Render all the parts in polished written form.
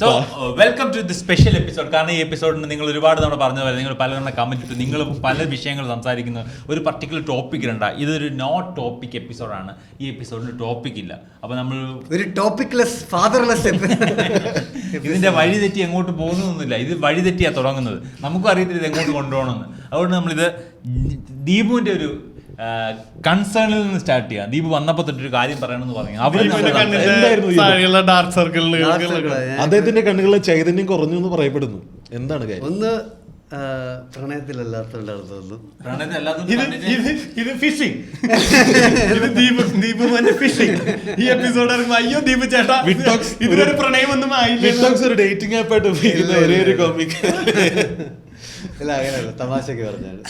So welcome to the special episode. കാരണം ഈ എപ്പിസോഡിന് നിങ്ങൾ ഒരുപാട് തവണ പറഞ്ഞ പോലെ നിങ്ങൾ പലതവണ കമന്റ് ഇട്ടു, നിങ്ങൾ പല വിഷയങ്ങൾ സംസാരിക്കുന്ന ഒരു പർട്ടിക്കുലർ ടോപ്പിക് ഇടണ്ട. ഇതൊരു നോട്ട് ടോപ്പിക് എപ്പിസോഡാണ്. ഈ എപ്പിസോഡിന് ടോപ്പിക് ഇല്ല. അപ്പോൾ നമ്മൾ ഒരു ടോപ്പിക്ലെസ് ഫാദർലെസ് ഇതിന്റെ വഴി തെറ്റി എങ്ങോട്ട് പോകുന്നൊന്നുമില്ല. ഇത് വഴി തെറ്റിയാ തുടങ്ങുന്നത്. നമുക്കും അറിയത്തില്ല ഇത് എങ്ങോട്ട് കൊണ്ടുപോകണമെന്ന്. അതുകൊണ്ട് നമ്മളിത് ദീപുവിന്റെ ഒരു കൺസേണിൽ നിന്ന് സ്റ്റാർട്ട് ചെയ്യാം. ദീപ് വന്നപ്പോ തൊട്ടൊരു കാര്യം പറയണമെന്ന് പറഞ്ഞു. ഡാർക്ക് സർക്കിളിൽ അദ്ദേഹത്തിന്റെ കണ്ണുകളിലെ ചൈതന്യം കുറഞ്ഞു എന്ന് പറയപ്പെടുന്നു. എന്താണ് കാര്യം? ഒന്ന് പ്രണയത്തിലല്ലാത്തോണ്ടായിരുന്നു. ഇത് ഫിഷിംഗ്. ഈ എപ്പിസോഡ് അയ്യോ ദീപ് ചേട്ടാ ഇതൊരു പ്രണയമൊന്നും ആയില്ല. ഒരു ഡേറ്റിംഗ് ആപ്പായിട്ട് ഉപയോഗിക്കുന്ന ഒരേ ഒരു കോമിക്. ഇല്ല, അങ്ങനെയല്ല, തമാശക്ക് പറഞ്ഞാണ്.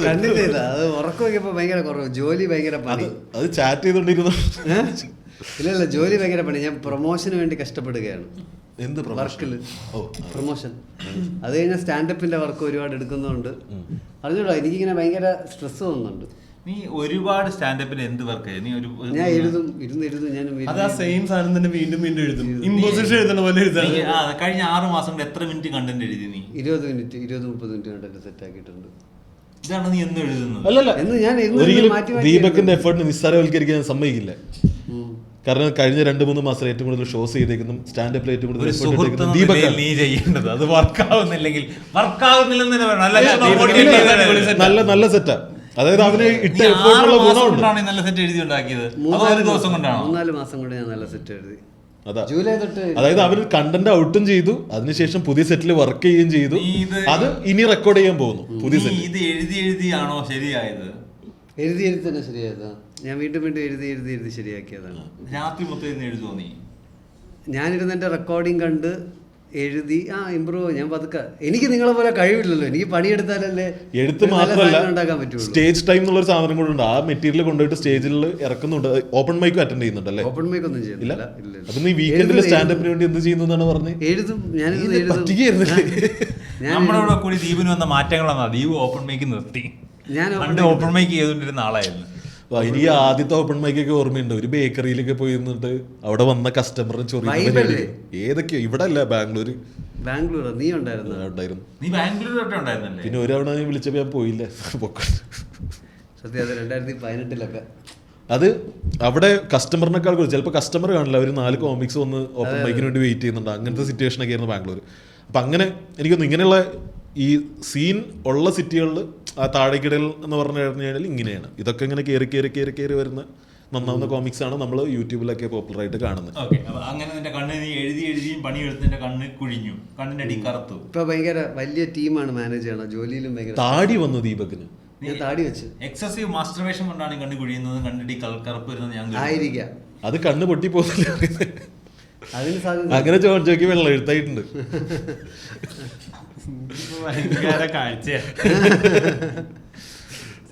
കണ്ടിട്ടില്ല, അത് ഉറക്കം നോക്കിയപ്പോ ഭയങ്കര കുറവ്. ജോലി ഭയങ്കര പണി. അത് ചാറ്റ് ചെയ്തോണ്ടിരുന്നു. ഇല്ല, ജോലി ഭയങ്കര പണി. ഞാൻ പ്രൊമോഷന് വേണ്ടി കഷ്ടപ്പെടുകയാണ്. എന്ത് വർക്കില് പ്രൊമോഷൻ. അത് കഴിഞ്ഞാൽ സ്റ്റാൻഡപ്പിന്റെ വർക്ക് ഒരുപാട് എടുക്കുന്നതുകൊണ്ട് അറിഞ്ഞൂടാ, എനിക്കിങ്ങനെ ഭയങ്കര സ്ട്രെസ് തോന്നുന്നുണ്ട്. നീ ഒരുപാട് സ്റ്റാൻഡപ്പിന് എന്ത് വർക്ക്? ഞാൻ എഴുതും, ഇരുന്ന് ഞാൻ സെയിം സാധനം തന്നെ വീണ്ടും വീണ്ടും എഴുതും. ഇമ്പോസിഷൻ എഴുതുന്ന പോലെ കഴിഞ്ഞ 6 മാസം കൊണ്ട് എത്ര മിനിറ്റ് കണ്ടന്റ് എഴുതി നീ? 20 മിനിറ്റ് 20-30 മിനിറ്റ് കണ്ടന്റ് സെറ്റ് ആക്കിയിട്ടുണ്ട്. ഇതാണ് നീ എന്ന് എഴുതുന്നത്? അല്ലല്ല, എന്ന് ഞാൻ ദീപകിന്റെ എഫേർട്ടിന് നിസ്സാരവൽക്കരിക്കാൻ സമ്മതിക്കില്ല. കാരണം കഴിഞ്ഞ 2-3 മാസം ഏറ്റവും കൂടുതൽ ഷോസ് ചെയ്തേക്കുന്നു, സ്റ്റാൻഡപ്പിൽ ഏറ്റവും കൂടുതൽ നീ ചെയ്യേണ്ടത്. അത് വർക്കാവുന്നില്ലെങ്കിൽ നല്ല സെറ്റാ. അതായത് അവന് ഇട്ട എഫേർട്ടുള്ള ഗുണമുണ്ട്. നല്ല സെറ്റ് എഴുതി ഉണ്ടാക്കിയത് 3-4 മാസം കൊണ്ട് ഞാൻ നല്ല സെറ്റ് എഴുതി. ജൂലൈ തൊട്ട്. അതായത് അവര് കണ്ടന്റ് ഔട്ടും ചെയ്തു, അതിനുശേഷം പുതിയ സെറ്റിൽ വർക്ക് ചെയ്യുകയും ചെയ്തു. അത് ഇനി റെക്കോർഡ് ചെയ്യാൻ പോകുന്നു പുതിയ സെറ്റ്. ഇത് എഴുതിയാണോ ശരിയായത്? എഴുതി തന്നെ ശരിയായതാ. ഞാൻ വീണ്ടും എഴുതി ശരിയാക്കിയതാണ്. രാത്രി മൊത്തം എഴുതുമോ നീ? ഞാനിരുന്ന് എന്റെ റെക്കോർഡിങ് കണ്ട് എഴുതി ഇമ്പ്രൂവ്. ഞാൻ പതുക്കെ, എനിക്ക് നിങ്ങളെ പോലെ കഴിവില്ലല്ലോ. എനിക്ക് പണിയെടുത്താലല്ലേ എഴുത്ത് മാത്രമല്ല ഉണ്ടാക്കാൻ പറ്റുള്ളൂ. സ്റ്റേജ് ടൈം എന്നുള്ള ഒരു സാധനം കൂടെ ഉണ്ട്. ആ മെറ്റീരിയൽ കൊണ്ടുപോയിട്ട് സ്റ്റേജിൽ ഇറക്കുന്നുണ്ട്. ഓപ്പൺ മൈക്ക് അറ്റൻഡ് ചെയ്യുന്നുണ്ടല്ലേ? ഓപ്പൺ മൈക്ക് ഒന്നും ചെയ്യുന്നില്ല. അപ്പൊ നീ വീക്കെൻഡിൽ സ്റ്റാൻഡപ്പിന് വേണ്ടി എന്ത് ചെയ്യുന്നതാണ് പറഞ്ഞത്? എഴുതും. നമ്മളോട് കൂടി ദീപിന് വന്ന മാറ്റങ്ങളാണ്. ദീപ് ഓപ്പൺ മൈക്ക് നിർത്തി. ഞാൻ ഓപ്പൺ മൈക്ക് ചെയ്തോണ്ടിരുന്ന ആളായിരുന്നു. എനിക്ക് ആദ്യത്തെ ഓപ്പൺ മൈക്കൊക്കെ ഓർമ്മയുണ്ട്. ഒരു ബേക്കറിയിലൊക്കെ പോയി നിന്നിട്ട് അവിടെ വന്ന കസ്റ്റമറിന് ചൊറി. ഏതൊക്കെയോ ഇവിടെ അല്ല, ബാംഗ്ലൂർ. നീ ഉണ്ടായിരുന്നു. നീ ബാംഗ്ലൂർ പിന്നെ ഒരവണ വിളിച്ചപ്പോ ഞാൻ പോയില്ല. സത്യം, അത് 2018 അത് അവിടെ കസ്റ്റമറിനേക്കാൾ കൂടുതൽ ചിലപ്പോൾ കസ്റ്റമർ കാണില്ല, അവർ 4 കോമിക്സ് വന്ന് ഓപ്പൺ മൈക്കിന് വേണ്ടി വെയിറ്റ് ചെയ്യുന്നുണ്ട്. അങ്ങനത്തെ സിറ്റുവേഷനൊക്കെ ആയിരുന്നു ബാംഗ്ലൂർ. അപ്പം അങ്ങനെ എനിക്കൊന്ന് ഇങ്ങനെയുള്ള ഈ സീൻ ഉള്ള സിറ്റികളിൽ ആ താഴേക്കിടയിൽ എന്ന് പറഞ്ഞു കഴിഞ്ഞാൽ ഇങ്ങനെയാണ്. ഇതൊക്കെ ഇങ്ങനെ കയറി വരുന്ന നന്നാവുന്ന കോമിക്സ് ആണ് നമ്മൾ യൂട്യൂബിലൊക്കെ പോപ്പുലർ ആയിട്ട് കാണുന്നത്. അങ്ങനെ നിന്റെ കണ്ണ് നീ എഴുതിയും പണിയെടുത്തിന്റെ കണ്ണ് കുഴിഞ്ഞു, കണ്ണിന്റെ അടി കറുത്തു. ഇപ്പൊ ഭയങ്കര വലിയ ടീമാണ് മാനേജ് ചെയ്യണം. ജോലിയിലും ഭയങ്കര താടി വന്നു ദീപകിന്. താടി വെച്ച് എക്സസീവ് മാസ്റ്റർബേഷൻ കൊണ്ടാണ് കണ്ണ് കുഴിയുന്നത്, കണ്ണടി കറുപ്പ് വരുന്നത്. ഞാൻ ആയിരിക്കാം. അത് കണ്ണ് പൊട്ടി പോകുന്നില്ല. അതിന് സാധ്യത. അങ്ങനെ ചോദിച്ചോക്കി വെള്ളം എഴുത്തായിട്ടുണ്ട്.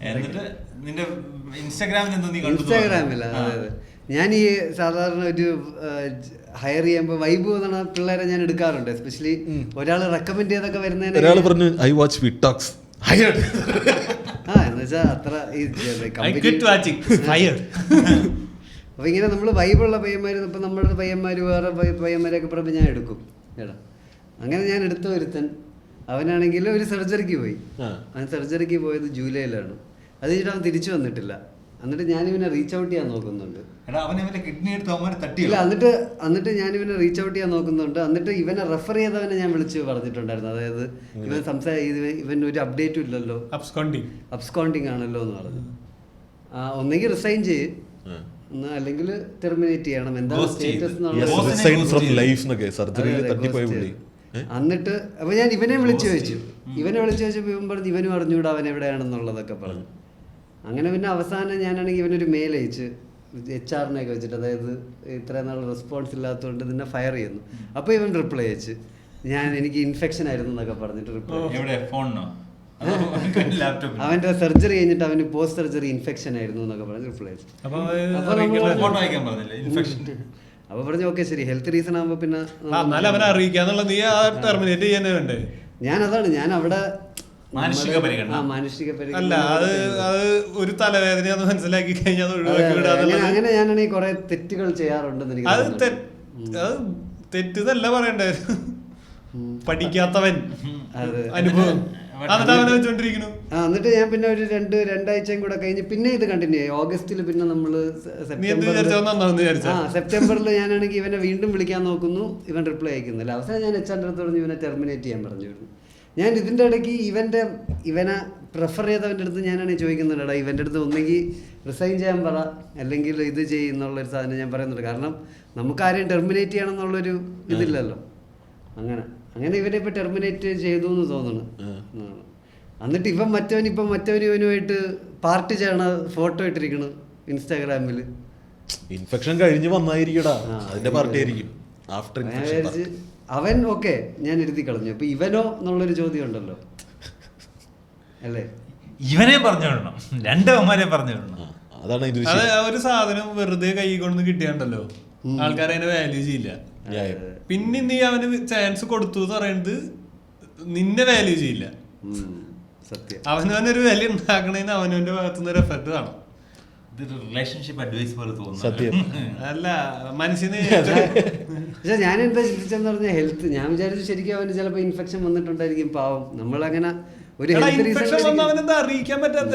എന്നിട്ട് നിന്റെ ഇൻസ്റ്റാഗ്രാമില്ല. അതെ, ഞാൻ ഈ സാധാരണ ഒരു ഹയർ ചെയ്യുമ്പോൾ വൈബ് എന്ന പിള്ളേരെ ഞാൻ എടുക്കാറുണ്ട്. എസ്പെഷ്യലി ഒരാൾ റെക്കമെൻഡ് ചെയ്തൊക്കെ വരുന്നതിന് ഒരാൾ പറഞ്ഞു ഐ വാച്ച് വിറ്റോക്സ് എന്നുവെച്ചാ അത്ര അപ്പൊ ഇങ്ങനെ നമ്മള് വൈബുള്ള പയ്യന്മാര്, ഇപ്പൊ നമ്മുടെ പയ്യന്മാര് വേറെ പയ്യന്മാരെയൊക്കെ പറയുമ്പോൾ ഞാൻ എടുക്കും. അങ്ങനെ ഞാൻ എടുത്ത ഒരുത്തൻ, അവനാണെങ്കിൽ ഒരു സർജറിക്ക് പോയി. അവൻ സർജറിക്ക് പോയത് ജൂലൈയിലാണ്. അത് കഴിഞ്ഞിട്ട് അവൻ തിരിച്ചു വന്നിട്ടില്ല. എന്നിട്ട് ഞാനിവനെ റീച്ച് ഔട്ട് ചെയ്യാൻ നോക്കുന്നുണ്ട്. എന്നിട്ട് ഞാനിവനെ റീച്ച് ഔട്ട് ചെയ്യാൻ നോക്കുന്നുണ്ട്. എന്നിട്ട് ഇവനെ റെഫർ ചെയ്തവനെ ഞാൻ വിളിച്ച് പറഞ്ഞിട്ടുണ്ടായിരുന്നു. അതായത് ഇവൻ ഒരു അപ്ഡേറ്റും ഇല്ലല്ലോ, അബ്സ്കോണ്ടിങ് ആണല്ലോ എന്ന് പറഞ്ഞു. ഒന്നെങ്കിൽ റിസൈൻ ചെയ്യും, അല്ലെങ്കിൽ ടെർമിനേറ്റ് ചെയ്യണം. എന്താണ് സ്റ്റേറ്റസ്? എന്നിട്ട് അപ്പൊ ഞാൻ ഇവനെ വിളിച്ചു ചോദിച്ചു. ഇവൻ പറഞ്ഞു ഇവനും അറിഞ്ഞൂടാ അവൻ എവിടെയാണെന്നുള്ളതൊക്കെ പറഞ്ഞു. അങ്ങനെ പിന്നെ അവസാനം ഞാനാണെങ്കിൽ ഇവനൊരു മെയിൽ അയച്ച് HR-നെയൊക്കെ വെച്ചിട്ട്, അതായത് ഇത്രയും നാൾ റെസ്പോൺസ് ഇല്ലാത്തതുകൊണ്ട് നിന്നെ ഫയർ ചെയ്യുന്നു. അപ്പോൾ ഇവൻ റിപ്ലൈ അയച്ച് എനിക്ക് ഇൻഫെക്ഷൻ ആയിരുന്നു എന്നൊക്കെ പറഞ്ഞിട്ട് റിപ്ലൈ. അവന്റെ സർജറി കഴിഞ്ഞിട്ട് അവന് പോസ്റ്റ് സർജറി ഇൻഫെക്ഷൻ ആയിരുന്നു എന്നൊക്കെ പറഞ്ഞ് റിപ്ലൈ അയച്ചു. അപ്പൊ പറഞ്ഞു ഓക്കെ ശരി, ഹെൽത്ത് റീസൺ ആകുമ്പോ പിന്നെ ഞാൻ അതാണ് ഞാൻ അവിടെ മാനുഷിക അല്ല, അത് ഒരു തലവേദന മനസ്സിലാക്കി കഴിഞ്ഞാൽ അങ്ങനെ ഞാനാണെങ്കിൽ കുറെ തെറ്റുകൾ ചെയ്യാറുണ്ടെന്ന് എനിക്ക്. തെറ്റതല്ല പറയണ്ടേ, പഠിക്കാത്തവൻ അനുഭവം എന്നിട്ട് അവനെ വെച്ചോണ്ടിരിക്കുന്നു. എന്നിട്ട് ഞാൻ പിന്നെ ഒരു രണ്ടാഴ്ചയും കൂടെ കഴിഞ്ഞ് പിന്നെ ഇത് കണ്ടിന്യൂ ആയി. ഓഗസ്റ്റിൽ പിന്നെ നമ്മള് സെപ്റ്റംബറിൽ ഞാനാണെങ്കിൽ ഇവനെ വീണ്ടും വിളിക്കാൻ നോക്കുന്നു, ഇവൻ റിപ്ലൈ അയക്കുന്നില്ല. അവസാനം ഞാൻ HR അടുത്ത് പറഞ്ഞു ഇവനെ ടെർമിനേറ്റ് ചെയ്യാൻ പറഞ്ഞു. ഞാൻ ഇതിൻ്റെ ഇടയ്ക്ക് ഇവനെ പ്രിഫർ ചെയ്തവൻ്റെ അടുത്ത് ഞാനാണെങ്കിൽ ചോദിക്കുന്നുണ്ട്, ഇവൻ്റെ അടുത്ത് ഒന്നെങ്കിൽ റിസൈൻ ചെയ്യാൻ പറ, അല്ലെങ്കിൽ ഇത് ചെയ്യുന്നുള്ളൊരു സാധനം ഞാൻ പറയുന്നുണ്ട്. കാരണം നമുക്ക് ആരെയും ടെർമിനേറ്റ് ചെയ്യണം എന്നുള്ളൊരു ഇതില്ലല്ലോ. അങ്ങനെ ഇവനെ ഇപ്പം ടെർമിനേറ്റ് ചെയ്തു എന്ന് തോന്നുന്നു. എന്നിട്ട് മറ്റവനുമായിട്ട് പാർട്ടി ചെയ്യണ ഫോട്ടോ ഇട്ടിരിക്കണു ഇൻസ്റ്റാഗ്രാമിൽ. ഇൻഫെക്ഷൻ കഴിഞ്ഞ് വന്നായിരിക്കടാ, അതിന്റെ പാർട്ടി ആയിരിക്കും. ആഫ്റ്റർ അവൻ ഓക്കെ ഞാൻ എഴുതി കളഞ്ഞു. അപ്പൊ ഇവനോ എന്നുള്ളൊരു ചോദ്യം ഉണ്ടല്ലോ അല്ലേ? ഇവനെ പറഞ്ഞു വിടണം, രണ്ടവന്മാരെ പറഞ്ഞു വിടണം. അതാണ് ഒരു സാധനം വെറുതെ കൈ കൊണ്ട് കിട്ടിയാണ്ടല്ലോ ആൾക്കാർ അതിനെ വാല്യൂ ചെയ്യില്ല. പിന്നെ നീ അവന് ചാൻസ് കൊടുത്തു എന്ന് പറയുന്നത് നിന്നെ വാല്യൂ ചെയ്യില്ല. അവനവനൊരു വില ഉണ്ടാക്കണേന്ന് അവനവന്റെ ഭാഗത്തുനിന്ന് ഒരു എഫർട്ട് കാണും. റിലേഷൻഷിപ്പ് അഡ്വൈസ് പോലെ സത്യം അല്ല മനുഷ്യന്. പക്ഷെ ഞാൻ എന്താ ചിന്തിച്ചെന്ന് പറഞ്ഞാൽ ഹെൽത്ത്, ഞാൻ വിചാരിച്ചു ശരിക്കും അവന് ചിലപ്പോൾ ഇൻഫെക്ഷൻ വന്നിട്ടുണ്ടായിരിക്കും. പാവം നമ്മളങ്ങനെ ഒരു അറിയിക്കാൻ പറ്റാത്ത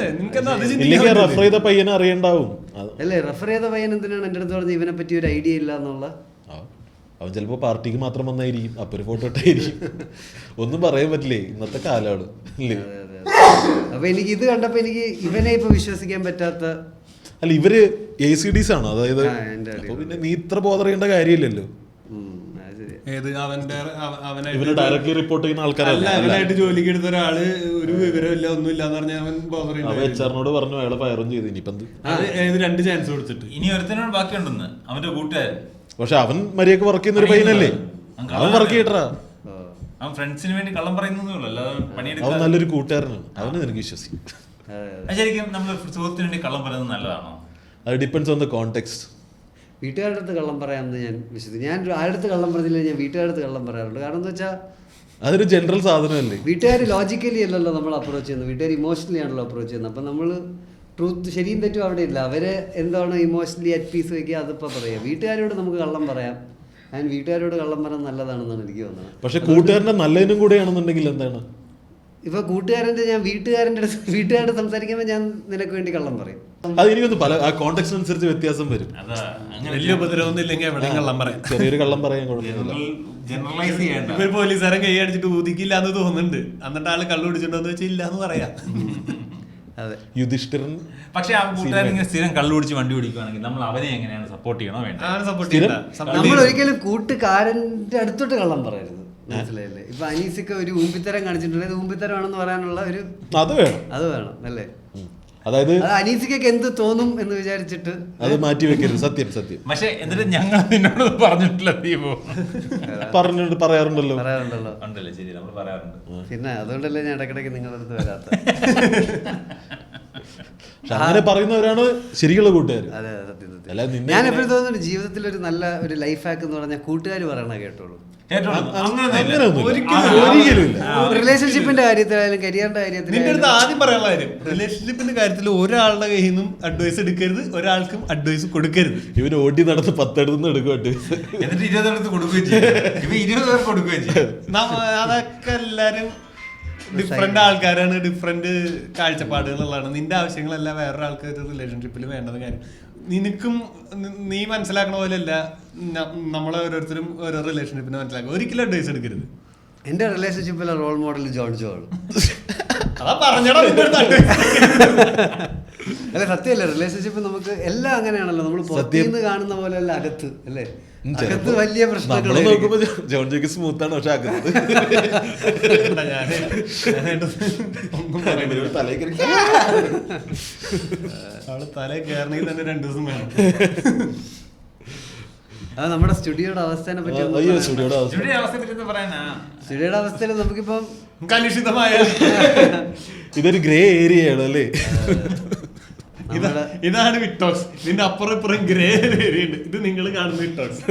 റെഫർ ചെയ്ത പയ്യനെ അറിയണ്ടാവും അല്ലേ? റെഫർ ചെയ്ത പയ്യൻ എന്തിനാണ് എൻ്റെ അടുത്ത് പറഞ്ഞത് ഇവനെ പറ്റി ഒരു ഐഡിയ ഇല്ല എന്നുള്ള? അവൻ ചിലപ്പോ പാർട്ടിക്ക് മാത്രം വന്നായിരിക്കും, അപ്പൊ ഒരു ഫോട്ടോ ഇട്ടായിരിക്കും. ഒന്നും പറയാൻ പറ്റില്ലേ, ഇന്നത്തെ കാലമാണ്. അപ്പൊ എനിക്ക് ഇത് കണ്ടപ്പോ എനിക്ക് ഇവനെ ഇപ്പൊ വിശ്വസിക്കാൻ പറ്റാത്ത. അല്ല ഇവര് ACDs ആണ്, അതായത് പിന്നെ നീ ഇത്ര ബോധറിയേണ്ട കാര്യമില്ലല്ലോ. ഇവന് ഡയറക്ട്ലി റിപ്പോർട്ട് ചെയ്യുന്ന ആൾക്കാരല്ല. അവനായിട്ട് ജോലിക്ക് എടുത്ത ഒരാള് ഒരു വിവരമില്ല ഒന്നുമില്ല എന്ന് പറഞ്ഞാൽ അവൻ HR-നോട് പറഞ്ഞു അയാളെ ഫയറും ചെയ്തു. ഇനിയിപ്പം 2 ചാൻസ് കൊടുത്തിട്ട് ഇനി ഒരുത്തനോട് ബാക്കിയുണ്ടെന്ന് അവന്റെ കൂട്ടുകാരൻ. പക്ഷെ അവൻ മര്യാദക്ക് വർക്ക് ചെയ്യുന്ന ഒരു പയ്യനല്ലേ, അവൻ വർക്ക് ചെയ്യട്ടാ. അവൻ ഫ്രണ്ട്സിന് വേണ്ടി കള്ളം പറയുന്നതല്ല, അവൻ നല്ലൊരു കൂട്ടുകാരനാണ്, അവന് നിനക്ക് വിശ്വസിക്കും. ശരിക്കും നമ്മൾ സുഹൃത്തിന് വേണ്ടി കള്ളം പറയുന്നത് നല്ലതാണോ? അത് ഡിപ്പെൻഡ്സ് ഓൺ ദ കോണ്ടെക്സ്റ്റ്. വീട്ടുകാരുടെ അടുത്ത് കള്ളം പറയാമെന്ന് ഞാൻ വിശ്വസിക്കും. ഞാൻ ആരുടെ കള്ളം പറഞ്ഞില്ല, ഞാൻ വീട്ടുകാരുടെ അടുത്ത് കള്ളം പറയാറുണ്ട്. കാരണം എന്താ വെച്ചാൽ അതൊരു ജനറൽ സാധനമല്ലേ. വീട്ടുകാർ ലോജിക്കലി അല്ലല്ലോ നമ്മൾ അപ്രോച്ച് ചെയ്യുന്നത്, വീട്ടുകാർ ഇമോഷണലി ആണല്ലോ അപ്രോച്ച് ചെയ്യുന്നത്. അപ്പം നമ്മൾ ട്രൂത്ത് ശരിയും തെറ്റും അവിടെ ഇല്ല. അവരെ എന്താണ് ഇമോഷണലി അറ്റ് പീസ് വയ്ക്കുക, അതിപ്പോൾ പറയാം. വീട്ടുകാരോട് നമുക്ക് കള്ളം പറയാം, ഞാൻ വീട്ടുകാരോട് കള്ളം പറയാൻ നല്ലതാണെന്നാണ് എനിക്ക് തോന്നുന്നത്. പക്ഷെ കൂട്ടുകാരൻ്റെ നല്ലതിനും കൂടെയാണെന്നുണ്ടെങ്കിൽ എന്താണ് ഇപ്പൊ കൂട്ടുകാരൻ്റെ ഞാൻ വീട്ടുകാരോട് സംസാരിക്കുമ്പോൾ ഞാൻ നിനക്ക് വേണ്ടി കള്ളം പറയും. അത് എനിക്കൊന്ന് പല ആ കോണ്ടെക്സ്റ്റ് അനുസരിച്ച് വ്യത്യാസം വരും. വലിയ ഉപദ്രവമൊന്നും ഇല്ലെങ്കിൽ എവിടെയും കള്ളം പറയാം, ചെറിയൊരു കള്ളം പറയാൻ കുഴപ്പമില്ല. ഇപ്പൊ പോലീസുകാരൻ കൈ അടിച്ചിട്ട് ഊതിക്കില്ല എന്ന് തോന്നുന്നുണ്ട്, എന്നിട്ട് ആള് കള്ളു പിടിച്ചിട്ടുണ്ടോ വെച്ചാൽ ഇല്ല എന്ന് പറയാം. യുധിഷ്ഠിരൻ. പക്ഷെ ആ കൂട്ടുകാരൻ ഇങ്ങനെ സ്ഥിരം കള്ളു പിടിച്ച് വണ്ടി ഓടിക്കുകയാണെങ്കിൽ നമ്മൾ അവനെ എങ്ങനെയാണ് സപ്പോർട്ട് ചെയ്യണോ വേണ്ട? നമ്മൾ ഒരിക്കലും കൂട്ടുകാരന്റെ അടുത്തോട്ട് കള്ളം പറയരുത്, മനസ്സിലായില്ലേ? ഇപ്പൊ അനീസിക്ക് ഒരു ഊമ്പിത്തരം കാണിച്ചിട്ടുണ്ടെങ്കിൽ ഊമ്പിത്തരമാണെന്ന് പറയാനുള്ള ഒരു അത് വേണം അല്ലേ? അതായത് അനീസിക്കൊക്കെ എന്ത് തോന്നും എന്ന് വിചാരിച്ചിട്ട് അത് മാറ്റി വെക്കരുത്. സത്യം. പക്ഷെ എന്നിട്ട് ഞങ്ങൾ നിന്നോട് പറഞ്ഞിട്ടില്ല, ദീപു പറയാറുണ്ടല്ലോ ഉണ്ടല്ലേ? ശരി, നമ്മൾ പറയാറുണ്ട്. പിന്നെ അതുകൊണ്ടല്ലേ ഞാൻ ഇടയ്ക്കിടയ്ക്ക് നിങ്ങളുടെ അടുത്ത് വരാത്ത. അങ്ങനെ പറയുന്നവരാണ് ശരിക്കുള്ള കൂട്ടുകാർ. അതെ സത്യം. ഞാൻ എപ്പോഴും തോന്നുന്നുണ്ട് ജീവിതത്തിൽ ഒരു നല്ല ഒരു ലൈഫ് ഹാക്ക് എന്ന് പറഞ്ഞാൽ കൂട്ടുകാർ പറയണ കേട്ടോളൂ. റിലേഷൻഷിപ്പിന്റെ കാര്യത്തിലായാലും കരിയറിന്റെ കാര്യത്തിലും നിന്റെ അടുത്ത് ആദ്യം പറയാനുള്ള കാര്യം, റിലേഷൻഷിപ്പിന്റെ കാര്യത്തിൽ ഒരാളുടെ കയ്യിൽ നിന്നും അഡ്വൈസ് എടുക്കരുത്, ഒരാൾക്കും അഡ്വൈസ് കൊടുക്കരുത്. ഇവന് ഓടി നടന്ന് 10 എടുത്ത് എടുക്കും അഡ്വൈസ്, എന്നിട്ട് 20 എടുത്ത് കൊടുക്കുകയും ചെയ്യും. 20 പേർക്ക് കൊടുക്കുകയും ചെയ്യും. അതൊക്കെ എല്ലാരും ഡിഫറെന്റ് ആൾക്കാരാണ്, ഡിഫറെന്റ് കാഴ്ചപ്പാടുകളുള്ളതാണ്. നിന്റെ ആവശ്യങ്ങളല്ല വേറൊരാൾക്ക് ഒരു റിലേഷൻഷിപ്പിൽ വേണ്ടത് കാര്യം. നിനക്കും നീ മനസ്സിലാക്കണ പോലെയല്ല നമ്മളെ ഓരോരുത്തരും ഓരോ റിലേഷൻഷിപ്പിനെ മനസ്സിലാക്കുക. ഒരിക്കലും അഡ്വൈസ് എടുക്കരുത്. എന്റെ റിലേഷൻഷിപ്പിലെ റോൾ മോഡൽ ജോൺ ജോ ആണ്. അതാ പറഞ്ഞടാ. അല്ലെ സത്യമല്ലേ? റിലേഷൻഷിപ്പ് നമുക്ക് എല്ലാം അങ്ങനെയാണല്ലോ, നമ്മൾ പുറത്തുനിന്ന് കാണുന്ന പോലെ അല്ല അകത്ത്, അല്ലേ? അകത്ത് വലിയ പ്രശ്നങ്ങൾ നോക്കുമ്പോ ജോൺ ജോക്ക് സ്മൂത്താണ്, പക്ഷെ അകത്ത് അവള് തലേ കയറണമെങ്കിൽ തന്നെ 2 ദിവസം വേണം. അത് നമ്മുടെ സ്റ്റുഡിയോയുടെ അവസ്ഥയെ പറ്റി. സ്റ്റുഡിയോയുടെ അവസ്ഥയിൽ നമുക്കിപ്പം കലുഷിതമായ ഇതൊരു ഗ്രേ ഏരിയയാണ് അല്ലേ? ഇതാണ് വിക്ടോക്സ്. ഇതിന്റെ അപ്പുറം ഇപ്പുറം ഗ്രേ ഏരിയ ഉണ്ട്. ഇത് നിങ്ങൾ കാണുന്ന വിക്ടോക്സ്.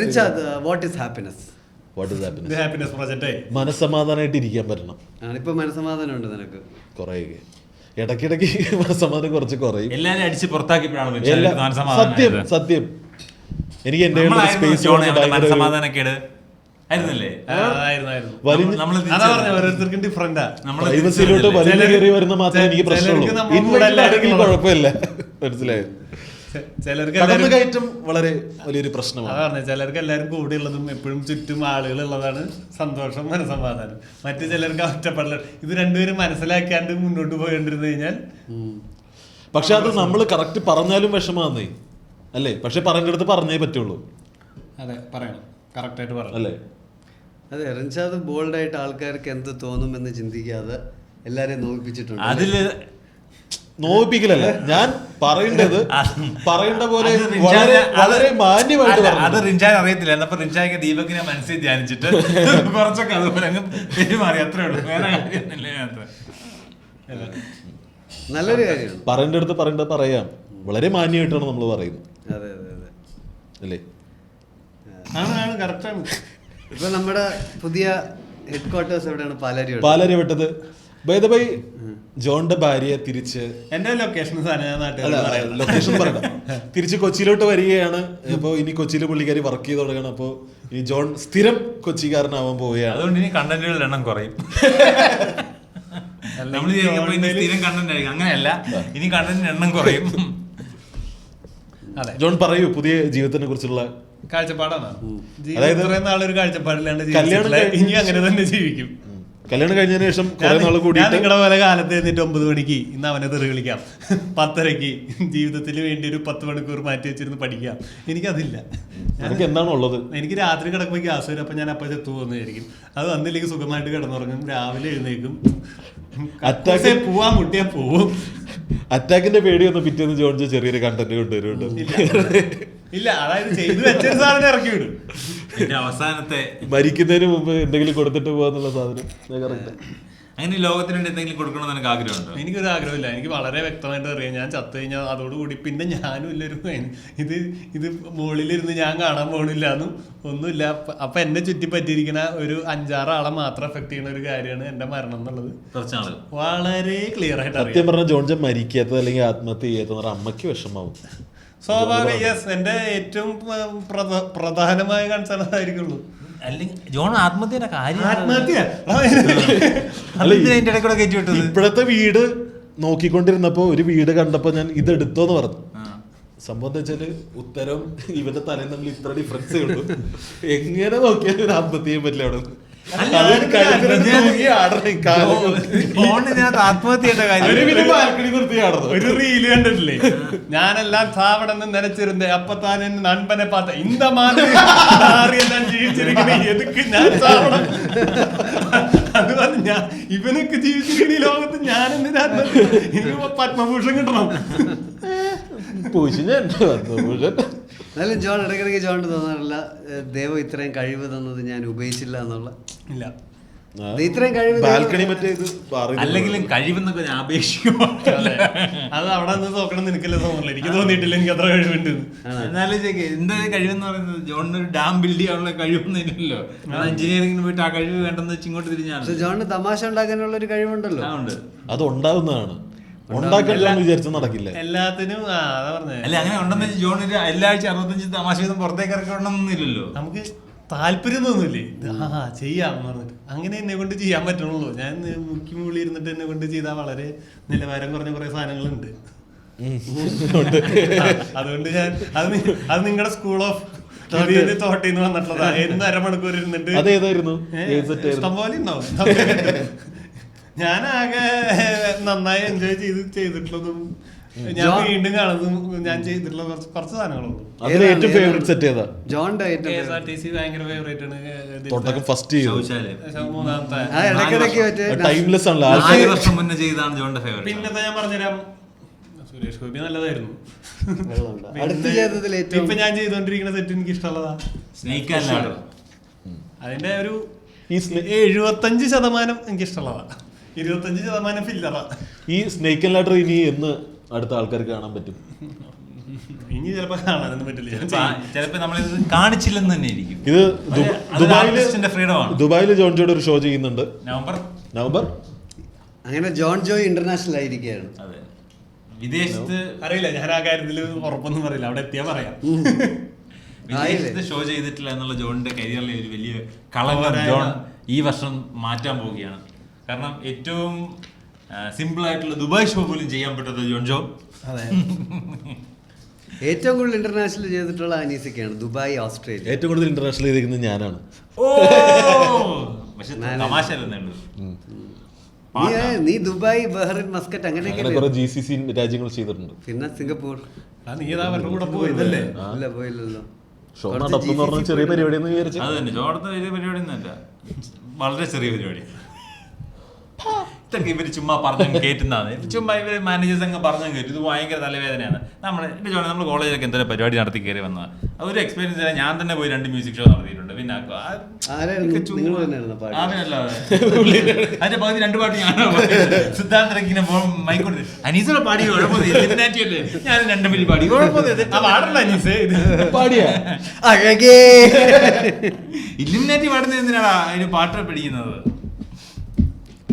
Richard, what is happiness? മനസ്സമാധാനമായിട്ട് ഇരിക്കാൻ പറ്റണം. ഇപ്പൊ മനസ്സമാധാനം ഉണ്ട് നിനക്ക്? കുറെയൊക്കെ ഇടയ്ക്കിടയ്ക്ക് മനസ്സമാധാനം കുറച്ച് കുറയും. എല്ലാരും അടിച്ച് പുറത്താക്കിയപ്പോഴാണ് സത്യം. എനിക്ക് എന്റെ നമ്മളായിരുന്നു സ്പേസ് ജോണേ അവന്റെ മനസ്സമാധാനക്കേട് ആയിരുന്നല്ലേ? ആയിരുന്നു. നമ്മള് അതാ പറഞ്ഞ ഓരോരുത്തർക്കും ഡിഫറെന്റാ. പ്രൈവസിയിലോട്ട് വലിയ കയറി വരുന്ന മാത്രമേ എനിക്ക് പ്രശ്നമുള്ളൂ. ഇൻവെന്റിലാണെങ്കിൽ കുഴപ്പമില്ല. മനസ്സിലായോ? ചിലർക്ക് കടന്നു കയറ്റം വളരെ വലിയൊരു പ്രശ്നമാണ്. അതാ പറഞ്ഞത്, ചിലർക്ക് എല്ലാവരും കൂടെ ഉള്ളതും എപ്പോഴും ചുറ്റും ആളുകൾ ഉള്ളതാണ് സന്തോഷം, മനസ്സമാധാനം. മറ്റു ചിലർക്ക് ഒറ്റപ്പെടൽ. ഇത് രണ്ടുപേരും മനസ്സിലാക്കാണ്ട് മുന്നോട്ട് പോയിക്കൊണ്ടിരുന്നു കഴിഞ്ഞാൽ പക്ഷെ അത് നമ്മൾ കറക്റ്റ് പറഞ്ഞാലും വിഷമാന്നേ അല്ലേ? പക്ഷെ പറഞ്ഞെടുത്ത് പറഞ്ഞേ പറ്റുള്ളൂ. അതെ, പറയണം, കറക്റ്റായിട്ട് പറയണം അല്ലേ? അതെ, റിൻഷാദ് ബോൾഡായിട്ട് ആൾക്കാർക്ക് എന്ത് തോന്നുമെന്ന് ചിന്തിക്കാതെ എല്ലാരെയും നോക്കിപ്പിച്ചിട്ടുണ്ട്. അതില് നോവിപ്പിക്കലല്ല, ഞാൻ പറയേണ്ടത് പറയേണ്ട പോലെ അത് റിൻഷാദ് വളരെ മാന്യമായിട്ട് അല്ല, പറഞ്ഞു. അത് റിൻഷാൻ അറിയത്തില്ല. എന്നപ്പോ റിൻഷാക്ക് ദീപകിനെ മനസ്സിൽ ധ്യാനിച്ചിട്ട് കുറച്ചൊക്കെ അതുപോലെ അങ്ങ് പെരുമാറി, അത്രേ ഉള്ളൂ. വേറെ കാര്യമൊന്നുമില്ല അതിനകത്ത്. നല്ലൊരു കാര്യമാണ്. പറയേണ്ടടുത്ത് പറയേണ്ടത് പറയാം. വളരെ മാന്യമായിട്ടാണ് നമ്മൾ പറയുന്നത്. അതെ അതെ അതെ അല്ലേ? ആണ്, കറക്റ്റാണ്. ഇപ്പൊ നമ്മുടെ പുതിയ ഹെഡ് ക്വാർട്ടേഴ്സ് എവിടെയാണ്? പാലാരി വിട്ടത്. ബൈ ദ ബൈ, ജോണിന്റെ ഭാര്യയെ തിരിച്ച് എന്റെ ലൊക്കേഷൻ ലൊക്കേഷൻ പറയണം, തിരിച്ച് കൊച്ചിയിലോട്ട് വരികയാണ്. അപ്പൊ ഇനി കൊച്ചിയിൽ പുള്ളിക്കാരി വർക്ക് ചെയ്ത് തുടങ്ങണം. അപ്പൊ ഈ ജോൺ സ്ഥിരം കൊച്ചിക്കാരനാവാൻ പോവുകയാണ്. അതുകൊണ്ട് ഇനി കണ്ടന്റുകളുടെ എണ്ണം കുറയും. നമ്മൾ ഇനി സ്ഥിരം കണ്ടന്റ് ആയിരിക്കും. അങ്ങനെയല്ല, ഇനി കണ്ടന്റിന്റെ എണ്ണം കുറയും. അതെ, ജോൺ പറയൂ പുതിയ ജീവിതത്തിനെ കുറിച്ചുള്ള കാഴ്ചപ്പാടാണ്. അതായത് ഇത്രയും നാളൊരു കാഴ്ചപ്പാടില്ലാണ്ട് കല്യാണം ഇനി അങ്ങനെ തന്നെ ജീവിക്കും. കല്യാണം കഴിഞ്ഞതിന് ശേഷം കുറെ നാൾ കൂടി ഞാൻ നിങ്ങളുടെ പോലെ കാലത്ത് എഴുന്നിട്ട് 9 മണിക്ക് ഇന്ന് അവനെ തെറി വിളിക്കാം, 10:30 ജീവിതത്തിന് വേണ്ടി ഒരു 10 മണിക്കൂർ മാറ്റി വെച്ചിരുന്ന് പഠിക്കാം. എനിക്കതില്ല. എനിക്ക് എന്താണ് ഉള്ളത്? എനിക്ക് രാത്രി കിടക്കുമ്പോൾ ഗ്യാസ് വരും. അപ്പം ഞാൻ അപ്പം ചെത്തു പോകുന്നതായിരിക്കും. അത് വന്നില്ലെങ്കിൽ സുഖമായിട്ട് കിടന്നുറങ്ങും. രാവിലെ എഴുന്നേക്കും, പോവാൻ മുട്ടിയാ പോവും. അറ്റാക്കിന്റെ പേടി ഒന്ന് പിറ്റേന്ന് ജോൺ ചെറിയൊരു കണ്ടന്റ് കൊണ്ടുവരുന്നുണ്ട്. ഇല്ല, അതായത് ചെയ്തു വെച്ചൊരു സാധനം ഇറക്കി വിടും. അവസാനത്തെ മരിക്കുന്നതിന് മുമ്പ് എന്തെങ്കിലും കൊടുത്തിട്ട് പോവാന്നുള്ള സാധനം. അങ്ങനെ ലോകത്തിന് വേണ്ടി എന്തെങ്കിലും കൊടുക്കണമെന്ന് എനിക്ക് ആഗ്രഹമുണ്ടോ? എനിക്കൊരു ആഗ്രഹമില്ല. എനിക്ക് വളരെ വ്യക്തമായിട്ട് അറിയാം, ഞാൻ ചത്തു കഴിഞ്ഞാൽ അതോടുകൂടി പിന്നെ ഞാനും ഇല്ലൊരു ഇത് മുകളിലിരുന്ന് ഞാൻ കാണാൻ പോകണില്ല എന്നും ഒന്നുമില്ല. അപ്പൊ എന്നെ ചുറ്റിപ്പറ്റിയിരിക്കുന്ന ഒരു 5-6 ആളെ മാത്രം എഫക്ട് ചെയ്യുന്ന ഒരു കാര്യമാണ് എന്റെ മരണം എന്നുള്ളത് വളരെ ക്ലിയർ ആയിട്ട് അറിയാം. സത്യം പറഞ്ഞാൽ ജോൺ മരിക്കാത്തത് അല്ലെങ്കിൽ ആത്മഹത്യ ചെയ്യാത്ത അമ്മയ്ക്ക് വിഷമാവും. സ്വാഭാവിക. യെസ്, എന്റെ ഏറ്റവും പ്രധാനമായ കൺസേൺ അതായിരിക്കുള്ളൂ. അല്ലെങ്കിൽ ജോൺ ആത്മഹത്യയുടെ കാര്യം ഇപ്പോഴത്തെ വീട് നോക്കിക്കൊണ്ടിരുന്നപ്പോ ഒരു വീട് കണ്ടപ്പോ ഞാൻ ഇത് എടുത്തോന്ന് പറഞ്ഞു. സംഭവം എന്താ വെച്ചാല് ഉത്തരം ഇവന്റെ തലയിൽ നമ്മൾ ഇത്ര ഡിഫറൻസേ ഉള്ളൂ. എങ്ങനെ നോക്കിയാലും ഒരു ആത്മഹത്യ ചെയ്യാൻ പറ്റില്ല അവിടെ. ഒരു റീല് കണ്ടിട്ടില്ലേ? ഞാനെല്ലാം സാവണമെന്ന് നനച്ചിരുന്നേ അപ്പത്താൻ നண்பനെ പാത്ത ഇന്ത മാറിയെല്ലാം ജീവിച്ചിരിക്കണേ എതുക്ക് ഞാൻ സാവണം. അത് പറഞ്ഞ ഞാൻ ഇവനൊക്കെ ജീവിച്ചിരിക്കണ ഈ ലോകത്ത് ഞാൻ എന്തിനാ എനിക്ക് പത്മഭൂഷൺ കിട്ടണം. എന്നാലും ജോൺ ഇടയ്ക്കിടയ്ക്ക് ജോണിന് തോന്നാറില്ല ദൈവം ഇത്രയും കഴിവ് തന്നത് ഞാൻ ഉപയോഗിച്ചില്ല എന്നുള്ള? ഇല്ല, ഇത്രയും കഴിവ് അല്ലെങ്കിലും കഴിവെന്നൊക്കെ ഞാൻ അപേക്ഷിക്കും. അത് അവിടെ നിന്ന് നോക്കണം നിനക്കല്ലേ തോന്നില്ല. എനിക്ക് തോന്നിയിട്ടില്ല എനിക്ക് അത്ര കഴിവുണ്ട്. എന്നാലും എന്താ കഴിവെന്ന് പറയുന്നത്? ജോണിന് ഒരു ഡാം ബിൽഡ് ചെയ്യാനുള്ള കഴിവൊന്നും ഇല്ലല്ലോ. എഞ്ചിനീയറിംഗിന് പോയിട്ട് ആ കഴിവ് വേണ്ടെന്ന് വെച്ച് ഇങ്ങോട്ട് തിരിഞ്ഞാണ്. ജോണിന് തമാശ ഉണ്ടാക്കാനുള്ള ഒരു കഴിവുണ്ടല്ലോ. അത് ഉണ്ടാവുന്നതാണ്. ഉണ്ടാക്കാൻ വിചാരിച്ച നടക്കില്ല എല്ലാത്തിനും. അതാ പറഞ്ഞത്. അല്ല, അങ്ങനെ ഉണ്ടെന്ന് വെച്ചാൽ ജോൺ എല്ലാ ആഴ്ച 65 തമാശ പുറത്തേക്ക് ഇറക്കണമെന്നില്ലല്ലോ. നമുക്ക് താല്പര്യം തോന്നില്ലേ ചെയ്യാന്ന് പറഞ്ഞിട്ട്. അങ്ങനെ എന്നെ കൊണ്ട് ചെയ്യാൻ പറ്റണുള്ളൂ. ഞാൻ മുക്കി മുള്ളി ഇരുന്നിട്ട് എന്നെ കൊണ്ട് ചെയ്താൽ വളരെ നിലവാരം കുറഞ്ഞ കുറെ സാധനങ്ങളുണ്ട്. അതുകൊണ്ട് ഞാൻ അത് നിങ്ങളുടെ സ്കൂൾ ഓഫ് തോട്ടിന്ന് വന്നിട്ടുള്ളതാ. എന്ന് അരമണിക്കൂർ ഇരുന്നിട്ട് ഇഷ്ടംപോലെ ഉണ്ടാവും. ഞാൻ ആകെ നന്നായി എൻജോയ് ചെയ്തിട്ടുള്ളതും ഞാൻ വീണ്ടും കാണുന്നതും ഞാൻ ചെയ്തിട്ടുള്ള കുറച്ച് സാധനങ്ങളുള്ളൂ. KSRTC ഭയങ്കര ഫേവറേറ്റ് ആണ്. പിന്നത്തെ ഞാൻ പറഞ്ഞുതരാം, സുരേഷ് ഗോപി നല്ലതായിരുന്നു. ഇപ്പൊ ഞാൻ ചെയ്തോണ്ടിരിക്കുന്ന സെറ്റ് എനിക്ക് ഇഷ്ടമുള്ളതാ. അതിന്റെ ഒരു 75% എനിക്ക് ഇഷ്ടമുള്ളതാ. 25% ഫില്ലറാ. ഈ സ്നേക്ക് ആൻഡ് ലാഡർ ഇനി എന്ന് അടുത്ത ആൾക്കാർക്ക് കാണാൻ പറ്റും? ഇനി ചിലപ്പോ കാണാനൊന്നും പറ്റില്ല. ചിലപ്പോ നമ്മളിത് കാണിച്ചില്ലെന്ന് തന്നെ ഇരിക്കും. ഇത് ദുബായില് ജോൺ ജോയുടെ ഒരു ഷോ ചെയ്യുന്നുണ്ട് നവംബർ. അങ്ങനെ ജോൺ ജോയ് ഇന്റർനാഷണൽ ആയിരിക്കുകയാണ്. വിദേശത്ത് അറിയില്ല, ഞാൻ ആ കാര്യത്തില് ഉറപ്പൊന്നും പറയില്ല. അവിടെ എത്തിയാ പറയാം. വിദേശത്ത് ഷോ ചെയ്തിട്ടില്ല എന്നുള്ള ജോണിന്റെ കരിയറിലെ ഒരു വലിയ കളങ്കം ജോൺ ഈ വർഷം മാറ്റാൻ പോവുകയാണ്. കാരണം ഏറ്റവും സിമ്പിൾ ആയിട്ടുള്ള ദുബായ് ഷോ പോലും ചെയ്യാൻ പറ്റാത്ത ജോൺ ഏറ്റവും കൂടുതൽ ഇന്റർനാഷണൽ ചെയ്തിട്ടുള്ള അനീസിക്കാണ്. Dubai, Australia. ഏറ്റവും കൂടുതൽ ഇന്റർനാഷണൽ ചെയ്തിരിക്കുന്നത് ഞാനാണ്. പക്ഷെ തമാശ അല്ലെന്നേ ഉള്ളൂ. നീ ദുബായ്, ബഹ്റിൻ, മസ്കറ്റ് അങ്ങനെയൊക്കെ കുറെ GCC രാജ്യങ്ങൾ ചെയ്തിട്ടുണ്ട്. പിന്നെ സിംഗപ്പൂർ. നീ അവരുടെ കൂടെ പോയതല്ലേ? ഇല്ല, പോയില്ലല്ലോ. ഷോ നടത്തുന്ന പറഞ്ഞ ചെറിയ പരിപാടി എന്ന് വിചാരിച്ചു. അത് തന്നെ ജോടത്തെ വലിയ പരിപാടി ഒന്നല്ല, വളരെ ചെറിയ പരിപാടി. ഇതൊക്കെ ഇവര് ചുമ്മാ പറഞ്ഞു കേട്ടുന്നതാണ്. ചുമ്മാ ഇവര് മാനേജേഴ്സ് അങ്ങ് പറഞ്ഞു കേട്ടു. ഇത് ഭയങ്കര തലവേദനയാണ്. നമ്മൾ കോളേജിലൊക്കെ എന്തെങ്കിലും പരിപാടി നടത്തി കയറി വന്നതാണ്. ഒരു എക്സ്പീരിയൻസ് ചെയ്യാൻ ഞാൻ തന്നെ പോയി 2 മ്യൂസിക് ഷോ നടത്തിയിട്ടുണ്ട്. പിന്നെ അതിന്റെ പകുതി 2 പാട്ട് ഞാനോ സിദ്ധാർത്ഥിനെ മൈക്കോട്ട് അനീസോടെ പാടി കുഴപ്പമില്ലേ, ഞാൻ 2 മിനിറ്റ് പാടി കുഴപ്പമില്ല. അനീസ് പാടിയാ അഴകേ ഇല്ലുമിനാറ്റി പാടുന്നത് എന്തിനാടാ അതിന് പാട്ട് പഠിക്കുന്നത്?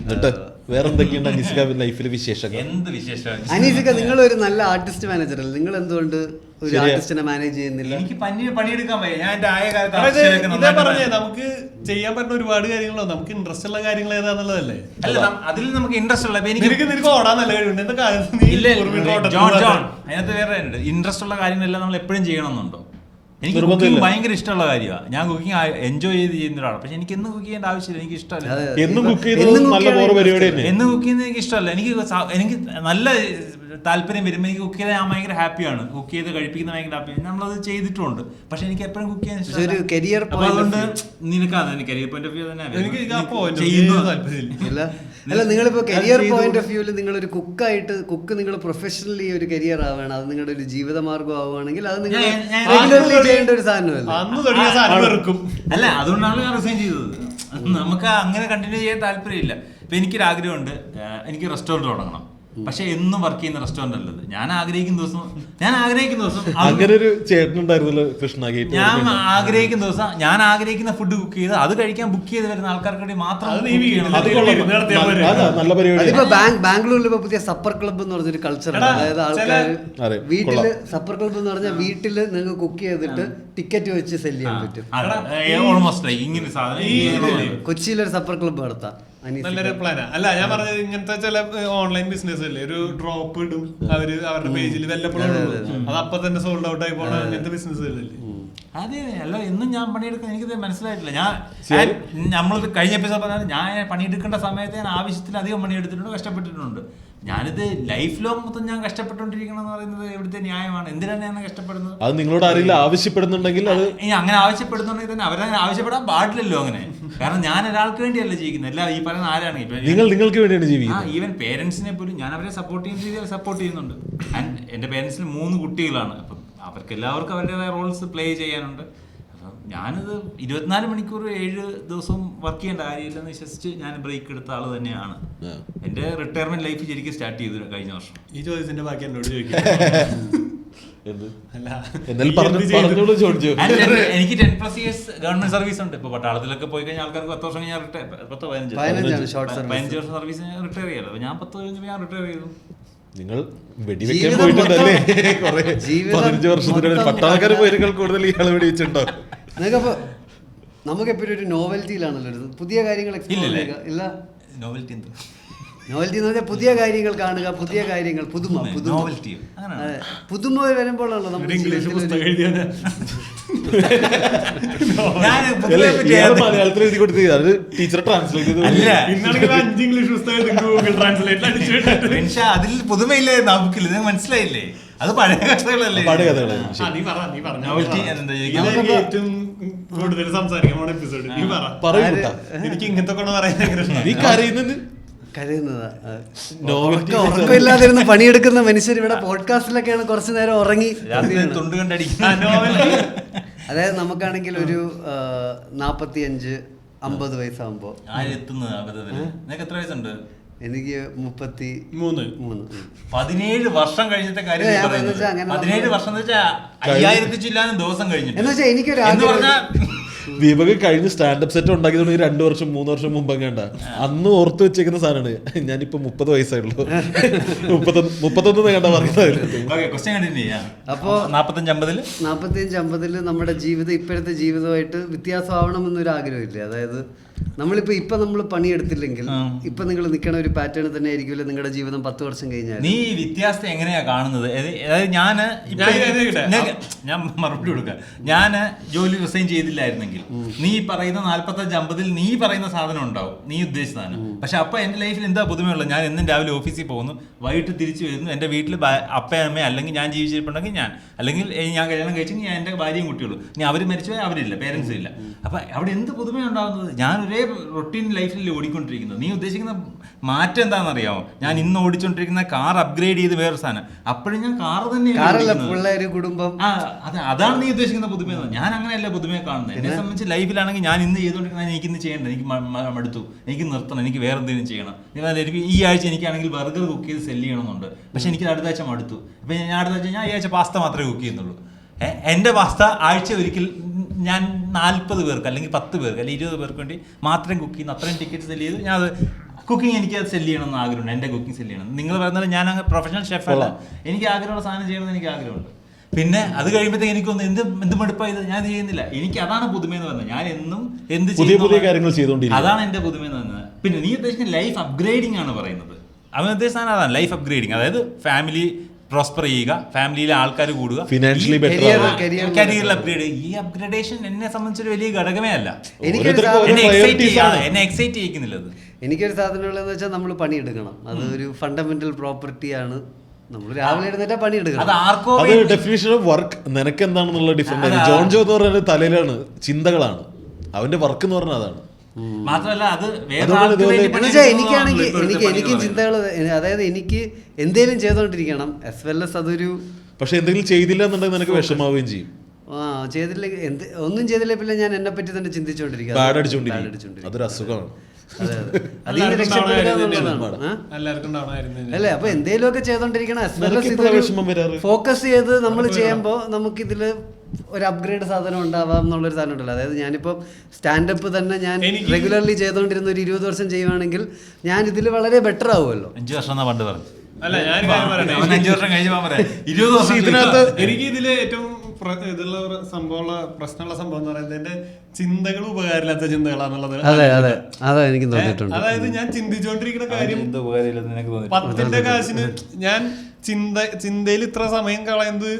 എന്നിട്ട് വേറെ എന്തൊക്കെയുണ്ട് അനീസിക ലൈഫിലെ വിശേഷങ്ങൾ? എന്ത് വിശേഷം അനീസിക, നിങ്ങൾ ഒരു നല്ല ആർട്ടിസ്റ്റ് മാനേജർ അല്ലേ? നിങ്ങൾ എന്തുകൊണ്ട് ഒരു ആർട്ടിസ്റ്റിനെ മാനേജ് ചെയ്യുന്നില്ല? എനിക്ക് പണിയെടുക്കാൻ വയ്യ. ഞാൻ എന്റെ ആയ ഇതാ പറഞ്ഞേ, നമുക്ക് ചെയ്യാൻ പറ്റുന്ന ഒരുപാട് കാര്യങ്ങളോ, നമുക്ക് ഇൻട്രസ്റ്റ് ഉള്ള കാര്യങ്ങൾ ഏതാന്നുള്ളതല്ലേ? അല്ല, അതിൽ നമുക്ക് ഇൻട്രസ്റ്റ് ഉള്ള നിനക്ക് ഓടാൻ നല്ല കഴിവുണ്ട്. എന്താ അതിനകത്ത് വേറെ ഇൻട്രസ്റ്റ് ഉള്ള കാര്യങ്ങളെല്ലാം നമ്മൾ എപ്പോഴും ചെയ്യണമെന്നുണ്ടോ? എനിക്ക് കുക്കിംഗ് ഭയങ്കര ഇഷ്ടമുള്ള കാര്യമാണ്. ഞാൻ കുക്കിംഗ് എൻജോയ് ചെയ്ത് ചെയ്യുന്ന ഒരാളാണ്. പക്ഷെ എനിക്ക് എന്നും കുക്ക് ചെയ്യേണ്ട ആവശ്യമില്ല, എനിക്ക് ഇഷ്ടമല്ല. എന്നും കുക്ക് ചെയ്യുന്നത് നല്ല പരിപാടി തന്നെ. എന്നും കുക്ക് ചെയ്യുന്നത് എനിക്ക് ഇഷ്ടമല്ല. എനിക്ക് നല്ല താല്പര്യം വരുമ്പോൾ എനിക്ക് കുക്ക് ചെയ്താൽ ഞാൻ ഭയങ്കര ഹാപ്പിയാണ്. കുക്ക് ചെയ്ത് കഴിപ്പിക്കുന്ന ഭയങ്കര ഹാപ്പിയാണ്. നമ്മളത് ചെയ്തിട്ടുണ്ട്. പക്ഷെ എനിക്ക് എപ്പോഴും കുക്ക് ചെയ്യാൻ ഇഷ്ടമല്ല. അതുകൊണ്ട് നിനക്കാണ് കരിയർ പോയിന്റ് ഓഫ് വ്യൂ തന്നെ ചെയ്യുന്നു. അല്ല, നിങ്ങളിപ്പോ കരിയർ പോയിന്റ് ഓഫ് വ്യൂല് നിങ്ങളൊരു കുക്ക് നിങ്ങൾ പ്രൊഫഷണലി ഒരു കരിയർ ആവുകയാണ്, അത് നിങ്ങളുടെ ഒരു ജീവിതമാർഗം ആവുകയാണെങ്കിൽ അത് നിങ്ങൾ റെഗുലർലി ചെയ്യേണ്ട ഒരു സാധനമല്ല. അല്ല, അതുകൊണ്ടാണ് ഞാൻ റിസൈൻ ചെയ്തത്. നമുക്ക് അങ്ങനെ കണ്ടിന്യൂ ചെയ്യാൻ താല്പര്യമില്ല. ഇപ്പൊ എനിക്കൊരാഗ്രഹമുണ്ട്, എനിക്ക് റെസ്റ്റോറൻറ്റ് തുടങ്ങണം. പക്ഷെ എന്നും വർക്ക് ചെയ്യുന്ന റെസ്റ്റോറന്റ് അല്ലത്. ഞാൻ ആഗ്രഹിക്കുന്ന ദിവസം അങ്ങനെ ഒരു ചേട്ടനുണ്ടായിരുന്നല്ലോ കൃഷ്ണ. ഞാൻ ആഗ്രഹിക്കുന്ന ഫുഡ് കുക്ക് ചെയ്ത് അത് കഴിക്കാൻ ബുക്ക് ചെയ്ത് വരുന്ന ആൾക്കാർക്ക് വേണ്ടി മാത്രം. നല്ല പരിപാടി. അതിപ്പോ ബാംഗ്ലൂരിൽ ഇപ്പൊ പുതിയ സപ്പർ ക്ലബ്ബ് എന്ന് പറഞ്ഞൊരു കൾച്ചർ ഉണ്ട്. അതായത് ആൾക്കാർ വീട്ടില് സപ്പർ ക്ലബ്ബ് എന്ന് പറഞ്ഞാൽ വീട്ടില് നിങ്ങൾക്ക് കുക്ക് ചെയ്തിട്ട് ടിക്കറ്റ് വെച്ച് സെല് ചെയ്യാൻ പറ്റും. ഓൾമോസ്റ്റ് ഇങ്ങനെ സാധനം കൊച്ചിയിലൊരു സപ്പർ ക്ലബ്ബ് നടത്താം. നല്ലൊരു പ്ലാനാ. അല്ല, ഞാൻ പറഞ്ഞത് ഇങ്ങനത്തെ ചില ഓൺലൈൻ ബിസിനസ് അല്ലേ, ഒരു ഡ്രോപ്പ് ഇടും അവരുടെ പേജിൽ വല്ലപ്പോഴും, അത് അപ്പൊ തന്നെ സോൾഡ് ഔട്ട് ആയി പോണ അങ്ങനത്തെ ബിസിനസ്സുകളല്ലേ? അതെ. അല്ല, എന്നും ഞാൻ പണിയെടുക്കാൻ എനിക്കത് മനസ്സിലായിട്ടില്ല. നമ്മളത് കഴിഞ്ഞ എപ്പിസോഡ് പറഞ്ഞാൽ ഞാൻ പണിയെടുക്കേണ്ട സമയത്ത് ഞാൻ ആവശ്യത്തിലധികം പണിയെടുത്തിട്ടുണ്ട്, കഷ്ടപ്പെട്ടിട്ടുണ്ട്. ഞാനിത് ലൈഫ് ലോങ് മൊത്തം ഞാൻ കഷ്ടപ്പെട്ടുകൊണ്ടിരിക്കണം എന്ന് പറയുന്നത് എവിടുത്തെ ന്യായമാണ്? എന്തിനാണ് ഞാൻ കഷ്ടപ്പെടുന്നത്? അത് നിങ്ങളോട് ആരെങ്കിലും ആവശ്യപ്പെടുന്നുണ്ടെങ്കിൽ അത് അങ്ങനെ ആവശ്യപ്പെടുന്നുണ്ടെങ്കിൽ തന്നെ അവരെ ആവശ്യപ്പെടാൻ പാടില്ലല്ലോ അങ്ങനെ. കാരണം ഞാൻ ഒരാൾക്ക് വേണ്ടിയല്ല ജീവിക്കുന്നത്. എല്ലാം ഈ പറയുന്ന ആരാണ് നിങ്ങൾക്ക് വേണ്ടിയാണ് ജീവിക്കുന്നത്. ഈവൻ പേരൻസിനെ പോലും ഞാൻ അവരെ സപ്പോർട്ട് ചെയ്യുന്ന രീതിയിൽ സപ്പോർട്ട് ചെയ്യുന്നുണ്ട്. ആൻഡ് എൻ്റെ പേരൻസിന് 3 കുട്ടികളാണ്. അപ്പം അവർക്ക് എല്ലാവർക്കും അവരുടേതായ റോൾസ് പ്ലേ ചെയ്യാനുണ്ട്. അപ്പം ഞാനിത് 24 മണിക്കൂർ 7 ദിവസവും വർക്ക് ചെയ്യേണ്ട കാര്യമില്ലെന്ന് വിശ്വസിച്ച് ഞാൻ ബ്രേക്ക് എടുത്ത ആള് തന്നെയാണ്. എൻ്റെ റിട്ടയർമെന്റ് ലൈഫ് ശരിക്കും സ്റ്റാർട്ട് ചെയ്തു കഴിഞ്ഞ വർഷം. ഈ ചോദ്യത്തിന്റെ ബാക്കി എന്നോട് ചോദിക്കാം. എനിക്ക് 10+ years ഗവൺമെന്റ് സർവീസ് ഉണ്ട്. ഇപ്പൊ പട്ടാളത്തിലൊക്കെ പോയി കഴിഞ്ഞാൽ ആൾക്കാർക്ക് 10 വർഷം ഞാൻ 15 വർഷം സർവീസ് റിട്ടയർ ചെയ്യാലോ. ഞാൻ 10 കഴിഞ്ഞപ്പോൾ ഞാൻ റിട്ടയർ ചെയ്തു. നിങ്ങൾ വെടിവെക്കാൻ പോയിട്ടുണ്ടല്ലേ? 15 വർഷത്തിനുള്ളിൽ പട്ടാളക്കാർ പോയിരിക്കാൻ കൂടുതൽ ഇയാളെ വെടിവെച്ചിട്ടുണ്ടോ? നമുക്കെപ്പോഴും ഒരു നോവൽറ്റിയിലാണല്ലോ പുതിയ കാര്യങ്ങൾ എക്സ്പ്ലോർ ചെയ്യുക. ഇല്ല, നോവൽറ്റി നോവൽറ്റി എന്ന് പറഞ്ഞാൽ പുതിയ കാര്യങ്ങൾ കാണുക, പുതിയ കാര്യങ്ങൾ, പുതുമ വരുമ്പോഴാണല്ലോ നമ്മൾ ഇംഗ്ലീഷ് പുസ്തകം എഴുതി ടീച്ചർ ട്രാൻസ്ലേറ്റ് അതിൽ പുതുമയില്ലായിരുന്നു ആ ബുക്കിൽ. മനസ്സിലായില്ലേ? അത് പഴയ കഥകളല്ലേ? പഴയ കഥകളെ കൂടുതൽ സംസാരിക്കാൻ എപ്പിസോഡ് എനിക്ക് ഇങ്ങനത്തെ ഉറക്കമില്ലാതിരുന്ന് പണിയെടുക്കുന്ന മനുഷ്യർ ഇവിടെ പോഡ്കാസ്റ്റിലൊക്കെയാണ് കുറച്ചു നേരം ഉറങ്ങി. അതായത് നമുക്കാണെങ്കിൽ ഒരു 45-50 വയസ്സാകുമ്പോ എത്ര വയസ്സുണ്ട്? എനിക്ക് 33. 17 വർഷം കഴിഞ്ഞത്തെ കാര്യം. 17 വർഷം എന്ന് വെച്ചാൽ 5000 ചില്ലാനും ദിവസം കഴിഞ്ഞു. എന്ന് വെച്ചാൽ എനിക്കൊരു ദീപക് കഴിഞ്ഞ് സ്റ്റാൻഡപ്പ് സെറ്റ് ഉണ്ടാക്കിയതുകൊണ്ട് 2 വർഷം 3 വർഷം മുമ്പ് കണ്ട അന്ന് ഓർത്ത് വെച്ചേക്കുന്ന സാധനമാണ്. ഞാനിപ്പോ 30 വയസ്സായുള്ളൂ, 31 കണ്ട പറയുന്നത്. അപ്പോ 45-50 നമ്മുടെ ജീവിതം ഇപ്പോഴത്തെ ജീവിതമായിട്ട് വ്യത്യാസമാവണമെന്നൊരു ആഗ്രഹമില്ലേ? അതായത് ഇപ്പൊ നമ്മൾ പണിയെടുത്തില്ലെങ്കിൽ ഇപ്പൊ നിങ്ങൾ നിൽക്കണ ഒരു പാറ്റേൺ തന്നെ ആയിരിക്കുമല്ലോ നിങ്ങളുടെ ജീവിതം 10 വർഷം കഴിഞ്ഞാൽ. നീ വ്യത്യാസം എങ്ങനെയാ കാണുന്നത്? അതായത് ഞാൻ മറുപടി കൊടുക്കാം. ഞാൻ ജോലി റിസൈൻ ചെയ്തില്ലായിരുന്നെങ്കിൽ നീ പറയുന്ന 45-50 നീ പറയുന്ന സാധനം ഉണ്ടാവും, നീ ഉദ്ദേശിച്ച സാധനം. പക്ഷെ അപ്പൊ എന്റെ ലൈഫിൽ എന്താ പുതുമയുള്ളത്? ഞാൻ എന്നും രാവിലെ ഓഫീസിൽ പോകുന്നു, വൈകിട്ട് തിരിച്ചു വരുന്നു, എന്റെ വീട്ടിൽ അപ്പയും അമ്മയും അല്ലെങ്കിൽ ഞാൻ ജീവിച്ചിട്ടുണ്ടെങ്കിൽ ഞാൻ, അല്ലെങ്കിൽ ഞാൻ കല്യാണം കഴിച്ചെങ്കിൽ ഞാൻ എന്റെ ഭാര്യയും കുട്ടിയുള്ളൂ. ഇനി അവർ മരിച്ചുപോയാൽ അവരില്ല, പേരൻസും ഇല്ല. അപ്പൊ അവിടെ എന്ത് പുതുമയുണ്ടാകുന്നത്? ഞാൻ ഒരേ റൊട്ടീൻ ലൈഫിൽ ഓടിക്കൊണ്ടിരിക്കുന്നത്. നീ ഉദ്ദേശിക്കുന്ന മാറ്റം എന്താണെന്ന് അറിയാമോ? ഞാൻ ഇന്ന് ഓടിച്ചോണ്ടിരിക്കുന്ന കാർ അപ്ഗ്രേഡ് ചെയ്ത് വേറെ സാധനം, അപ്പോഴും ഞാൻ കാർ തന്നെ. കുടുംബം അതാണ് നീ ഉദ്ദേശിക്കുന്ന പുതുമ. ഞാൻ അങ്ങനെയല്ല പുതുമയെ കാണുന്നത്. എന്നെ സംബന്ധിച്ച് ലൈഫിലാണെങ്കിൽ ഞാൻ ഇന്ന് ചെയ്തുകൊണ്ടിരിക്കുന്ന എനിക്ക് ഇന്ന് ചെയ്യേണ്ട, എനിക്ക് മടുത്തു, എനിക്ക് നിർത്തണം, എനിക്ക് വേറെ എന്തെങ്കിലും ചെയ്യണം. ഈ ആഴ്ച എനിക്കാണെങ്കിൽ ബർഗർ കുക്ക് ചെയ്ത് സെല് ചെയ്യണമെന്നുണ്ട്, പക്ഷെ എനിക്ക് അടുത്ത ആഴ്ച മടുത്തു. അപ്പൊ ഞാൻ അടുത്ത ആഴ്ച ഈ ആഴ്ച പാസ്ത മാത്രമേ കുക്ക് ചെയ്യുന്നുള്ളൂ. എൻ്റെ പാസ്ത ആഴ്ച ഒരിക്കൽ ഞാൻ 40 പേർക്ക് അല്ലെങ്കിൽ 10 പേർക്ക് അല്ലെങ്കിൽ 20 പേർക്ക് വേണ്ടി മാത്രം കുക്ക് ചെയ്യുന്ന അത്രയും ടിക്കറ്റ് സെല് ചെയ്ത് ഞാൻ അത് കുക്കിംഗ് എനിക്ക് അത് സെല് ചെയ്യണമെന്ന് ആഗ്രഹമുണ്ട്. എൻ്റെ കുക്കിംഗ് സെല് ചെയ്യണം. നിങ്ങൾ പറയുന്നത് ഞാൻ അങ്ങ് പ്രൊഫഷണൽ ഷെഫല്ല, എനിക്ക് ആഗ്രഹമുള്ള സാധനം ചെയ്യണമെന്ന് എനിക്ക് ആഗ്രഹമുണ്ട്. പിന്നെ അത് കഴിയുമ്പോഴത്തേക്ക് എനിക്കൊന്ന് എന്ത് മടുപ്പായത് ഞാൻ ചെയ്യുന്നില്ല. എനിക്ക് അതാണ് പുതുമയെന്ന് പറഞ്ഞത്. ഞാൻ എന്നും എന്ത് പുതിയ കാര്യങ്ങൾ ചെയ്തുകൊണ്ടിരിക്കും, അതാണ് എൻ്റെ പുതുമയെന്ന് പറഞ്ഞത്. പിന്നെ നീ ഉദ്ദേശിക്കുന്ന ലൈഫ് അപ്ഗ്രേഡിംഗ് ആണ് പറയുന്നത്. അവൻ ഉദ്ദേശിച്ച അതാണ് ലൈഫ് അപ്ഗ്രേഡിങ്. അതായത് ഫാമിലി പ്രോസ്പർ ചെയ്യുക, ഫാമിലിയിലെ ആൾക്കാർ കൂടുക, ഫിനാൻഷ്യലി കരിയറിൽ അപ്ഗ്രേഡ്. ഈ അപ്ഗ്രേഡേഷൻ എന്നെ സംബന്ധിച്ചൊരു വലിയ ഘടകമേ അല്ല. എന്നെ എക്സൈറ്റ് ചെയ്യിക്കുന്നില്ല. എനിക്കൊരു സാധനമുള്ളതെന്ന് വെച്ചാൽ നമ്മൾ പണിയെടുക്കണം. അത് ഒരു ഫണ്ടമെന്റൽ പ്രോപ്പർട്ടിയാണ്. നമ്മൾ രാവിലെ എഴുന്നേറ്റാ പണിയെടുക്കണം. അത് ഡെഫിനിഷൻ ഓഫ് വർക്ക് നിനക്ക് എന്താണെന്നുള്ള ഡിഫറൻറ്റ്. ജോൺ ജോ എന്ന് പറഞ്ഞ തലയിലാണ്, ചിന്തകളാണ് അവന്റെ വർക്ക് എന്ന് പറഞ്ഞാൽ. അതാണ് മാത്രമല്ല അത് എനിക്കും ചിന്തകൾ. അതായത് എനിക്ക് എന്തേലും ചെയ്തോണ്ടിരിക്കണം ആസ് വെൽ എസ് അതൊരു. പക്ഷെ എന്തെങ്കിലും ചെയ്തില്ല എന്നുണ്ടെങ്കിൽ നിനക്ക് വിഷമാവുകയും ചെയ്യും. ചെയ്തില്ല, ഒന്നും ചെയ്തില്ല, പിന്നെ ഞാൻ എന്നെ പറ്റി തന്നെ ചിന്തിച്ചോണ്ടിരിക്കും. അതൊരു അസുഖമാണ്. അല്ലേ? അപ്പൊ എന്തേലുമൊക്കെ ചെയ്തോണ്ടിരിക്കണം. ഫോക്കസ് ചെയ്ത് നമ്മൾ ചെയ്യുമ്പോ നമുക്കിതില് ഒരു അപ്ഗ്രേഡ് സാധനം ഉണ്ടാവാം എന്നുള്ളൊരു സാധനം ഉണ്ടല്ലോ. അതായത് ഞാനിപ്പോൾ സ്റ്റാൻഡപ്പ് തന്നെ ഞാൻ റെഗുലർലി ചെയ്തുകൊണ്ടിരുന്ന ഒരു 20 വർഷം ചെയ്യുവാണെങ്കിൽ ഞാൻ ഇതിൽ വളരെ ബെറ്റർ ആവുമല്ലോ. 5 വർഷം പണ്ട് പറഞ്ഞു. അല്ല, ഞാൻ 5 വർഷം കഴിഞ്ഞ 20 വർഷം ഇതിനകത്ത് എനിക്ക് ഇതില് ഏറ്റവും ഇതുള്ള സംഭവമുള്ള പ്രശ്നമുള്ള സംഭവം എന്ന് പറയുന്നത് എന്റെ ചിന്തകൾ ഉപകാരമില്ലാത്ത ചിന്തകളാന്നുള്ളത്. അതെ, എനിക്ക് തോന്നിയിട്ടുണ്ട്. അതായത് ഞാൻ ചിന്തിച്ചുകൊണ്ടിരിക്കുന്ന കാര്യം 10ന്റെ കാശിന് ഞാൻ ചിന്തയിൽ ഇത്ര സമയം കളയുന്നത്.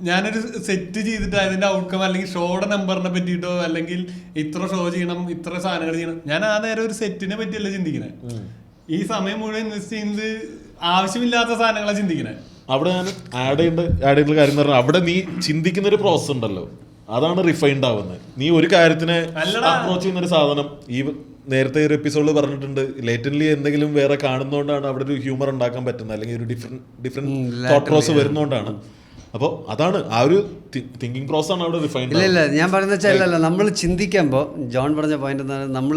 ഞാനൊരു സെറ്റ് ചെയ്തിട്ട് അതിന്റെ ഔട്ട്കം അല്ലെങ്കിൽ ഷോയുടെ നമ്പറിനെ പറ്റിയിട്ടോ അല്ലെങ്കിൽ ഇത്ര ഷോ ചെയ്യണം, ഇത്ര സാധനങ്ങൾ ചെയ്യണം, ഞാൻ ആ നേരം ഒരു സെറ്റിനെ പറ്റിയല്ല ചിന്തിക്കുന്നത്. ഈ സമയം മുഴുവൻ ഇൻവെസ്റ്റ് ചെയ്യുന്നത് ആവശ്യമില്ലാത്ത സാധനങ്ങളാണ് ചിന്തിക്കുന്നത്. അവിടെ ഞാൻ ആഡ് ചെയ്യേണ്ട കാര്യം എന്ന് പറഞ്ഞാൽ അവിടെ നീ ചിന്തിക്കുന്ന ഒരു പ്രോസസ് ഉണ്ടല്ലോ, അതാണ് റിഫൈൻഡ് ആവുന്നത്. നീ ഒരു കാര്യത്തിനെ അപ്രോച്ച് ചെയ്യുന്ന ഒരു സാധനം, ഈ നേരത്തെ ഒരു എപ്പിസോഡിൽ പറഞ്ഞിട്ടുണ്ട്, ലേറ്റൻലി എന്തെങ്കിലും വേറെ കാണുന്നതുകൊണ്ടാണ് അവിടെ ഒരു ഹ്യൂമർ ഉണ്ടാക്കാൻ പറ്റുന്നത്, അല്ലെങ്കിൽ ഒരു ഡിഫറെന്റ് തോട്ട് പ്രോസസ് വരുന്നതുകൊണ്ടാണ്. അപ്പോൾ അതാണ് ആ ഒരു തിങ്കിങ് പ്രോസസ് ആണ് അവിടെ റിഫൈൻഡ്. ഇല്ല, ഞാൻ പറയുന്ന വെച്ചാൽ നമ്മൾ ചിന്തിക്കുമ്പോൾ ജോൺ പറഞ്ഞ പോയിന്റ് എന്താണ്, നമ്മൾ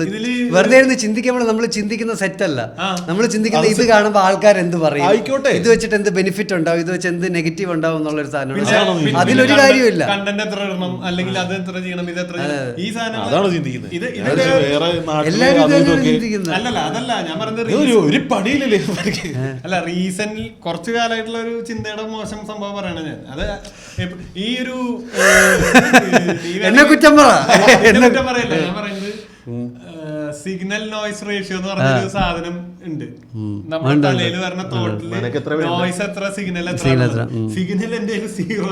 വെറുതെ ഇരുന്ന് ചിന്തിക്കുമ്പോൾ നമ്മൾ ചിന്തിക്കുന്ന സെറ്റ് അല്ല. നമ്മൾ ചിന്തിക്കുന്ന ഇത് കാണുമ്പോൾ ആൾക്കാർ എന്ത് പറയും, ആയിക്കോട്ടെ, ഇത് വെച്ചിട്ട് എന്ത് ബെനിഫിറ്റ് ഉണ്ടാവും, ഇത് വെച്ച് എന്ത് നെഗറ്റീവ് ഉണ്ടാവും എന്നുള്ളൊരു സാധനമാണ്. അതിലൊരു കാര്യമില്ല. കണ്ടന്റ് എത്ര ഇടണം, അല്ലെങ്കിൽ അത് എത്ര ചെയ്യണം, ഇത് എത്ര ചെയ്യണം, ഈ സാധനം അതാണ് ചിന്തിക്കുന്നത്. അല്ലല്ല, അതല്ല ഞാൻ പറയുന്നത്. ഒരു പണിയില്ലല്ലേ. അല്ല, റീസെന്റ് കുറച്ചു കാലമായിട്ടുള്ള ഒരു ചിന്തയുടെ മോശം സംഭവം പറയണ ഞാൻ. അത് ഈ ഒരു എന്നെ കുറ്റം പറയല്ല, ഞാൻ പറയുന്നത് സിഗ്നൽ നോയ്സ് റേഷ്യോ എന്ന് പറഞ്ഞൊരു സാധനം ഉണ്ട് നമ്മുടെ തലയിൽ വരുന്ന തോട്ടില്. നോയ്സ് എത്ര, സിഗ്നൽ എത്ര. സിഗ്നൽ എന്റെ 0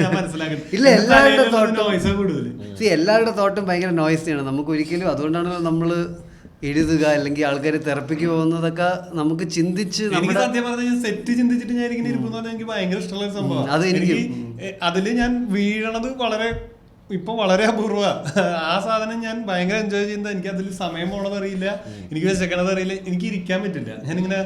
ഞാൻ മനസ്സിലാക്കുന്നത്. നോയ്സ് കൂടുതൽ. എല്ലാവരുടെ തോട്ടും ഭയങ്കര നോയ്സിയാണ്. നമുക്ക് ഒരിക്കലും, അതുകൊണ്ടാണല്ലോ നമ്മള് എഴുതുക അല്ലെങ്കിൽ ആൾക്കാർ തെറപ്പിക്ക് പോകുന്നതൊക്കെ നമുക്ക് ചിന്തിച്ച്. എനിക്ക് സത്യം പറഞ്ഞാൽ സെറ്റ് ചിന്തിച്ചിട്ട് ഞാൻ ഇങ്ങനെ ഇരിക്കുന്ന എനിക്ക് ഭയങ്കര ഇഷ്ടമുള്ള ഒരു സംഭവം. അതില് ഞാൻ വീഴണത് വളരെ അപൂർവ. ആ സാധനം ഞാൻ ഭയങ്കര എൻജോയ് ചെയ്യുന്നത്. എനിക്ക് അതിൽ സമയം പോണത് അറിയില്ല, എനിക്ക് വിശക്കണത് അറിയില്ല, എനിക്ക് ഇരിക്കാൻ പറ്റില്ല. ഞാനിങ്ങനെ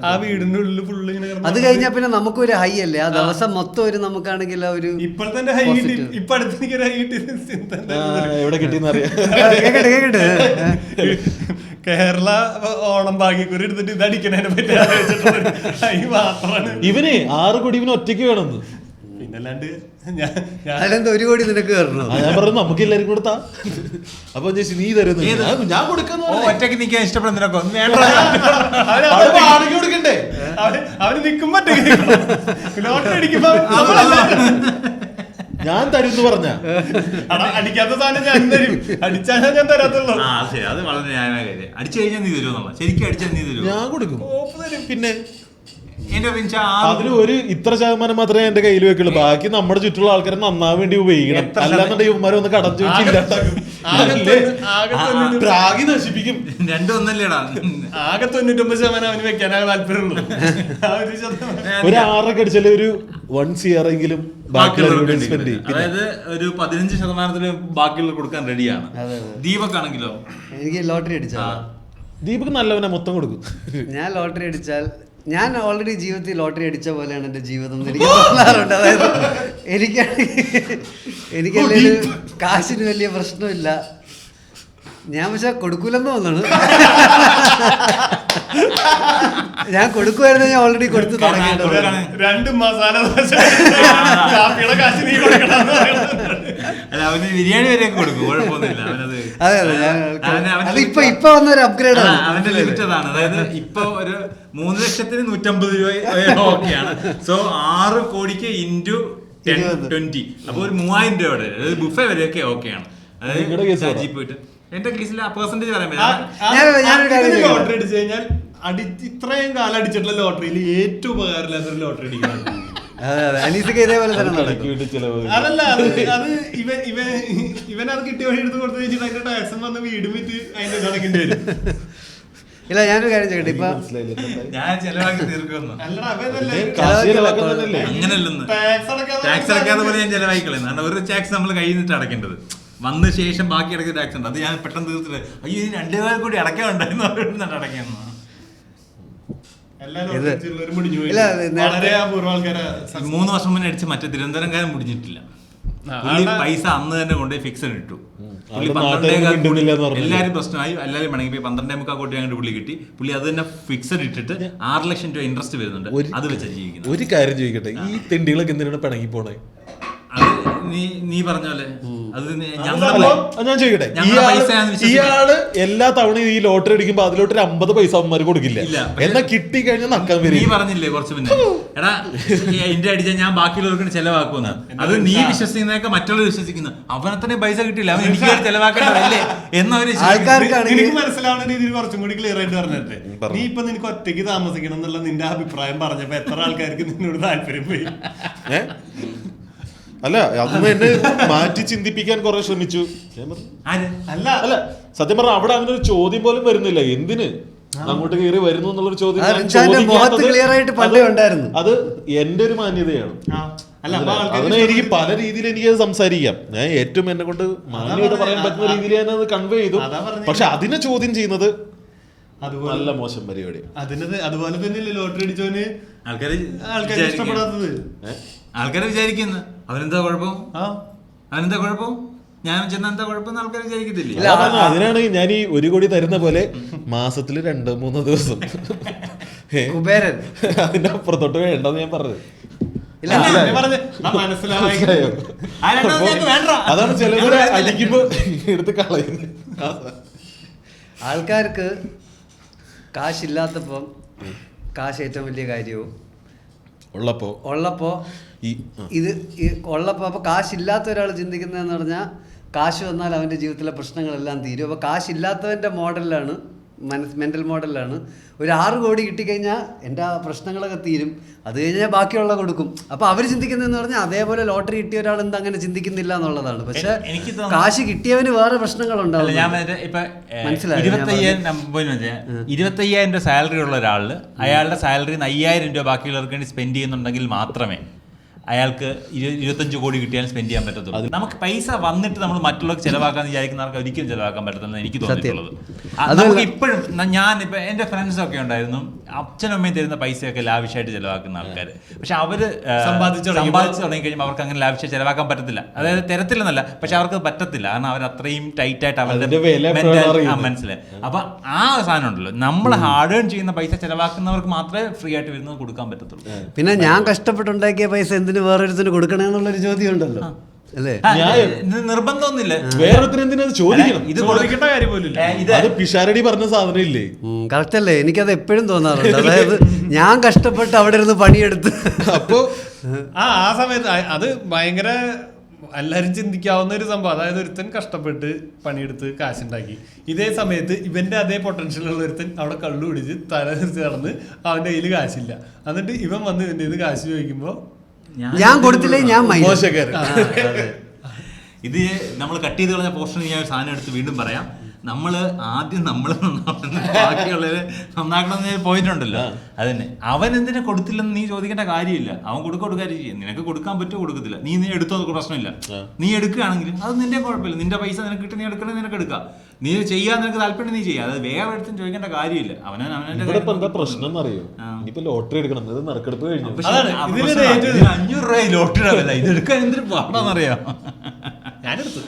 ആ വീടിന്റെ ഉള്ളിൽ ഫുള്ള് ഇങ്ങനെ. അത് കഴിഞ്ഞാൽ പിന്നെ നമുക്കൊരു ഹൈ അല്ലേ ആ ദിവസം മൊത്തം. ഒരു നമുക്കാണെങ്കിൽ ഒരു ഇപ്പോഴത്തെ ഹൈ കിട്ടി. ഇപ്പൊ അടുത്ത് എനിക്കൊരു ഹൈ കിട്ടി. എവിടെ കിട്ടിയെന്നറിയാം. കേരള ഓണം ഭാഗ്യക്കുറി എടുത്തിട്ട് ഇതടിക്കണതിനെ പറ്റി ഹൈ മാത്രമാണ്. ഇവന് 6 കോടി ഇവന് ഒറ്റയ്ക്ക് വേണമെന്ന്. പിന്നല്ലാണ്ട് ഞാൻ അതിലെന്താ 1 കോടി നിനക്ക് കയറണോ? ഞാൻ പറഞ്ഞു നമുക്ക് എല്ലാരും കൊടുത്താ. അപ്പൊ ചേച്ചി നീ തരുന്നു, ഞാൻ കൊടുക്കാന്ന് പറഞ്ഞു. ഒറ്റയ്ക്ക് നിൽക്കാൻ ഇഷ്ടപ്പെടുന്നതിനൊക്കെ ഒന്നും വേണ്ട. വാടക കൊടുക്കണ്ടേ? അവര് നിക്കുമ്പോ ലോട്ടറി അടിക്കുമ്പോ ഞാൻ തരുന്ന് പറഞ്ഞ അടിക്കാത്ത സാധനം ഞാൻ തരും, അടിച്ചാൽ ഞാൻ തരാത്തുള്ളൂ. ആ ശരി, അത് വളരെ ന്യായമായ കാര്യം. അടിച്ചു കഴിഞ്ഞാൽ നീ തരുമെന്നുള്ള, ശരിക്കും അടിച്ചാൽ നീ തരുമോ? ഞാൻ കൊടുക്കും. പിന്നെ എന്റെ അതിൽ ഒരു ഇത്ര ശതമാനം മാത്രമേ എന്റെ കയ്യിൽ വെക്കുള്ളൂ. ബാക്കി നമ്മുടെ ചുറ്റുള്ള ആൾക്കാരെ നന്നാവാൻ വേണ്ടി ഉപയോഗിക്കണം. അല്ലാന്നുണ്ടെങ്കിൽ ഇവന്മാരെ ഒന്ന് കടച്ചു പ്രാഗി നശിപ്പിക്കും. രണ്ടും ഒന്നല്ലേടാ. ആകെ 99% അവന് വെക്കാനാകെ താല്പര്യമുള്ളൂ. ഒരു 6 അടിച്ചാല് ഒരു 1 CR എങ്കിലും ബാക്കിയുള്ള സ്പെൻഡ് ചെയ്യും. അതായത് ഒരു 15% ബാക്കിയുള്ള കൊടുക്കാൻ റെഡിയാണ്. ദീപക്കാണെങ്കിലോ? എനിക്ക് ലോട്ടറി അടിച്ചാൽ ദീപക് നല്ലവനെ മൊത്തം കൊടുക്കും. ഞാൻ ലോട്ടറി അടിച്ചാൽ ഞാൻ ഓൾറെഡി ജീവിതത്തിൽ ലോട്ടറി അടിച്ച പോലെയാണ് എൻ്റെ ജീവിതം എന്ന് എനിക്ക് തോന്നാറുണ്ട്. അതായത് എനിക്കല്ലെങ്കിൽ കാശിന് വലിയ പ്രശ്നമില്ല. ഞാൻ പക്ഷെ കൊടുക്കൂലെന്ന് തോന്നാണ്. ഞാൻ കൊടുക്കുമായിരുന്നു, ഞാൻ ഓൾറെഡി കൊടുത്തു തുടങ്ങിയിട്ടുണ്ട്. 2 മസാല ദോശ കാപ്പിയുടെ കാശ് നീ കൊടുക്കണം. അല്ല, അവന് ബിരിയാണി വരെ കൊടുക്കും, കുഴപ്പമൊന്നുമില്ല. അവനത് അതെ അത് ഇപ്പൊ വന്നൊരു അപ്ഗ്രേഡ് ആണ്. അവന്റെ ലിമിറ്റ് അതാണ്. അതായത് ഇപ്പൊ ഒരു 3,150,000 രൂപ ഓക്കെയാണ്. സോ 6 കോടിക്ക് ഇൻറ്റു 20, അപ്പൊ ഒരു 3,000 രൂപയുടെ ബുഫേ വരെയൊക്കെ ഓക്കെയാണ്. അതായത് പോയിട്ട് എന്റെ കേസിൽ ആ പെർസെന്റേജ് പറയാൻ ലോട്ടറി അടിച്ചു കഴിഞ്ഞാൽ ഇത്രയും കാലം അടിച്ചിട്ടുള്ള ലോട്ടറിയിൽ ഏറ്റവും ഉപകാരമില്ലാത്തൊരു ലോട്ടറി അടിക്കുന്നത്. അനീസൊക്കെ ഇതേപോലെ തന്നെ നടക്കും. അതല്ല, അത് ഇവനത് കിട്ടിയ വഴി എടുത്ത് കൊടുത്തു കഴിഞ്ഞിട്ട് അതിന്റെ ടാക്സും വന്ന് വീടും വിറ്റ് അതിന്റെ നടക്കേണ്ടി വരും. ഇല്ല, ഞാനൊരു കാര്യം ചെയ്യട്ടെ. ഇപ്പൊ ഞാൻ ചെലവാക്കി തീർക്കുന്നു. അങ്ങനെയല്ലെന്ന് ടാക്സ് അടക്കാതെ പോലെ ഞാൻ ചെലവാക്കിക്കളയുന്നു. കാരണം ഒരു ടാക്സ് നമ്മൾ കയ്യിൽ നിന്നിട്ട് അടക്കേണ്ടത്, വന്ന ശേഷം ബാക്കി അടക്കിയ ടാക്സ് ഉണ്ട്. അത് ഞാൻ പെട്ടെന്ന് തീർത്തിട്ട് അയ്യോ ഇനി 2,000 കൂടി അടക്കാനുണ്ടായിരുന്നു, അടയ്ക്കുന്നു. 3 വർഷം മുന്നേ അടിച്ച് മറ്റേ തിരുവനന്തപുരംകാരൻ മുടിഞ്ഞിട്ടില്ല. പൈസ അന്ന് തന്നെ കൊണ്ടുപോയി ഫിക്സഡ് ഇട്ടു. എല്ലാരും പ്രശ്നമായി, എല്ലാവരും വേണമെങ്കിൽ 12.25 കോടി അങ്ങോട്ട് പുള്ളി കിട്ടി. പുള്ളി അത് തന്നെ ഫിക്സഡ് ഇട്ടിട്ട് 6 ലക്ഷം രൂപ ഇൻട്രസ്റ്റ് വരുന്നുണ്ട്. അത് വെച്ചാൽ ജീവിക്കുന്നത്. ഒരു കാര്യം ചോദിക്കട്ടെ, ഈ തെണ്ടികളൊക്കെ എന്തിനാണ് പിണങ്ങി പോണേ? അത് നീ പറഞ്ഞ പോലെ അത് ഞാൻ ചോദിക്കട്ടെ, ഇയാള് എല്ലാ തവണയും ഈ ലോട്ടറി അടിക്കുമ്പോ അതിലോട്ട് 50 പൈസ അവന്മാര് കൊടുക്കില്ല, എന്നാ കിട്ടി കഴിഞ്ഞാൽ നക്കാൻ വരും. നീ പറഞ്ഞില്ലേ കുറച്ച് മുന്നേ, എടാ എന്റെ അടിച്ചാൽ ഞാൻ ബാക്കിയുള്ളവർക്ക് ചെലവാക്കുമെന്ന്. അത് നീ വിശ്വസിക്കുന്നതൊക്കെ മറ്റുള്ളവർ വിശ്വസിക്കുന്നു. അവനത്തന്നെ പൈസ കിട്ടില്ല, അവൻ എനിക്ക് ചെലവാക്കേണ്ടതല്ലേ എന്നവര് എനിക്ക് മനസ്സിലാവുന്ന രീതിയിൽ കുറച്ചും കൂടി ക്ലിയർ ആയിട്ട് പറഞ്ഞിട്ട്, നീ ഇപ്പൊ നിനക്ക് ഒറ്റയ്ക്ക് താമസിക്കണം എന്നുള്ള നിന്റെ അഭിപ്രായം പറഞ്ഞപ്പോ എത്ര ആൾക്കാർക്ക് നിന്നോട് താല്പര്യം പോയി? അല്ല, അന്ന് എന്നെ മാറ്റി ചിന്തിപ്പിക്കാൻ കുറെ ശ്രമിച്ചു. അല്ല സത്യം പറഞ്ഞ അവിടെ അങ്ങനെ ഒരു ചോദ്യം പോലും വരുന്നില്ല. എന്തിന് അങ്ങോട്ട് കയറി വരുന്നു എന്നുള്ളൊരു ചോദ്യം അത് എന്റെ ഒരു മാന്യതയാണ്. അതിനെ എനിക്ക് പല രീതിയിൽ എനിക്ക് സംസാരിക്കാം. ഞാൻ ഏറ്റവും എന്നെ കൊണ്ട് മാന്യത പറയാൻ പറ്റുന്ന രീതിയിൽ ഞാൻ അത് കൺവേ ചെയ്തു. പക്ഷെ അതിനെ ചോദ്യം ചെയ്യുന്നത് നല്ല മോശം പരിപാടി. അതുപോലെ തന്നെയല്ലേ ലോട്ടറി അടിച്ചവന് ആൾക്കാർ ഇഷ്ടപ്പെടാത്തത്. ആൾക്കാരെ വിചാരിക്കുന്നു അവനെന്താ കുഴപ്പം, അവനെന്താ കുഴപ്പം, ഞാൻ ചെന്ന എന്താ കുഴപ്പം ആൾക്കാർ വിചാരിക്കത്തില്ലേ? അതിനാണ് ഞാൻ ഈ 1 കോടി തരുന്ന പോലെ മാസത്തില് 2-3 ദിവസം അതിന്റെ അപ്പുറത്തോട്ട് വേണ്ടെന്ന് ഞാൻ പറഞ്ഞത്. അതാണ് ചിലവരെ അടിക്കുമ്പോ എടുത്ത് കളയുന്നത്. ആൾക്കാർക്ക് കാശില്ലാത്തപ്പം കാശ് ഏറ്റവും വലിയ കാര്യവും ഉള്ളപ്പോ ഇത് ഉള്ളപ്പോ അപ്പൊ കാശില്ലാത്ത ഒരാൾ ചിന്തിക്കുന്നതെന്ന് പറഞ്ഞാൽ കാശ് വന്നാൽ അവന്റെ ജീവിതത്തിലെ പ്രശ്നങ്ങളെല്ലാം തീരും. അപ്പൊ കാശില്ലാത്തവന്റെ മോഡലിലാണ്, മെന്റൽ മോഡലിലാണ്. ഒരു 6 കോടി കിട്ടിക്കഴിഞ്ഞാൽ എൻ്റെ ആ പ്രശ്നങ്ങളൊക്കെ തീരും, അത് കഴിഞ്ഞാൽ ബാക്കിയുള്ള കൊടുക്കും. അപ്പൊ അവര് ചിന്തിക്കുന്നതെന്ന് പറഞ്ഞാൽ അതേപോലെ ലോട്ടറി കിട്ടിയ ഒരാൾ എന്താ അങ്ങനെ ചിന്തിക്കുന്നില്ല എന്നുള്ളതാണ്. പക്ഷെ കാശ് കിട്ടിയവന് വേറെ പ്രശ്നങ്ങളുണ്ടാവും. മനസ്സിലായി. 25,000 രൂപ സാലറി ഉള്ള ഒരാളില് അയാളുടെ സാലറി 5,000 രൂപ ബാക്കിയുള്ളവർക്ക് വേണ്ടി സ്പെൻഡ് ചെയ്യുന്നുണ്ടെങ്കിൽ മാത്രമേ അയാൾക്ക് 25 കോടി കിട്ടിയാൽ സ്പെൻഡ് ചെയ്യാൻ പറ്റത്തുള്ളൂ. നമുക്ക് പൈസ വന്നിട്ട് നമ്മൾ മറ്റുള്ളവർക്ക് ചെലവാക്കാൻ വിചാരിക്കുന്നവർക്ക് ഒരിക്കലും ചെലവാക്കാൻ പറ്റത്തില്ലെന്ന് എനിക്ക് തോന്നിയിട്ടുള്ളത്. നമുക്ക് ഇപ്പോഴും ഞാനിപ്പോൾ എൻ്റെ ഫ്രണ്ട്സൊക്കെ ഉണ്ടായിരുന്നു, അച്ഛനും അമ്മയും തരുന്ന പൈസയൊക്കെ ലാവിഷായിട്ട് ചെലവാക്കുന്ന ആൾക്കാർ. പക്ഷെ അവർ സമ്പാദിച്ച് തുടങ്ങി കഴിയുമ്പോൾ അവർക്ക് അങ്ങനെ ലാവിഷായി ചെലവാക്കാൻ പറ്റത്തില്ല. അതായത് തരത്തില്ലെന്നല്ല, പക്ഷെ അവർക്ക് പറ്റത്തില്ല. കാരണം അവർ അത്രയും ടൈറ്റായിട്ട് അവരുടെ മനസ്സിലായി. അപ്പൊ ആ സാധനം ഉണ്ടല്ലോ, നമ്മൾ ഹാർഡ് ഏൺ ചെയ്യുന്ന പൈസ ചെലവാക്കുന്നവർക്ക് മാത്രമേ ഫ്രീ ആയിട്ട് വരുന്നത് കൊടുക്കാൻ പറ്റത്തുള്ളൂ. പിന്നെ ഞാൻ കഷ്ടപ്പെട്ടുണ്ടാക്കിയ പൈസ എന്ത് എന്തിനു വേറൊരുത്തിന് കൊടുക്കണമെന്നുള്ളൊരു ചോദ്യം ഉണ്ടല്ലോ അല്ലേ? ഇത് നിർബന്ധമൊന്നുമില്ല. വേറൊരുത്തിന് എന്തിനാ ചോദിക്കണം? ഇത് ചോദിക്കേണ്ട കാര്യം പോലും ഇല്ല. അത് പിഷാരടി പറഞ്ഞ സാധനം ഇല്ലേ? കറക്റ്റ് അല്ലേ? എനിക്കത് എപ്പോഴും തോന്നാറുണ്ട്. അതായത് ഞാൻ കഷ്ടപ്പെട്ട് അവിടെ ഇരുന്ന് പണിയെടുത്ത് അപ്പോ ആ സമയത്ത് അത് ഭയങ്കര എല്ലാവരും ചിന്തിക്കാവുന്ന ഒരു സംഭവം. അതായത് ഒരുത്തൻ കഷ്ടപ്പെട്ട് പണിയെടുത്ത് കാശുണ്ടാക്കി, ഇതേ സമയത്ത് ഇവന്റെ അതേ പൊട്ടൻഷ്യൽ ഉള്ള ഒരുത്തൻ അവിടെ കള്ളു പിടിച്ച് തല തിരിച്ച് നടന്ന് അവന്റെ കയ്യിൽ കാശില്ല. എന്നിട്ട് ഇവൻ വന്ന് ഇവന്റെ ഇത് കാശ് ചോദിക്കുമ്പോ ഞാൻ കൊടുത്തില്ലേ ഞാൻ മോശക്കാരൻ. ഇത് നമ്മൾ കട്ട് ചെയ്ത് കളഞ്ഞ പോർഷൻ ഞാൻ ഒരു സാധനം എടുത്ത് വീണ്ടും പറയാം. ആദ്യം നമ്മൾ ബാക്കിയുള്ളവര് നന്നാക്കണമെന്ന് പോയിട്ടുണ്ടല്ലോ. അതന്നെ അവൻ എന്തിനാ കൊടുത്തില്ലെന്ന് നീ ചോദിക്കേണ്ട കാര്യമില്ല. അവൻ കൊടുക്കാതിരി ചെയ്യും. നിനക്ക് കൊടുക്കാൻ പറ്റുമോ കൊടുക്കത്തില്ല, നീ എടുത്തോ പ്രശ്നമില്ല. നീ എടുക്കുകയാണെങ്കിലും അത് നിന്റെ കുഴപ്പമില്ല. നിന്റെ പൈസ നിനക്ക് കിട്ടി, നീ എടുക്കണേ നിനക്ക് എടുക്കാം. നീ ചെയ്യാൻ നിനക്ക് താല്പര്യം നീ ചെയ്യാം. അത് വേറെ എടുത്തും ചോദിക്കേണ്ട കാര്യമില്ല. എന്താ പ്രശ്നം എന്നറിയോ? ഇനിയിപ്പോ ലോട്ടറി എടുക്കണം, ഇത് നറുക്കെടുപ്പ് കഴിഞ്ഞു. 500 രൂപ ലോട്ടറി ആവില്ല. ഇത് എടുക്കാൻ എന്തൊരു പാടാന്നറിയാം. ഞാനെടുത്തു.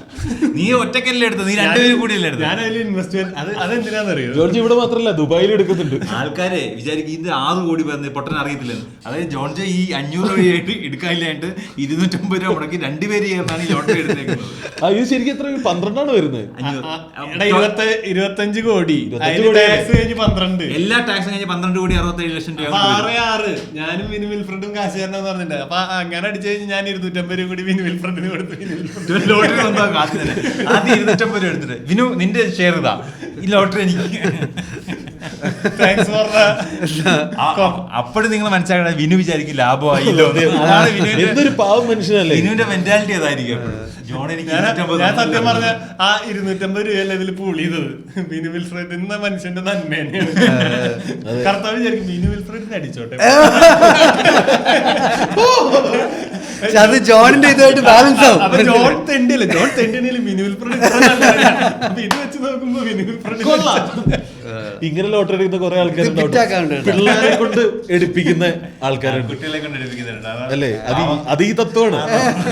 നീ ഒറ്റക്കല്ലേ എടുത്തു, നീ രണ്ടുപേരും കൂടിയല്ലേ എടുത്തു. ഞാനതിൽ ഇൻവെസ്റ്റ്മെന്റ് അതെന്തിനാന്നറിയോ? ജോർജ് ഇവിടെ മാത്രല്ല ദുബായിൽ എടുക്കുന്നുണ്ട്. ആൾക്കാരെ വിചാരിക്കും ഇത് 6 കോടി പേർ പൊട്ടൻ അറിയത്തില്ലെന്ന്. അതായത് ജോൺജോ ഈ 500 രൂപയായിട്ട് എടുക്കാനില്ലായിട്ട് 250 രൂപ മുടക്കി 2 പേര് ചേർന്നാണ് ഈ ലോട്ടറി എടുത്തേക്കുന്നത്. ഇത് ശരിക്കും എത്ര 12 വരുന്നത്? 25 കോടി ടാക്സ് കഴിഞ്ഞ് 12. എല്ലാ ടാക്സും കഴിഞ്ഞ് 12 കോടി 67 ലക്ഷം രൂപ. 6 ഞാനും വിനു വിൽഫ്രണ്ടും കാശ് തരണമെന്ന് പറഞ്ഞിട്ടുണ്ട്. അപ്പൊ അങ്ങനെ അടിച്ചു കഴിഞ്ഞ് ഞാൻ 250 രൂപ കൂടി വിനു വിൽഫ്രണ്ടിന് കൊടുത്തു. ലോട്ടറി വന്നാ കാത്തില്ല. ആദ്യം 250 രൂപ എടുത്തിട്ട് വിനു നിന്റെ ഷെയർ ഇതാ, ഈ ലോട്ടറി എനിക്ക്. അപ്പോഴും നിങ്ങൾ മനസ്സിലാക്കണം, വിനു വിചാരിക്കും ലാഭമായില്ലോ. എന്തൊരു പാവം മനുഷ്യനല്ലേ. വിനുവിന്റെ മെന്റാലിറ്റി അതായിരിക്കും. ജോൺ ഞാൻ സത്യം പറഞ്ഞ ആ 250 രൂപയല്ല ഇതിൽ പൂൾ ചെയ്തത് വിനു വിൽഫ്രഡ് എന്ന മനുഷ്യന്റെ നന്മ തന്നെയാണ്. കർത്താവ് വിചാരിക്കും വിനു വിൽഫ്രഡിനെ അടിച്ചോട്ടെ. അത് ജോണിന്റെ ഇതുമായിട്ട് ബാലൻസ് ആവും. അപ്പൊ ജോൺ തെണ്ടിയല്ലേ, ജോൺ തെണ്ടിയല്ലേ വിനു വിൽഫ്രഡ്. അപ്പൊ ഇത് വെച്ച് നോക്കുമ്പോ വിനു വിൽഫ്രഡ് ഇങ്ങനെ ലോട്ടറി എടുക്കുന്ന കുറെ ആൾക്കാരുണ്ട്, പിള്ളേരെ കൊണ്ട് എടുപ്പിക്കുന്ന ആൾക്കാരുണ്ട്, കുട്ടികളെ കൊണ്ട് എടുപ്പിക്കുന്നുണ്ട് അല്ലേ? അത് ഈ തത്വമാണ്.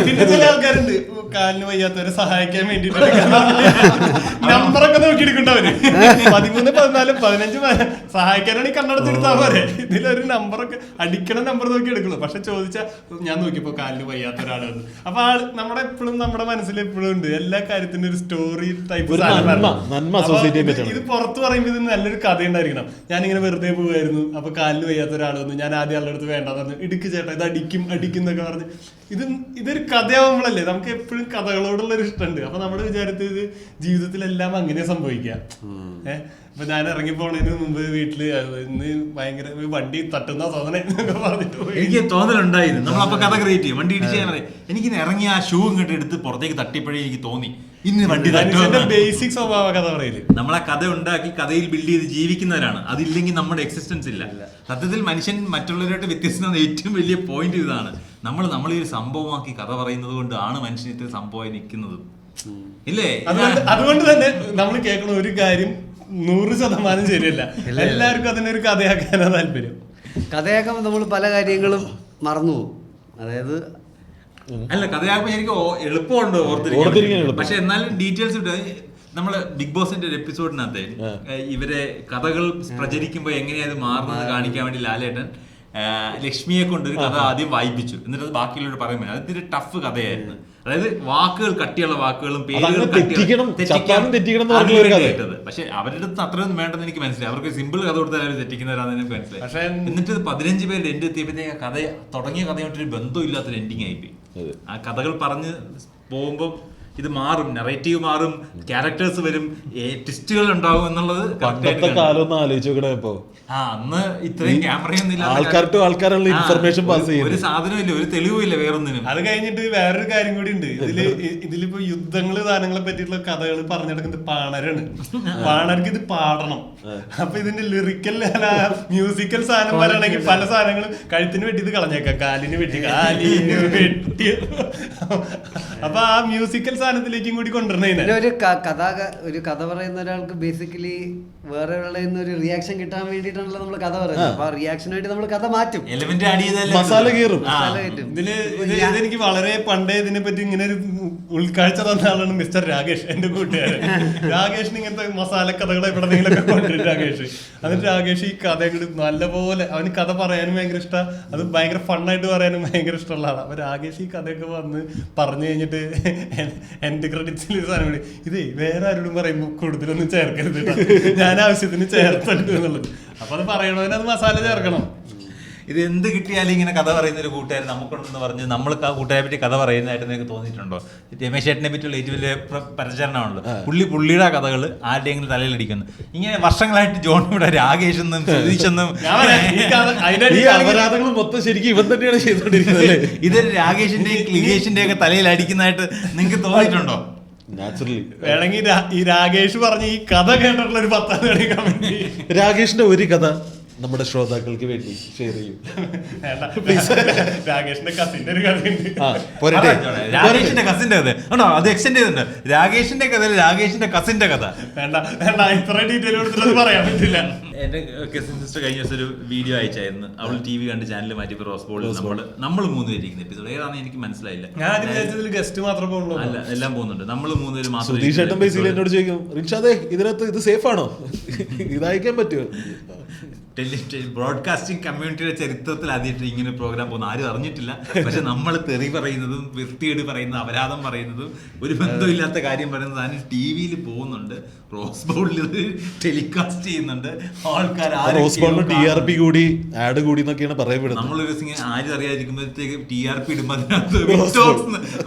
പിന്നെ ചില ആൾക്കാരുണ്ട് കാലിന് വയ്യാത്തവരെ സഹായിക്കാൻ വേണ്ടിട്ട് നമ്പറൊക്കെ നോക്കി എടുക്കണ്ടവര് 13, 14, 15 സഹായിക്കാനാണെങ്കിൽ കണ്ണടച്ചെടുത്താൽ പോരെ. ഇതിലൊരു നമ്പറൊക്കെ അടിക്കണ നമ്പർ നോക്കി എടുക്കുള്ളൂ. പക്ഷെ ചോദിച്ചാൽ ഞാൻ നോക്കിയപ്പോ കാലിന് വയ്യാത്ത ഒരാളാണ്. അപ്പൊ നമ്മുടെ എപ്പോഴും നമ്മുടെ മനസ്സിൽ എപ്പോഴും ഉണ്ട് എല്ലാ കാര്യത്തിനും ഒരു സ്റ്റോറി ടൈപ്പ്. ഇത് പുറത്ത് പറയുമ്പോൾ ഇത് നല്ലൊരു കഥ ഉണ്ടായിരിക്കണം. ഞാനിങ്ങനെ വെറുതെ പോവായിരുന്നു, അപ്പൊ കാലിന് വയ്യാത്ത ഒരാൾ വന്നു, ഞാൻ ആദ്യം ആളുടെ അടുത്ത് വേണ്ടെന്ന് പറഞ്ഞു, ഇടുക്ക് ചേട്ടാ ഇത് അടിക്കും എന്നൊക്കെ പറഞ്ഞ് ഇതൊരു കഥയാവുമ്പോഴല്ലേ നമുക്ക് എപ്പോഴും കഥകളോടുള്ള ഒരു ഇഷ്ടമുണ്ട്. അപ്പൊ നമ്മുടെ വിചാരത്തിൽ ജീവിതത്തിലെല്ലാം അങ്ങനെ സംഭവിക്കാം. അപ്പൊ ഞാൻ ഇറങ്ങി പോണതിന് മുമ്പ് വീട്ടില് ഇന്ന് ഭയങ്കര വണ്ടി തട്ടുന്ന തോന്നണേ എന്നൊക്കെ പറഞ്ഞിട്ട് എനിക്ക് തോന്നലുണ്ടായിരുന്നു. നമ്മളപ്പോ കഥ ക്രിയേറ്റ് ചെയ്യും. വണ്ടി ഇടിച്ച് എനിക്കിന്ന് ഇറങ്ങി ആ ഷൂ ഇങ്ങോട്ട് എടുത്ത് പുറത്തേക്ക് തട്ടിയപ്പോഴേ എനിക്ക് തോന്നി ഇന്ന് വണ്ടി ബേസിക് സ്വഭാവ കഥ പറയില്ല. നമ്മളെ കഥ ഉണ്ടാക്കി കഥയിൽ ബിൽഡ് ചെയ്ത് ജീവിക്കുന്നവരാണ്. അതില്ലെങ്കിൽ നമ്മുടെ എക്സിസ്റ്റൻസ് ഇല്ല. സത്യത്തിൽ മനുഷ്യൻ മറ്റുള്ളവരായിട്ട് വ്യത്യസ്തത ഏറ്റവും വലിയ പോയിന്റ് ഇതാണ്. നമ്മൾ ഈ ഒരു സംഭവമാക്കി കഥ പറയുന്നത് കൊണ്ടാണ് മനുഷ്യൻ ഇത്ര സംഭവമായി നിൽക്കുന്നത്, ഇല്ലേ? അതുകൊണ്ട് തന്നെ നമ്മൾ കേൾക്കുന്ന ഒരു കാര്യം 100% ശരിയല്ല. എല്ലാവർക്കും അതിനൊരു കഥയാക്കാനാ താല്പര്യം. കഥയാക്കുമ്പോൾ നമ്മൾ പല കാര്യങ്ങളും മറന്നു പോകും. അതായത് അല്ല, കഥയാക്കുമ്പോൾ എനിക്ക് എളുപ്പമുണ്ട് ഓർത്തിരിക്കാൻ. പക്ഷെ എന്നാലും ഡീറ്റെയിൽസ് ഇട്ട് നമ്മള് ബിഗ് ബോസിന്റെ ഒരു എപ്പിസോഡിനകത്ത് ഇവരെ കഥകൾ പ്രചരിക്കുമ്പോൾ എങ്ങനെയാ ഇത് മാറുന്നത് കാണിക്കാൻ വേണ്ടി ലാലേട്ടൻ ലക്ഷ്മിയെ കൊണ്ട് ഒരു കഥ ആദ്യം വായിപ്പിച്ചു. എന്നിട്ട് അത് ബാക്കിയുള്ളവർ പറയുമ്പോൾ അത് ഇത്തിരി ടഫ് കഥയായിരുന്നു. അതായത് വാക്കുകൾ കട്ടിയുള്ള വാക്കുകളും പേരുകൾ കേട്ടത്. പക്ഷെ അവരുടെ അടുത്ത് അത്രയൊന്നും വേണ്ടെന്ന് എനിക്ക് മനസ്സിലായി. അവർക്ക് സിമ്പിൾ കഥ കൊടുത്താൽ അവർ തെറ്റിക്കുന്നവരാണെന്ന് എനിക്ക് മനസ്സിലായി. പക്ഷെ എന്നിട്ട് 15 പേര് എൻഡ് എത്തിയപ്പോഴത്തേക്ക് കഥ തുടങ്ങിയ കഥയായിട്ടൊരു ബന്ധമില്ലാത്തൊരു എൻഡിങ് ആയിപ്പോയി. ആ കഥകൾ പറഞ്ഞ് പോകുമ്പോൾ ഇത് മാറും, നെറേറ്റീവ് മാറും, ക്യാരക്ടേഴ്സ് വരും, ട്വിസ്റ്റുകൾ ഉണ്ടാവും എന്നുള്ളത് കാലം ആലോചിച്ച് നോക്കണേ. ഇപ്പൊ അന്ന് ഇത്രയും ക്യാമറയൊന്നും ഇല്ലാത്ത ഇൻഫർമേഷൻ പാസ് ചെയ്യും. ഒരു സാധനമില്ല, ഒരു തെളിവില്ല വേറൊന്നിനും. അത് കഴിഞ്ഞിട്ട് വേറൊരു കാര്യം കൂടി ഉണ്ട് ഇതിലിപ്പോ യുദ്ധങ്ങള് സാധനങ്ങളെ പറ്റിയിട്ടുള്ള കഥകൾ പറഞ്ഞെടുക്കുന്നത് പാണരാണ്. പാണർക്ക് ഇത് പാടണം. അപ്പൊ ഇതിന്റെ ലിറിക്കൽ മ്യൂസിക്കൽ സാധനം വരാണെങ്കിൽ പല സാധനങ്ങളും കഴുത്തിന് വെട്ടി ഇത് കളഞ്ഞേക്കാം, കാലിന് വെട്ടി അപ്പൊ ആ മ്യൂസിക്കൽ സാധനത്തിലേക്കും കൂടി കൊണ്ടുവരണേ പിന്നെ ഒരു കഥ പറയുന്ന ഒരാൾക്ക് ബേസിക്കലി വേറെ ഒരു റിയാക്ഷൻ കിട്ടാൻ വേണ്ടിയിട്ടാണല്ലോ നമ്മൾ കഥ പറയുന്നത്. അപ്പൊ ആ റിയാക്ഷന് വേണ്ടി നമ്മൾ കഥ മാറ്റും, എലിമെന്റ് ആഡ് ചെയ്താലേ മസാല കീറും. ഇതെനിക്ക് വളരെ പണ്ടേ ഇതിനെ പറ്റി ഇങ്ങനെ ഒരു ഉൾക്കാഴ്ച തന്ന ആളാണ് മിസ്റ്റർ രാകേഷ്, എന്റെ കൂട്ടുകാരൻ. രാകേഷിന് ഇങ്ങനത്തെ മസാല കഥകളെ എവിടെന്നെങ്കിലൊക്കെ കൊണ്ടുവരും രാകേഷ്. എന്നിട്ട് രാകേഷ് ഈ കഥ നല്ലപോലെ, അവന് കഥ പറയാനും ഭയങ്കര ഇഷ്ടം, അത് ഭയങ്കര ഫണ്ണായിട്ട് പറയാനും ഭയങ്കര ഇഷ്ടമുള്ള ആളാണ്. അപ്പൊ രാകേഷ് ഈ കഥയൊക്കെ വന്ന് പറഞ്ഞു കഴിഞ്ഞിട്ട് എന്റെ ക്രെഡിറ്റ്സിൽ ഒരു സാധനം കൂടി, ഇതേ വേറെ ആരോടും പറയുമ്പോൾ കൂടുതലൊന്നും ചേർക്കരുത്, ഞാൻ ആവശ്യത്തിന് ചേർത്തുണ്ട് എന്നുള്ളത്. അപ്പൊ അത് പറയണവന് അത് മസാല ചേർക്കണം. ഇത് എന്ത് കിട്ടിയാലും ഇങ്ങനെ കഥ പറയുന്ന ഒരു കൂട്ടുകാരൻ നമുക്കുണ്ടെന്ന് പറഞ്ഞ് നമ്മൾ ആ കൂട്ടുകാരെ പറ്റി കഥ പറയുന്നതായിട്ട് നിങ്ങൾക്ക് തോന്നിയിട്ടുണ്ടോ? രമേശ് ചേട്ടനെ പറ്റിയുള്ള ഏറ്റവും വലിയ പരിചരണമാണല്ലോ, പുള്ളിയുടെ കഥകൾ ആരുടെയെങ്കിലും തലയിലടിക്കുന്നു. ഇങ്ങനെ വർഷങ്ങളായിട്ട് ജോൺ ഇവിടെ രാകേഷ് എന്നും സുധീഷെന്നും ഈ അപരാധങ്ങൾ മൊത്തം ശരിക്കും ഇവൻ തന്നെയാണ് ചെയ്തോണ്ടിരിക്കുന്നത്. ഇതൊരു രാകേഷിന്റെയും ക്ലിഗേഷിന്റെയും ഒക്കെ തലയിൽ അടിക്കുന്നതായിട്ട് നിങ്ങൾക്ക് തോന്നിയിട്ടുണ്ടോ? നാച്ചുറലി വേണമെങ്കിൽ ഈ രാകേഷ് പറഞ്ഞ ഈ കഥ കേട്ടിട്ടുള്ള ഒരു 10 കമന്റ്, രാകേഷിന്റെ ഒരു കഥ നമ്മുടെ ശ്രോതാക്കൾക്ക് വേണ്ടി ഷെയർ ചെയ്യും. രാകേഷിന്റെ കസിന്റെ ഒരു കഥയുണ്ട്. രാകേഷിന്റെ കസിന്റെ കഥ ആണോ? അത് എക്സ്റ്റെൻഡ് ചെയ്തിട്ടുണ്ട്. രാകേഷിന്റെ കഥ, രാകേഷിന്റെ കസിന്റെ കഥ. വേണ്ട ഇത്ര ഡീറ്റെയിൽ കൊടുത്തിട്ട് പറയാൻ പറ്റില്ല. എന്റെ കസിൻ സിസ്റ്റർ കഴിഞ്ഞ ദിവസം ഒരു വീഡിയോ അയച്ചായിരുന്നു. അവൾ TV കണ്ട് ചാനൽ മാറ്റിയപ്പോൾ റോസ് ബോളിൽ നമ്മൾ 3 പേര് ഇരിക്കുന്ന എപ്പിസോഡ് ഏതാണെന്ന് എനിക്ക് മനസ്സിലായില്ല. ഞാൻ വിചാരിച്ചതിൽ ഗസ്റ്റ് മാത്രമേ പോകുള്ളൂ. അല്ല, എല്ലാം പോകുന്നുണ്ട്. നമ്മൾ 3 പേര് മാത്രം. സുധീഷ് ചേട്ടൻ ബേസിൽ എന്നോട് ചോദിക്കും, റിൻഷാദേ ഇതിനകത്ത് ഇത് സേഫ് ആണോ, ഇതയക്കാൻ പറ്റുമോ? ബ്രോഡ്കാസ്റ്റിംഗ് കമ്മ്യൂണിറ്റിയുടെ ചരിത്രത്തിൽ ആദ്യമായിട്ട് ഇങ്ങനെ പ്രോഗ്രാം പോകുന്ന ആരും അറിഞ്ഞിട്ടില്ല. പക്ഷെ നമ്മൾ തെറി പറയുന്നതും വൃത്തികേട് പറയുന്നതും അപരാധം പറയുന്നതും ഒരു ബന്ധമില്ലാത്ത കാര്യം പറയുന്നത് അതിന് TV-യിൽ പോകുന്നുണ്ട്, റോസ് ബോളിൽ ടെലികാസ്റ്റ് ചെയ്യുന്നുണ്ട്. ആൾക്കാർ റോസ് ബോളിന് TRP കൂടി ആഡ് കൂടി എന്നൊക്കെയാണ് പറയപ്പെടുന്നത്. നമ്മളൊരു ആരും അറിയാതിരിക്കുമ്പോഴത്തേക്ക് TRP ഇടുമ്പോൾ അതിനകത്ത്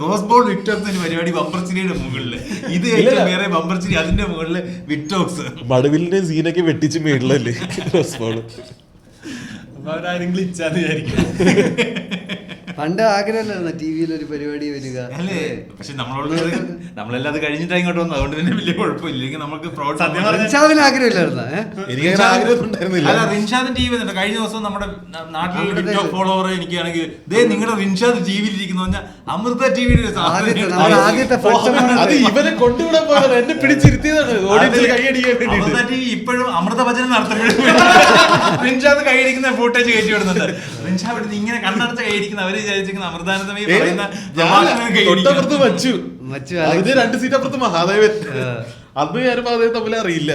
റോസ് ബോൾ വിക്ടോക്സ് പരിപാടി ബമ്പർച്ചിരിയുടെ മുകളില്, ഇത് വേറെ ബമ്പർച്ചിരി അതിന്റെ മുകളില് വിക്ടോക്സ് മടവിലിന്റെ സീനൊക്കെ വെട്ടിച്ച് മേളിലല്ലേ റോസ് ബോൾ. അവരാരെങ്കിലും ഇച്ചാന്ന് വിചാരിക്കും. പണ്ട് ആഗ്രഹമല്ലായിരുന്നു TV-യിൽ ഒരു പരിപാടി വരിക അല്ലേ? പക്ഷെ നമ്മളെല്ലാം അത് കഴിഞ്ഞിട്ടാണ് ഇങ്ങോട്ട് വന്നത്. അതുകൊണ്ട് തന്നെ വലിയ കുഴപ്പമില്ല. ഇല്ലെങ്കിൽ നമുക്ക് റിൻഷാദിന് ആഗ്രഹമില്ലായിരുന്നു. എനിക്ക് ആഗ്രഹം ഉണ്ടായിരുന്നില്ല. അല്ല, റിൻഷാദിന് TV വന്നിട്ട് കഴിഞ്ഞ ദിവസം നമ്മുടെ നാട്ടിലുള്ള ടിക്ടോക്ക് ഫോളോവർ എനിക്കാണെങ്കിൽ നിങ്ങളുടെ റിൻഷാദ് TV-യിൽ ഇരിക്കുന്ന പറഞ്ഞാൽ അമൃത TV-യുടെ അത് ഇവനെ കൊണ്ടുവിടാൻ പോയത് എന്നെ പിടിച്ചിരുത്തിയതാണ് ഓഡിയൻസിൽ കൈയടിക്കാൻ വേണ്ടി. അമൃത TV ഇപ്പോഴും അമൃത ഭജനം നടത്തുമ്പോഴും റിൻഷാദ് കൈയടിക്കുന്ന ഫൂട്ടേജ് കയറ്റി വിടുന്നുണ്ട്. റിൻഷാദ് ഇങ്ങനെ കണ്ണടച്ച കൈയടിക്കുന്ന അവര് വിചാരിച്ചിരിക്കുന്ന അമൃതാനന്ദമയി പറയുന്ന തൊട്ടപ്പുറത്ത് വച്ചു, അതിന് 2 സീറ്റ് അപ്പുറത്ത് മഹാദേവൻ. അന്ന് ഞാനും മഹാദേവൻ തമ്മിൽ അറിയില്ല.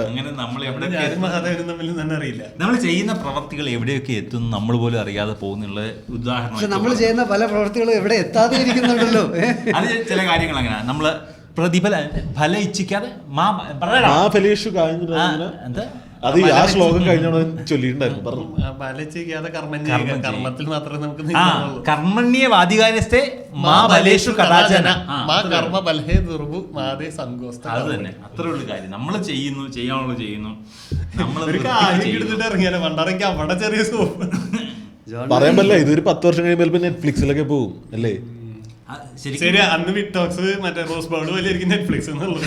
അങ്ങനെ നമ്മൾ എവിടെ മഹാദേവനും തമ്മിൽ തന്നെ അറിയില്ല. നമ്മൾ ചെയ്യുന്ന പ്രവർത്തികൾ എവിടെയൊക്കെ എത്തുന്നു നമ്മൾ പോലും അറിയാതെ പോകുന്നുള്ള ഉദാഹരണം. പക്ഷെ നമ്മൾ ചെയ്യുന്ന പല പ്രവർത്തികളും എവിടെ എത്താതെ ഇരിക്കുന്നുണ്ടല്ലോ. അത് ചില കാര്യങ്ങൾ അങ്ങനെ നമ്മള് ഫലം ഇച്ഛിക്കാതെ എന്താ അത് ആ ശ്ലോകം കഴിഞ്ഞോടെ ചൊല്ലിയിട്ടുണ്ടായിരുന്നു. പറഞ്ഞു കർമ്മത്തിൽ മാത്രമേ നമുക്ക് കർമ്മണ്യ വാധികാരസ്ഥേ മാ ബലേഷു കഥാചന മാ കർമ്മ ബലഹേ ദുർബു മാതേ സങ്കോസ്ത. അത് തന്നെ, അത്രേ ഉള്ളു കാര്യം. നമ്മൾ ചെയ്യുന്നു, ചെയ്യാനുള്ളത് ചെയ്യുന്നു. നമ്മൾ എടുത്തിട്ട് ഇറങ്ങിയാലോ പണ്ടറങ്ങി അവിടെ ചെറിയ സോപ്പ് പറയാൻ പറ്റില്ല. ഇതൊരു 10 വർഷം കഴിയുമ്പോൾ നെറ്റ്ഫ്ലിക്സിലൊക്കെ പോകും അല്ലേ? ശരി, അന്ന് വിക്ടോക്സ് മറ്റേ റോസ് ബോൾ പോലെ നെറ്റ്ഫ്ലിക്സ് എന്നുള്ളത്.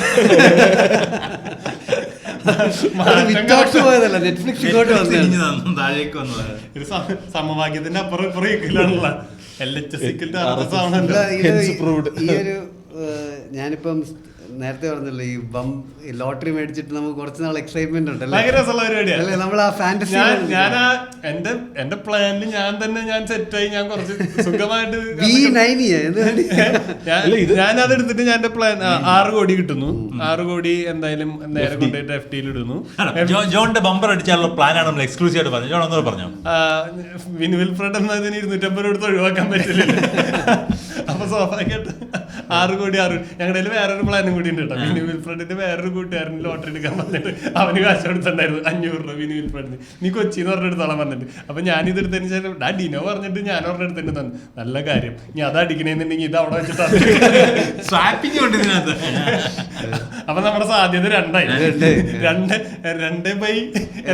താഴേക്ക് വന്നത് ഒരു സമവാക്യത്തിന്റെ അപ്പുറം ഇപ്പുറം ഞാനിപ്പം നേരത്തെ പറഞ്ഞല്ലോ ഈ ലോട്ടറി മേടിച്ചിട്ട് നമുക്ക് കുറച്ച് നാൾ എക്സൈറ്റ്മെന്റ് ഉണ്ടല്ലോ. പരിപാടിയാണ് നമ്മൾ ആ ഫാന്റസി. ഞാൻ എന്റെ പ്ലാനിൽ ഞാൻ സെറ്റായി, ഞാൻ കുറച്ച് സുഖമായിട്ട് ഞാൻ അതെടുത്തിട്ട് ഞാൻ എന്റെ പ്ലാൻ 6 കോടി കിട്ടുന്നു. 6 കോടി എന്തായാലും നേരെ കൊണ്ടുപോയിട്ട് FD-യിൽ ഇടുന്നു. ജോണിന്റെ ബമ്പർ അടിച്ചാലുള്ള പ്ലാനാണ് നമ്മൾ എക്സ്ക്ലൂസീവ് ആയിട്ട് പറഞ്ഞു. ജോൺ ഒന്നും പറഞ്ഞു, വിനു വിൽഫ്രഡ് എന്നതിന് 250 എടുത്ത് ഒഴിവാക്കാൻ പറ്റില്ല. അപ്പൊ സ്വാഭാവികമായിട്ട് 6 കോടി ഞങ്ങളുടെ വേറൊരു പ്ലാനും കൂടി ഉണ്ട് കേട്ടോ. വിനു വിൽഫ്രഡിന്റെ വേറൊരു കൂട്ടുകാരന് ലോട്ടറി എടുക്കാൻ പറഞ്ഞിട്ട് അവന് കാശ് കൊടുത്തിട്ടുണ്ടായിരുന്നു 500 രൂപ. വിനു വിൽഫ്രഡിന് നീ കൊച്ചിന്ന് പറഞ്ഞെടുത്തോളാൻ പറഞ്ഞിട്ട്. അപ്പൊ ഞാനിത് എടുത്തതിന് ശേഷം ഡിനോ പറഞ്ഞിട്ട് ഞാൻ ഒരെണ്ണം എടുത്തിട്ട് തന്നു. നല്ല കാര്യം, നീ അത് അടിക്കണേന്നുണ്ടെങ്കിൽ ഇത് അവിടെ വെച്ചിട്ട് അപ്പൊ നമ്മുടെ സാധ്യത 2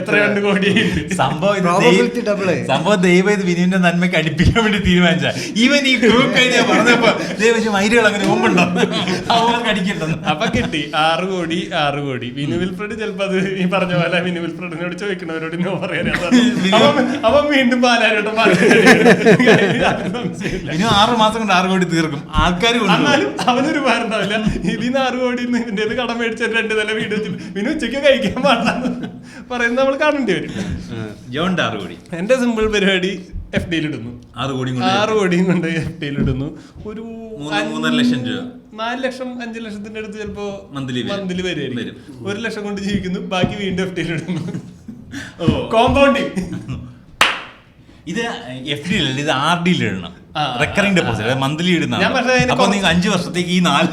2 കോടിയായിട്ട് സംഭവം ദൈവം ഇത് വിനുവിന്റെ നന്മയ്ക്ക് അടിപ്പിക്കാൻ വേണ്ടി തീരുമാനിച്ച. ഇവൻ ഈ ഗ്രൂപ്പ് കഴിഞ്ഞാൽ പറഞ്ഞപ്പോ ദൈവം മൈരുകൾ അങ്ങനെ അവന് ഓമ്പുണ്ടോ കടിക്കണ്ടെന്ന്. അപ്പൊ കിട്ടി 6 കോടി. വിനു വിൽഫ്രഡ് ചിലപ്പോ അത് ഈ പറഞ്ഞ പോലെ വിനു വിൽഫ്രഡിനോട് ചോദിക്കണവരോട് നോ പറയാനാ. അപ്പൊ വീണ്ടും പാലാരോട്ടും ഇനി 6 മാസം കൊണ്ട് 6 കോടി തീർക്കും ആൾക്കാർ. എന്നാലും അവനൊരു ഭാരണ്ടാവില്ല. ഇതിന്ന് 6 കോടി ഇതിന്റെ കടം മേടിച്ച 2 നില വീട് വെച്ചിട്ട് പിന്നെ ഉച്ചയ്ക്ക് കഴിക്കാൻ പാടില്ലെന്ന് പറയുന്നത് നമ്മൾ കാണേണ്ടി വരും. ജോണിന്റെ 6 കോടി. എന്റെ സിമ്പിൾ പരിപാടി FD ഇടുന്നു. 6 കോടിയും കൊണ്ട് FD ഇടുന്നു. ഒരു 3.5 ലക്ഷം രൂപ, 4 ലക്ഷം 5 ലക്ഷത്തിന്റെ അടുത്ത് ചിലപ്പോ മന്ത്ലി വരുമായിരിക്കും. 1 ലക്ഷം കൊണ്ട് ജീവിക്കുന്നു, ബാക്കി വീണ്ടും FD ഇടുന്നു. കോമ്പൗണ്ടിങ്. ഇത് FD അല്ല, ഇത് RD ഇടണം. റെക്കറിംഗ് ഡെപ്പോസിറ്റ് മന്ത്ലി ഇടുന്ന. അപ്പൊ നിങ്ങൾ 5 വർഷത്തേക്ക് ഈ 4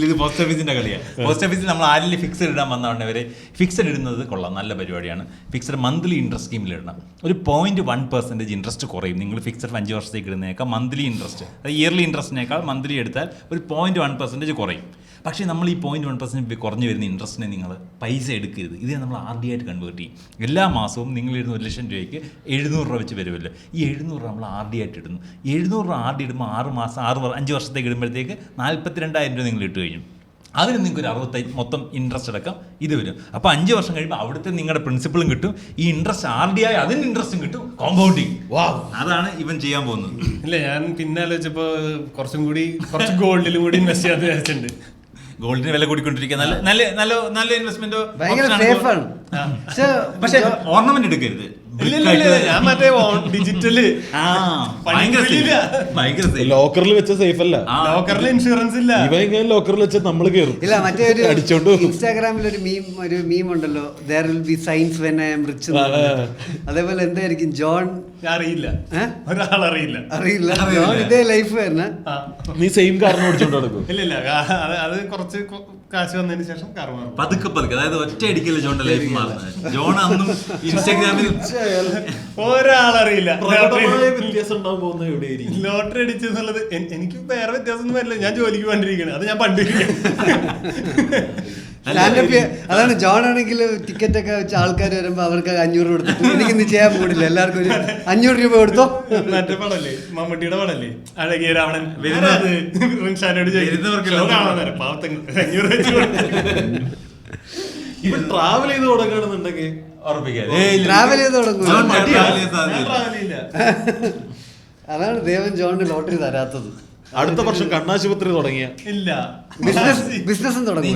ഇത് പോസ്റ്റ് ഓഫീസിന്റെ കളിയാണ്. പോസ്റ്റ് ഓഫീസിൽ നമ്മൾ ആരിലും ഫിക്സഡ് ഇടാൻ വന്നവരെ ഫിക്സഡ് ഇടുന്നത് കൊള്ളാം, നല്ല പരിപാടിയാണ്. ഫിക്സഡ് മന്ത്ലി ഇൻട്രസ്റ്റ് സ്കീമിൽ ഇടണം. ഒരു 0.1% ഇൻട്രസ്റ്റ് കുറയും. നിങ്ങൾ ഫിക്സഡ് 5 വർഷത്തേക്ക് ഇടുന്നതിനേക്കാൾ മന്ത്ലി ഇൻട്രസ്റ്റ്, ഇയർലി ഇൻട്രസ്റ്റിനേക്കാൾ മന്ത്ലി എടുത്താൽ ഒരു 0.1% കുറയും. പക്ഷേ നമ്മൾ ഈ 0.1% കുറഞ്ഞു വരുന്ന ഇൻട്രസ്റ്റിനെ നിങ്ങൾ പൈസ എടുക്കരുത്. ഇത് നമ്മൾ RD ആയിട്ട് കൺവേർട്ട് ചെയ്യും. എല്ലാ മാസവും നിങ്ങൾ ഇടുന്ന 1 ലക്ഷം രൂപയ്ക്ക് 700 രൂപ വെച്ച് വരുമല്ലോ. ഈ 700 രൂപ നമ്മൾ RD ആയിട്ട് ഇടുന്നു. 700 രൂപ RD ഇടുമ്പോൾ 6 മാസം 5 വർഷത്തേക്ക് ഇടുമ്പോഴത്തേക്ക് 42,000 രൂപ നിങ്ങൾ ഇട്ട് കഴിഞ്ഞു. അതിന് നിങ്ങൾക്ക് ഒരു 65 മൊത്തം ഇൻട്രസ്റ്റ് അടക്കം ഇത് വരും. അപ്പോൾ 5 വർഷം കഴിയുമ്പോൾ അവിടുത്തെ നിങ്ങളുടെ പ്രിൻസിപ്പളും കിട്ടും, ഈ ഇൻട്രസ്റ്റ് RD ആയി അതിന് ഇൻട്രസ്റ്റും കിട്ടും, കോമ്പൗണ്ടിങ്. അതാണ് ഇവൻ ചെയ്യാൻ പോകുന്നത്. ഇല്ല, ഞാൻ പിന്നെ ആലോചിച്ചപ്പോ കുറച്ച് ഗോൾഡിലും കൂടി ഇൻവെസ്റ്റ് ചെയ്യാൻ വിചാരിച്ചിട്ടുണ്ട്. ഗോൾഡിന് വില കൂടിക്കൊണ്ടിരിക്കുക. നല്ല ഇൻവെസ്റ്റ്മെന്റ്, പക്ഷെ ഓർണമെന്റ് എടുക്കരുത്. ഞാൻ മറ്റേ ഡിജിറ്റല് ലോക്കറിൽ വെച്ച സേഫ് അല്ല, ലോക്കറിൽ ഇൻഷുറൻസ് ഇല്ല. ഇവ ഇങ്ങനെ ലോക്കറിൽ വെച്ച നമ്മള് കയറും. ഇല്ല, മറ്റേ ഒരു ഇൻസ്റ്റാഗ്രാമിൽ ഒരു മീം ഉണ്ടല്ലോ, there will be signs when I am rich. അതേപോലെ എന്തായിരിക്കും ജോൺ അറിയില്ല, ഒരാളറിയില്ല ജോൺ ഇതേ ലൈഫ് തന്നെ. നീ സെയിം കാറിന് ഓടിച്ചോണ്ട് നടക്കും. ഇല്ല, അത് കുറച്ച് കാശ് വന്നതിന് ശേഷം കാർ മാറും. പതുക്കെ, അതായത് ഒറ്റ അടിക്കല് ജോണിന്റെ ലൈഫ് മാറുന്നത്. ജോൺ അന്നും ഇൻസ്റ്റാഗ്രാമിൽ ഒരാളറിയില്ല. ലോട്ടറി അടിച്ചെന്നുള്ളത് എനിക്ക് വേറെ വ്യത്യാസമൊന്നും വരില്ല. ഞാൻ ജോലിക്ക് വേണ്ടിയിരിക്കണം, അത് ഞാൻ പണ്ട്. അതാണ് ജോൺ ആണെങ്കിൽ ടിക്കറ്റ് ഒക്കെ വെച്ച ആൾക്കാർ വരുമ്പോ അവർക്ക് 500 കൊടുത്തു, എനിക്കിന്ന് ചെയ്യാൻ കൂടില്ല, എല്ലാവർക്കും ഒരു 500 രൂപ കൊടുത്തോ. മറ്റേ പടല്ലേ, മമ്മൂട്ടിയുടെ പടല്ലേ, അഴകിയ രാവണൻ വരുന്നത് ട്രാവൽ ചെയ്ത് തുടങ്ങുകയാണെന്നുണ്ടെങ്കിൽ ട്രാവൽ ചെയ്ത് തുടങ്ങും. അതാണ് ദേവൻ ജോണിന് ലോട്ടറി തരാത്തത്. അടുത്ത വർഷം കണ്ണാശുപത്രി തുടങ്ങിയ ഇല്ല, ബിസിനസ്സും തുടങ്ങി.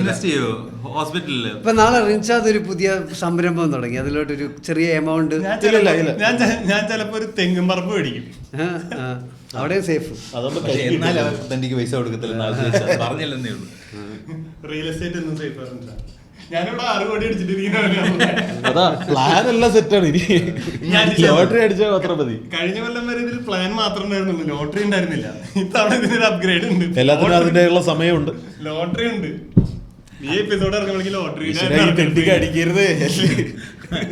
ഇപ്പൊ നാളെ റിൻഷാദ് ഒരു പുതിയ സംരംഭം തുടങ്ങി, അതിലോട്ടൊരു ചെറിയ എമൗണ്ട്. ഞാൻ ചിലപ്പോ ഒരു തെങ്ങും പറമ്പ് മേടിക്കും, അവിടെ സേഫ്. പൈസ കൊടുക്കത്തില്ല, റിയൽ എസ്റ്റേറ്റ് ഒന്നും സേഫ്. ഞാനിവിടെ 6 കോടി അടിച്ചിട്ടിരിക്കുന്ന അതാ പ്ലാൻ എല്ലാം സെറ്റാണ്. ഇനി ലോട്ടറി അടിച്ചാൽ മാത്രം മതി. കഴിഞ്ഞ കൊല്ലം വരെ ഇതിൽ പ്ലാൻ മാത്രമേ ഉണ്ടായിരുന്നുള്ളൂ, ലോട്ടറി ഉണ്ടായിരുന്നില്ല. ഇത്തവണ ഇതിനൊരു അപ്ഗ്രേഡ് ഉണ്ട്, എല്ലാത്തിനും അതിന്റെയുള്ള സമയമുണ്ട്. ലോട്ടറി ഉണ്ട്. ഈ എപ്പിസോഡ് ഇറങ്ങുമ്പോഴേക്കും ലോട്ടറി അടിക്കരുത്.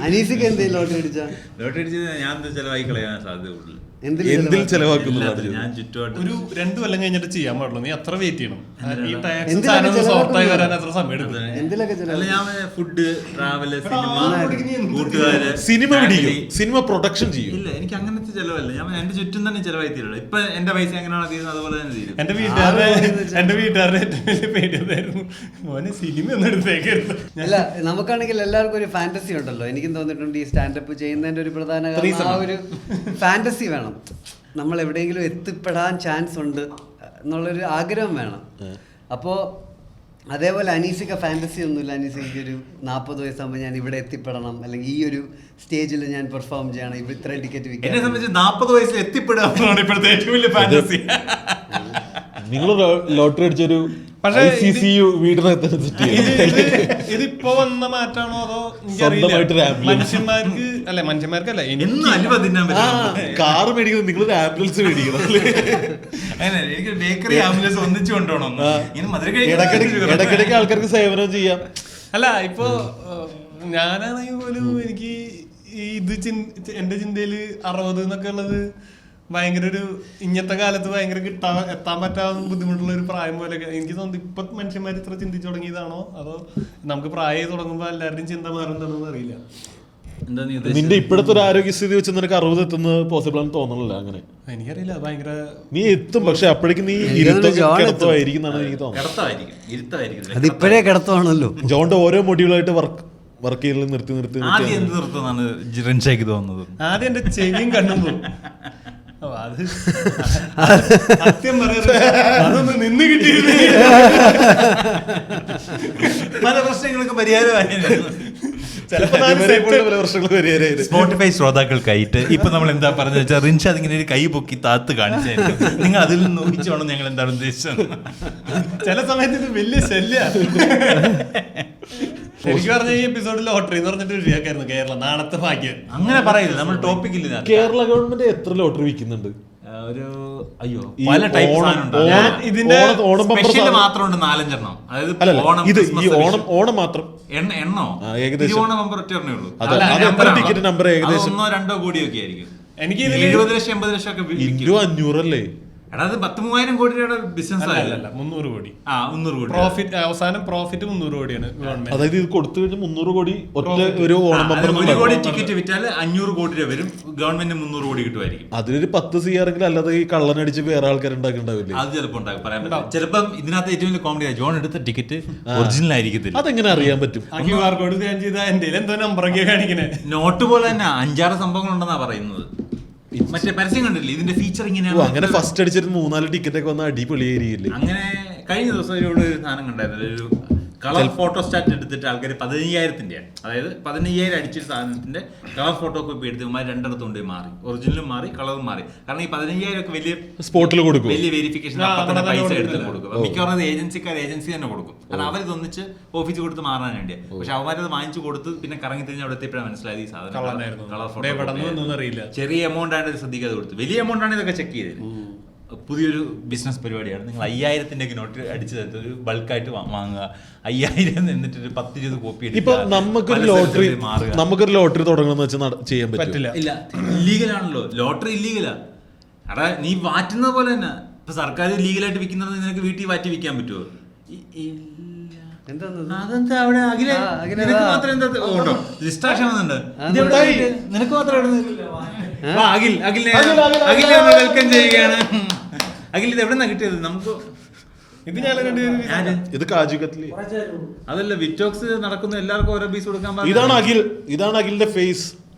അനീസിക്ക് എന്തേലും ലോട്ടറി അടിച്ചാ? ലോട്ടറി അടിച്ചത് ഞാൻ ചെലവായി കളയാൻ സാധ്യത കൂടുതൽ. എന്തിൽ ചെലവാക്കുന്നു? ഞാൻ ചുറ്റുപാട് ഒരു 2 കൊല്ലം കഴിഞ്ഞിട്ട് ചെയ്യാൻ പാടുള്ളൂ. നീ അത്ര വെയിറ്റ് ചെയ്യണം. ഈ ടാക്സ് സോർട്ടായി വരാൻ അത്ര സമയം എടുക്കും. ഞാൻ ഫുഡ്, ട്രാവല്, കൂട്ടുകാര്, സിനിമ പ്രൊഡക്ഷൻ ചെയ്യും. ഇല്ല, എനിക്ക് അങ്ങനത്തെ ചെലവല്ല. ഞാൻ എന്റെ ചുറ്റും തന്നെ ചെലവായി തീരുള്ളൂ. ഇപ്പൊ എന്റെ പൈസ എങ്ങനെയാണ് തീരുന്നത് അതുപോലെ തന്നെ തീരും. എന്റെ വീട്ടുകാരുടെ ഏറ്റവും വലിയ പേടിയായിരുന്നു, മോനെ സിനിമ ഒന്നും എടുത്തേക്കരുത്. അല്ല, നമുക്കാണെങ്കിൽ എല്ലാവർക്കും ഒരു ഫാന്റസി ഉണ്ടല്ലോ. എനിക്കും തോന്നിയിട്ടുണ്ട് ഈ സ്റ്റാൻഡപ്പ് ചെയ്യുന്നതിന്റെ ഒരു പ്രധാന കാരണം ആ ഒരു ഫാന്റസി വേണം. നമ്മൾ എവിടെയെങ്കിലും എത്തിപ്പെടാൻ ചാൻസ് ഉണ്ട് എന്നുള്ളൊരു ആഗ്രഹം വേണം. അപ്പോൾ അതേപോലെ അനീസിക്ക ഫാന്റസി ഒന്നുമില്ല. അനീസിക്ക് ഒരു 40 വയസ്സാകുമ്പോൾ ഞാൻ ഇവിടെ എത്തിപ്പെടണം, അല്ലെങ്കിൽ ഈ ഒരു സ്റ്റേജിൽ ഞാൻ പെർഫോം ചെയ്യണം, ഇവിടെ ഇത്രയും ടിക്കറ്റ് വിൽക്കണം. എന്നെ സംബന്ധിച്ച് 40 വയസ്സിൽ എത്തിപ്പെടുക ഇപ്പോഴത്തെ ഏറ്റവും വലിയ ഫാന്റസി. നിങ്ങൾ ലോട്ടറി അടിച്ചൊരു ഇതിപ്പോ വന്ന മാറ്റാണോ അതോ മനുഷ്യന്മാർക്കല്ല കാറ് മേടിക്കുന്നത് നിങ്ങളൊരു ആംബുലൻസ് മേടിക്കണം. എനിക്ക് ബേക്കറി ആംബുലൻസ് ഒന്നിച്ചു കൊണ്ടുപോകണം. ഇടയ്ക്കിടയ്ക്ക് ആൾക്കാർക്ക് സേവനം ചെയ്യാം. അല്ല, ഇപ്പൊ ഞാനാണെങ്കിൽ പോലും എനിക്ക് ഇത് എന്റെ ചിന്തയില് 60 എന്നൊക്കെ ഉള്ളത് ഭയങ്കര ഒരു ഇന്നത്തെ കാലത്ത് ഭയങ്കര എത്താൻ പറ്റാവുന്ന ബുദ്ധിമുട്ടുള്ള ഒരു പ്രായം പോലെ എനിക്ക് തോന്നുന്നു. ഇപ്പൊ മനുഷ്യന്മാർ ഇത്ര ചിന്തിച്ചു തുടങ്ങിയതാണോ അതോ നമുക്ക് പ്രായം തുടങ്ങുമ്പോ എല്ലാവരുടെയും ചിന്ത മാറുന്നതാണോ അറിയില്ല. എന്താ നീ നിന്റെ ഉദ്ദേശിച്ചത്? ഇപ്പോഴത്തെ ഒരു ആരോഗ്യസ്ഥിതി വെച്ച് നിനക്ക് 60 എത്തുന്നത് പോസിബിൾ ആണെന്ന് തോന്നണില്ല. അങ്ങനെ എനിക്കറിയില്ല, ഭയങ്കര നീ എത്തും, പക്ഷെ അപ്പോഴേക്കും നീ കിടത്തുമായിരിക്കും എന്നാണ് എനിക്ക് തോന്നുന്നത്. കിടത്തായിരിക്കും, ഇരുത്തായിരിക്കും. അതിപ്പോഴേ കിടത്തുവാണല്ലോ. ജോണിന്റെ ഓരോ മൊഡ്യൂളായിട്ട് വർക്ക് ചെയ്യൽ നിർത്തി ആദ്യം എന്ത് നിർത്തുന്നാണ് റിൻഷയ്ക്ക് തോന്നുന്നത്? ആദ്യം എന്റെ ചെവിയും കണ്ണും പോകും. അത് സത്യം പറയുന്നത് അതൊന്ന് നിന്ന് കിട്ടിയിരുന്നു. പല പ്രശ്നങ്ങൾക്ക് പരിഹാരമായി. സ്പോട്ടിഫൈ ശ്രോതാക്കൾക്കായിട്ട് ഇപ്പൊ നമ്മൾ എന്താ പറഞ്ഞത് വെച്ചാൽ റിൻഷ അതിങ്ങനെ ഒരു കൈ പൊക്കി താത്ത് കാണിച്ചായിരുന്നു. നിങ്ങൾ അതിൽ നിന്ന് ഊഹിച്ചോണം ഞങ്ങൾ എന്താണ് ഉദ്ദേശിച്ചത്. ചില സമയത്ത് ഇത് വലിയ ശല്യ. ശരിക്കും പറഞ്ഞ ഈ എപ്പിസോഡിൽ ലോട്ടറി എന്ന് പറഞ്ഞിട്ട് ശരിയാക്കായിരുന്നു കേരളം. നാളത്തെ ഭാഗ്യം അങ്ങനെ പറയില്ല, നമ്മൾ ടോപ്പിക്കില്ല. കേരള ഗവൺമെന്റ് എത്ര ലോട്ടറി വിൽക്കുന്നുണ്ട്? ഒരു അയ്യോ പല ടൈപ്പ് ഇതിന്റെ ഓണം മാത്രമുണ്ട് 4-5 അതായത് ഇത് ഈ ഓണം മാത്രം എണ്ണോ ഏകദേശം ഓണം നമ്പർ ഒറ്റേ ഉള്ളൂ. ടിക്കറ്റ് നമ്പർ ഏകദേശം 1-2 കോടിയൊക്കെ ആയിരിക്കും. എനിക്ക് 70 ലക്ഷം 80 ലക്ഷം ഒക്കെ ഇൻഡു 500 അല്ലേ? എടാ അത് 10,000 കോടി രൂപയുടെ ബിസിനസ് ആയല്ല. 300 കോടി 300 കോടി പ്രോഫിറ്റ്. അവസാനം പ്രോഫിറ്റ് 300 കോടിയാണ് ഗവൺമെന്റ്. അതായത് ഇത് കൊടുത്തു കഴിഞ്ഞാൽ 300 കോടി ഒറ്റ ഒരു ഓണം ബമ്പർ. 1 കോടി ടിക്കറ്റ് വിറ്റാൽ 500 കോടി രൂപ വരും. ഗവൺമെന്റ് 300 കോടി കിട്ടുമായിരിക്കും. അതിലൊരു 10 CR അല്ലാതെ ഈ കള്ളനടിച്ച് വേറെ ആൾക്കാർ ഉണ്ടാക്കിണ്ടാവില്ലേ? അത് ചിലപ്പോൾ ഉണ്ടാകും, പറയാൻ പറ്റും. ചിലപ്പം ഇതിനകത്ത് ഏറ്റവും വലിയ കോമഡി ജോൺ എടുത്ത ടിക്കറ്റ് ഒറിജിനൽ ആയിരിക്കത്തില്ല. അതെങ്ങനെ അറിയാൻ പറ്റും? QR കോഡ് സ്കാൻ ചെയ്താൽ എന്റെ എന്തോ നമ്പറൊക്കെ കാണിക്കണേ. നോട്ട് പോലെ തന്നെ 5-6 സംഭവങ്ങൾ ഉണ്ടെന്നാ പറയുന്നത്. മറ്റേ പരസ്യം കണ്ടില്ലേ ഇതിന്റെ ഫീച്ചർ ഇങ്ങനെയാണ്. അങ്ങനെ ഫസ്റ്റ് അടിച്ചിട്ട് 4-4 ടിക്കറ്റ് ഒക്കെ വന്ന അടിപൊളിയായിരിക്കില്ലേ? അങ്ങനെ കഴിഞ്ഞ ദിവസം ഇവിടെ ഒരു സാധനം കണ്ടായിരുന്നു. ഒരു കളർ ഫോട്ടോ സ്റ്റാറ്റ് എടുത്തിട്ട് ആൾക്കാർ 15,000 അതായത് 15,000 അടിച്ചൊരു സാധനത്തിന്റെ കളർ ഫോട്ടോ കോപ്പി എടുത്ത് 2 കൊണ്ടുപോയി മാറി. ഒറിജിനലും മാറി, കളറും മാറി. കാരണം ഈ 15,000 ഒക്കെ വലിയ സ്പോട്ടിൽ കൊടുക്കും, വലിയ വെരിഫിക്കേഷൻ പൈസ എടുത്ത് കൊടുക്കും. മിക്കവാറും ഏജൻസി തന്നെ കൊടുക്കും. കാരണം അവരിത് ഒന്നിച്ച് ഓഫീസിൽ കൊടുത്ത് മാറാൻ വേണ്ടിയാണ്. പക്ഷെ അവന്മാരത് വാങ്ങിച്ചു കൊടുത്ത് പിന്നെ കറങ്ങി തിരിഞ്ഞ് അവിടെ എത്തിയപ്പോഴാണ് മനസ്സിലായത് ഈ സാധനം കളർ ഫോട്ടോ അറിയില്ല. ചെറിയ എമൗണ്ട് ആണ് ഇത് ശ്രദ്ധിക്കാതെ കൊടുത്തു. വലിയ എമൗണ്ട് ആണ് ഇതൊക്കെ ചെക്ക് ചെയ്തത്. പുതിയൊരു ബിസിനസ് പരിപാടിയാണ്. നിങ്ങൾ 5,000 നോട്ട് അടിച്ചു തരത്ത് ഒരു ബൾക്കായിട്ട് വാങ്ങുക. 5,000 എന്നിട്ട് ഒരു 10-20 കോപ്പി. ഇപ്പൊ നമുക്കൊരു ലോട്ടറി തുടങ്ങണമെന്ന് വെച്ചാൽ ചെയ്യാൻ പറ്റില്ല. ഇല്ല, ഇല്ലീഗലാണല്ലോ ലോട്ടറി. ഇല്ലീഗലാ. എടാ നീ വാറ്റുന്നത് പോലെ തന്നെ ഇപ്പൊ സർക്കാർ ലീഗലായിട്ട് വിൽക്കുന്നത് നിനക്ക് വീട്ടിൽ വാറ്റി വിൽക്കാൻ പറ്റുമോ? അതെന്താ അവിടെ നിനക്ക് മാത്രം എന്താ ഡിസ്ട്രാക്ഷൻ വന്നിട്ടുണ്ട്. നിനക്ക് മാത്രം അഖിലിനെ വെൽക്കം ചെയ്യുകയാണ്. അഖിൽ ഇത് എവിടെ കിട്ടിയത്? നമുക്ക് ഇത് കാജു കത്ലി അതല്ല, വിറ്റോക്സ് നടക്കുന്ന എല്ലാവർക്കും ഓരോ പീസ് കൊടുക്കാൻ പറഞ്ഞു. ഇതാണ് അഖിലിന്റെ ഫേസ്.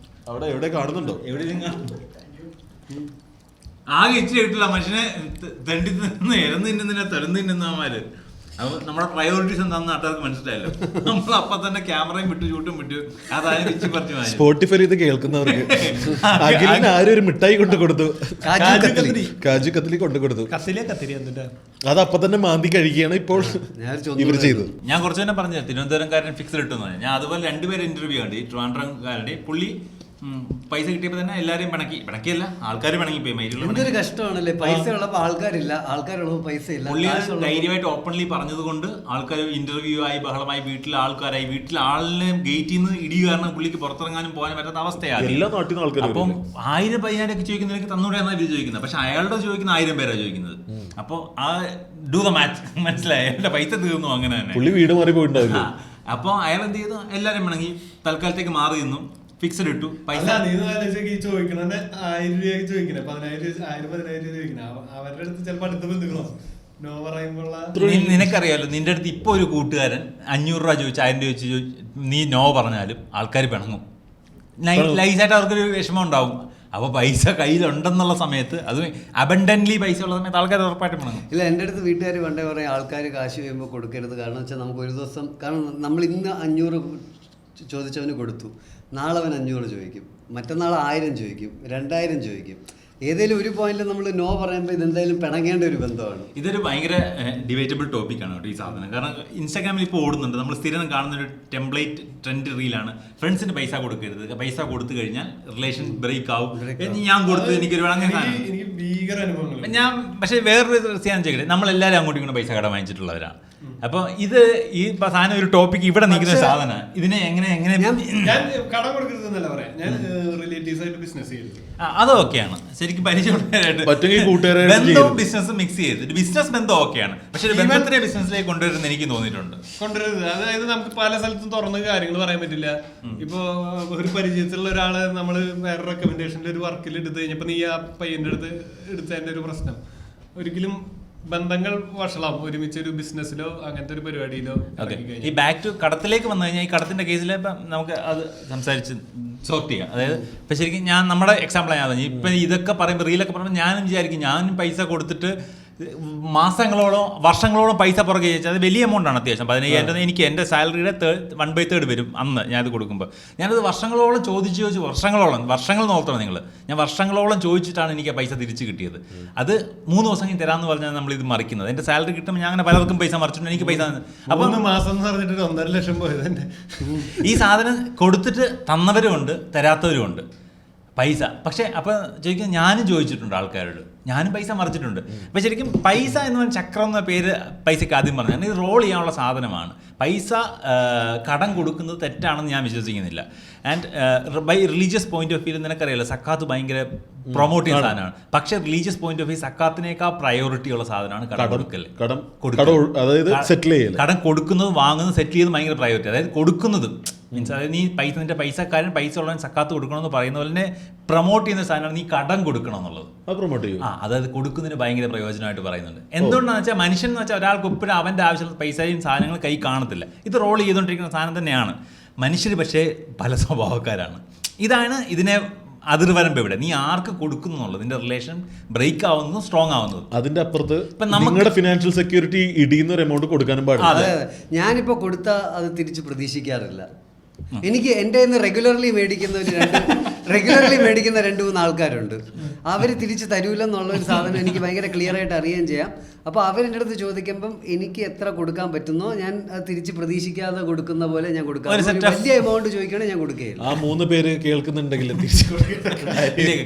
അവിടെ എവിടെ കാണുന്നുണ്ടോ? ആകെ ഇച്ചിരി കിട്ടില്ല മനുഷ്യനെ തണ്ടി നിന്ന് ഇരന്ന് തിന്നുന്നതിനെ തുരന്ന് തിന്നുന്നമാര്. നമ്മുടെ പ്രയോറിറ്റീസ് എന്താണെന്ന് നാട്ടുകാർക്ക് മനസ്സിലായല്ലോ. നമ്മൾ അപ്പൊ തന്നെ ക്യാമറയും വിട്ടു ചൂട്ടും വിട്ടു. അതായത് ഇച്ചി പറിച്ചു വാങ്ങി. സ്പോട്ടിഫൈ ഇത് കേൾക്കുന്നവർക്ക് അഖിലിന് ആരും ഒരു മിഠായി കൊണ്ടു കൊടുത്തു, കാജു കത്ലി കൊണ്ടു കൊടുത്തു. അത് അപ്പൊ തന്നെ മാന്തി കഴിക്കുകയാണ് ഇപ്പോൾ ഇവർ ചെയ്തത്. ഞാൻ കുറച്ച് തന്നെ പറഞ്ഞു തിരുവനന്തപുരംകാരൻ ഫിക്സ് കിട്ടുന്നു. ഞാൻ അതുപോലെ 2 പേര് ഇന്റർവ്യൂ കണ്ടു. ഈ ട്രിവാൻഡ്രംകാരുടെ പുള്ളി പൈസ കിട്ടിയപ്പോ തന്നെ എല്ലാരെയും പിണക്കിയല്ല, ആൾക്കാർ പിണങ്ങിപ്പോയി. എന്തൊരു കഷ്ടമാണല്ലേ, പൈസ ഉള്ളപ്പോ ആൾക്കാരില്ല, ആൾക്കാരുള്ളപ്പോ പൈസ ഇല്ല. പുള്ളി ധൈര്യമായിട്ട് ഓപ്പൺലി പറഞ്ഞത് കൊണ്ട് ആൾക്കാർ ഇന്റർവ്യൂ ആയി, ബഹളമായി, വീട്ടിലെ ആൾക്കാരായി, വീട്ടിലെ ആളിനെ ഗേറ്റിൽ നിന്ന് ഇടി കാരണം പുള്ളിക്ക് പുറത്തിറങ്ങാനും പോകാനും പറ്റാത്ത അവസ്ഥയാണ്. അപ്പം 1000-15,000 ഒക്കെ ചോദിക്കുന്നതിനൊക്കെ തന്നൂടെയാണ് ഇവർ ചോദിക്കുന്നത്. പക്ഷെ അയാളുടെ ചോദിക്കുന്ന 1000 പേരാണ് ചോദിക്കുന്നത്. അപ്പൊ ആ ഡു ദ മാച്ച് മനസ്സിലായി, എന്റെ പൈസ തീർന്നു. അങ്ങനെ തന്നെ വീട് മാറി പോയിട്ടുണ്ടാവില്ല. അപ്പൊ അയാൾ എന്ത് ചെയ്തു, എല്ലാരും പിണങ്ങി തൽക്കാലത്തേക്ക് മാറി നിന്നു. ഫിക്സഡ് ഇട്ടു പൈസ. ചോദിക്കണേ 1,000 രൂപ ചോദിക്കണേ, 10,000-15,000 ചോദിക്കണേ. അവരുടെ അടുത്ത് ചിലപ്പോൾ അടുത്ത ബന്ധുക്കളോ നോ പറയുമ്പോൾ നിനക്കറിയാലോ, നിന്റെ അടുത്ത് ഇപ്പൊ ഒരു കൂട്ടുകാരൻ 500 രൂപ ചോദിച്ചു, 1000 രൂപ ചോദിച്ചു, നീ നോ പറഞ്ഞാലും ആൾക്കാർ പിണങ്ങും. ലൈസായിട്ട് അവർക്കൊരു വിഷമം ഉണ്ടാവും. അപ്പൊ പൈസ കയ്യിലുണ്ടെന്നുള്ള സമയത്ത്, അത് അബണ്ടന്റ്ലി പൈസ ഉള്ള സമയത്ത് ആൾക്കാർ ഉറപ്പായിട്ട് പിണങ്ങും. ഇല്ല, എൻ്റെ അടുത്ത് വീട്ടുകാർ പണ്ടേ പറയും ആൾക്കാർ കാശ് ചെയ്യുമ്പോൾ കൊടുക്കരുത്. കാരണം വെച്ചാൽ നമുക്ക് ഒരു ദിവസം, കാരണം നമ്മൾ ഇന്ന് 500 ചോദിച്ചവന് കൊടുത്തു, നാളെ അവൻ 500 ചോദിക്കും, മറ്റന്നാൾ 1000 ചോദിക്കും, 2000 ചോദിക്കും. ഏതെങ്കിലും ഒരു പോയിന്റിൽ നമ്മൾ നോ പറയുമ്പോൾ ഇതെന്തായാലും പിണങ്ങേണ്ട ഒരു ബന്ധമാണ്. ഇതൊരു ഭയങ്കര ഡിബേറ്റബിൾ ടോപ്പിക്കാണ് കേട്ടോ ഈ സാധനം. കാരണം ഇൻസ്റ്റാഗ്രാമിൽ ഇപ്പോൾ ഓടുന്നുണ്ട്, നമ്മൾ സ്ഥിരം കാണുന്ന ഒരു ടെംപ്ലേറ്റ് ട്രെൻഡ് റീലാണ്. ഫ്രണ്ട്സിന് പൈസ കൊടുക്കരുത്, പൈസ കൊടുത്തു കഴിഞ്ഞാൽ റിലേഷൻ ബ്രേക്ക് ആവും. ഞാൻ കൊടുത്തത് എനിക്കൊരു അങ്ങനെ ഞാൻ പക്ഷേ വേറൊരു ഞാൻ ചെയ്യട്ടെ, നമ്മളെല്ലാവരും അങ്ങോട്ടും ഇങ്ങോട്ട് പൈസ കടം വാങ്ങിച്ചിട്ടുള്ളവരാണ്. അപ്പൊ ഇത് ഈ സാധനം ഒരു ടോപ്പിക് ഇവിടെ നിൽക്കുന്ന സാധനം ഇതിനെ എങ്ങനെ എങ്ങനെ ഞാൻ കടം കൊടുക്കരുതെന്നല്ല പറയാം, ഞാൻ റിലേറ്റീവ്സ് ആയിട്ട് ബിസിനസ് ചെയ്തു. അതൊക്കെയാണ് ശരിക്കും പറ്റുമെങ്കിൽ ബന്ധവും ബിസിനസ്സും മിക്സ് ചെയ്ത് ബിസിനസ് ബന്ധം ഓക്കെയാണ്, പക്ഷെ ഒരു ബന്ധത്തിനെ ബിസിനസ്സിലേക്ക് കൊണ്ടുവരുന്ന എനിക്ക് തോന്നിയിട്ടുണ്ട്. കൊണ്ടുവരുന്നത് അതായത് നമുക്ക് പല സ്ഥലത്തും തുറന്ന് കാര്യങ്ങൾ പറയാൻ പറ്റില്ല. ഇപ്പൊ ഒരു പരിചയത്തിലുള്ള ഒരാള് നമ്മൾ വേറെ റെക്കമെൻഡേഷനിൽ ഒരു വർക്കിൽ എടുത്തു കഴിഞ്ഞപ്പോ നീ ആ പയ്യന്റെ അടുത്ത് എടുത്തതിന്റെ ഒരു പ്രശ്നം ഒരിക്കലും ബന്ധങ്ങൾ വഷളാവും ഒരുമിച്ച് ഒരു ബിസിനസ്സിലോ അങ്ങനത്തെ ഒരു പരിപാടിയിലോ. ഈ ബാക്ക് ടു കടത്തിലേക്ക് വന്നു കഴിഞ്ഞാൽ ഈ കടത്തിന്റെ കേസിൽ ഇപ്പം നമുക്ക് അത് സംസാരിച്ച് സോർട്ട് ചെയ്യാം. അതായത് ഇപ്പം ശരിക്കും ഞാൻ നമ്മുടെ എക്സാമ്പിൾ ഞാൻ ഇപ്പം ഇതൊക്കെ പറയുമ്പോൾ റീലൊക്കെ പറയുമ്പോൾ ഞാനും വിചാരിക്കും ഞാനും പൈസ കൊടുത്തിട്ട് മാസങ്ങളോളം വർഷങ്ങളോളം പൈസ പുറകെ ചോദിച്ചാൽ അത് വലിയ എമൗണ്ട് ആണ് അത്യാവശ്യം 15,000 എനിക്ക് എൻ്റെ സാലറിയുടെ 1/3 വരും അന്ന് ഞാനത് കൊടുക്കുമ്പോൾ. ഞാനത് വർഷങ്ങളോളം ചോദിച്ച് വർഷങ്ങൾ നോക്കണം നിങ്ങൾ, ഞാൻ വർഷങ്ങളോളം ചോദിച്ചിട്ടാണ് എനിക്ക് ആ പൈസ തിരിച്ച് കിട്ടിയത്. അത് 3 ദിവസം കഴിഞ്ഞ് തരാമെന്ന് പറഞ്ഞാൽ നമ്മളിത് മറിക്കുന്നത്. എൻ്റെ സാലറി കിട്ടുമ്പോൾ ഞാൻ അങ്ങനെ പലർക്കും പൈസ മറിച്ചിട്ടുണ്ട്, എനിക്ക് പൈസ അപ്പോൾ 1 മാസം എന്ന് പറഞ്ഞിട്ട് 1.5 ലക്ഷം പോയത് തന്നെ. ഈ സാധനം കൊടുത്തിട്ട് തന്നവരുമുണ്ട് തരാത്തവരുമുണ്ട് പൈസ. പക്ഷെ അപ്പം ചോദിക്കാൻ ഞാനും ചോദിച്ചിട്ടുണ്ട് ആൾക്കാരോട്, ഞാനും പൈസ മറിച്ചിട്ടുണ്ട്. അപ്പം ശരിക്കും പൈസ എന്ന് പറഞ്ഞ ചക്രം എന്ന പേര് പൈസക്ക് ആദ്യം പറഞ്ഞു, കാരണം ഇത് റോൾ ചെയ്യാനുള്ള സാധനമാണ്. പൈസ കടം കൊടുക്കുന്നത് തെറ്റാണെന്ന് ഞാൻ വിശ്വസിക്കുന്നില്ല. And by religious point of view നിനക്കറിയാലോ സക്കാത്ത് ഭയങ്കര പ്രൊമോട്ട് ചെയ്യുന്ന സാധനമാണ്. പക്ഷെ റിലീജിയസ് പോയിന്റ് ഓഫ് വ്യൂ സക്കാത്തിനേക്കാൾ പ്രയോറിറ്റി ഉള്ള സാധനമാണ് കടം കൊടുക്കൽ. കടം കൊടുക്കുന്നത് വാങ്ങുന്നത് സെറ്റിൽ ചെയ്യുന്നത് ഭയങ്കര പ്രയോറിറ്റി. അതായത് കൊടുക്കുന്നത് മീൻസ് അതായത് നീ നിന്റെ പൈസക്കാരൻ പൈസ ഉള്ളവൻ സക്കാത്ത് കൊടുക്കണമെന്ന് പറയുന്ന പോലെ തന്നെ പ്രൊമോട്ട് ചെയ്യുന്ന സാധനമാണ് നീ കടം കൊടുക്കണം എന്നുള്ളത്. അതായത് കൊടുക്കുന്നതിന് ഭയങ്കര പ്രയോജനമായിട്ട് പറയുന്നുണ്ട്. എന്തുകൊണ്ടാണെന്ന് വെച്ചാൽ മനുഷ്യൻ എന്ന് വെച്ചാൽ ഒരാൾക്ക് എപ്പോഴും അവൻ്റെ ആവശ്യമുള്ള പൈസയും സാധനങ്ങൾ കൈ കാണത്തില്ല. ഇത് റോൾ ചെയ്തുകൊണ്ടിരിക്കുന്ന സാധനം തന്നെയാണ്. മനുഷ്യർ പക്ഷേ പല സ്വഭാവക്കാരാണ്. ഇതാണ് ഇതിനെ അതിർവരമ്പ് എവിടെ നീ ആർക്ക് കൊടുക്കുന്നു എന്നുള്ളത്. ഇതിന്റെ റിലേഷൻ ബ്രേക്ക് ആവുന്നതും സ്ട്രോങ് ആവുന്നതും. അതിന്റെ അപ്പുറത്ത് നിങ്ങളുടെ ഫിനാൻഷ്യൽ സെക്യൂരിറ്റി ഇടിയുന്ന ഒരു എമൗണ്ട് കൊടുക്കാനും പാടില്ല. ഞാനിപ്പോ കൊടുത്താൽ അത് തിരിച്ച് പ്രതീക്ഷിക്കാറില്ല. എനിക്ക് എൻ്റെ റെഗുലർലി മേടിക്കുന്ന 2-3 ആൾക്കാരുണ്ട്. അവർ തിരിച്ച് തരൂലെന്നുള്ള ഒരു സാധനം എനിക്ക് ഭയങ്കര ക്ലിയർ ആയിട്ട് അറിയാൻ ചെയ്യാം. അപ്പോൾ അവരെൻ്റെ അടുത്ത് ചോദിക്കുമ്പം എനിക്ക് എത്ര കൊടുക്കാൻ പറ്റുന്നോ ഞാൻ തിരിച്ച് പ്രതീക്ഷിക്കാതെ കൊടുക്കുന്ന പോലെ ഞാൻ കൊടുക്കാം. വലിയ എമൗണ്ട് ചോദിക്കുകയാണെങ്കിൽ ഞാൻ കൊടുക്കുകയില്ല. ആ 3 പേര് കേൾക്കുന്നുണ്ടെങ്കിൽ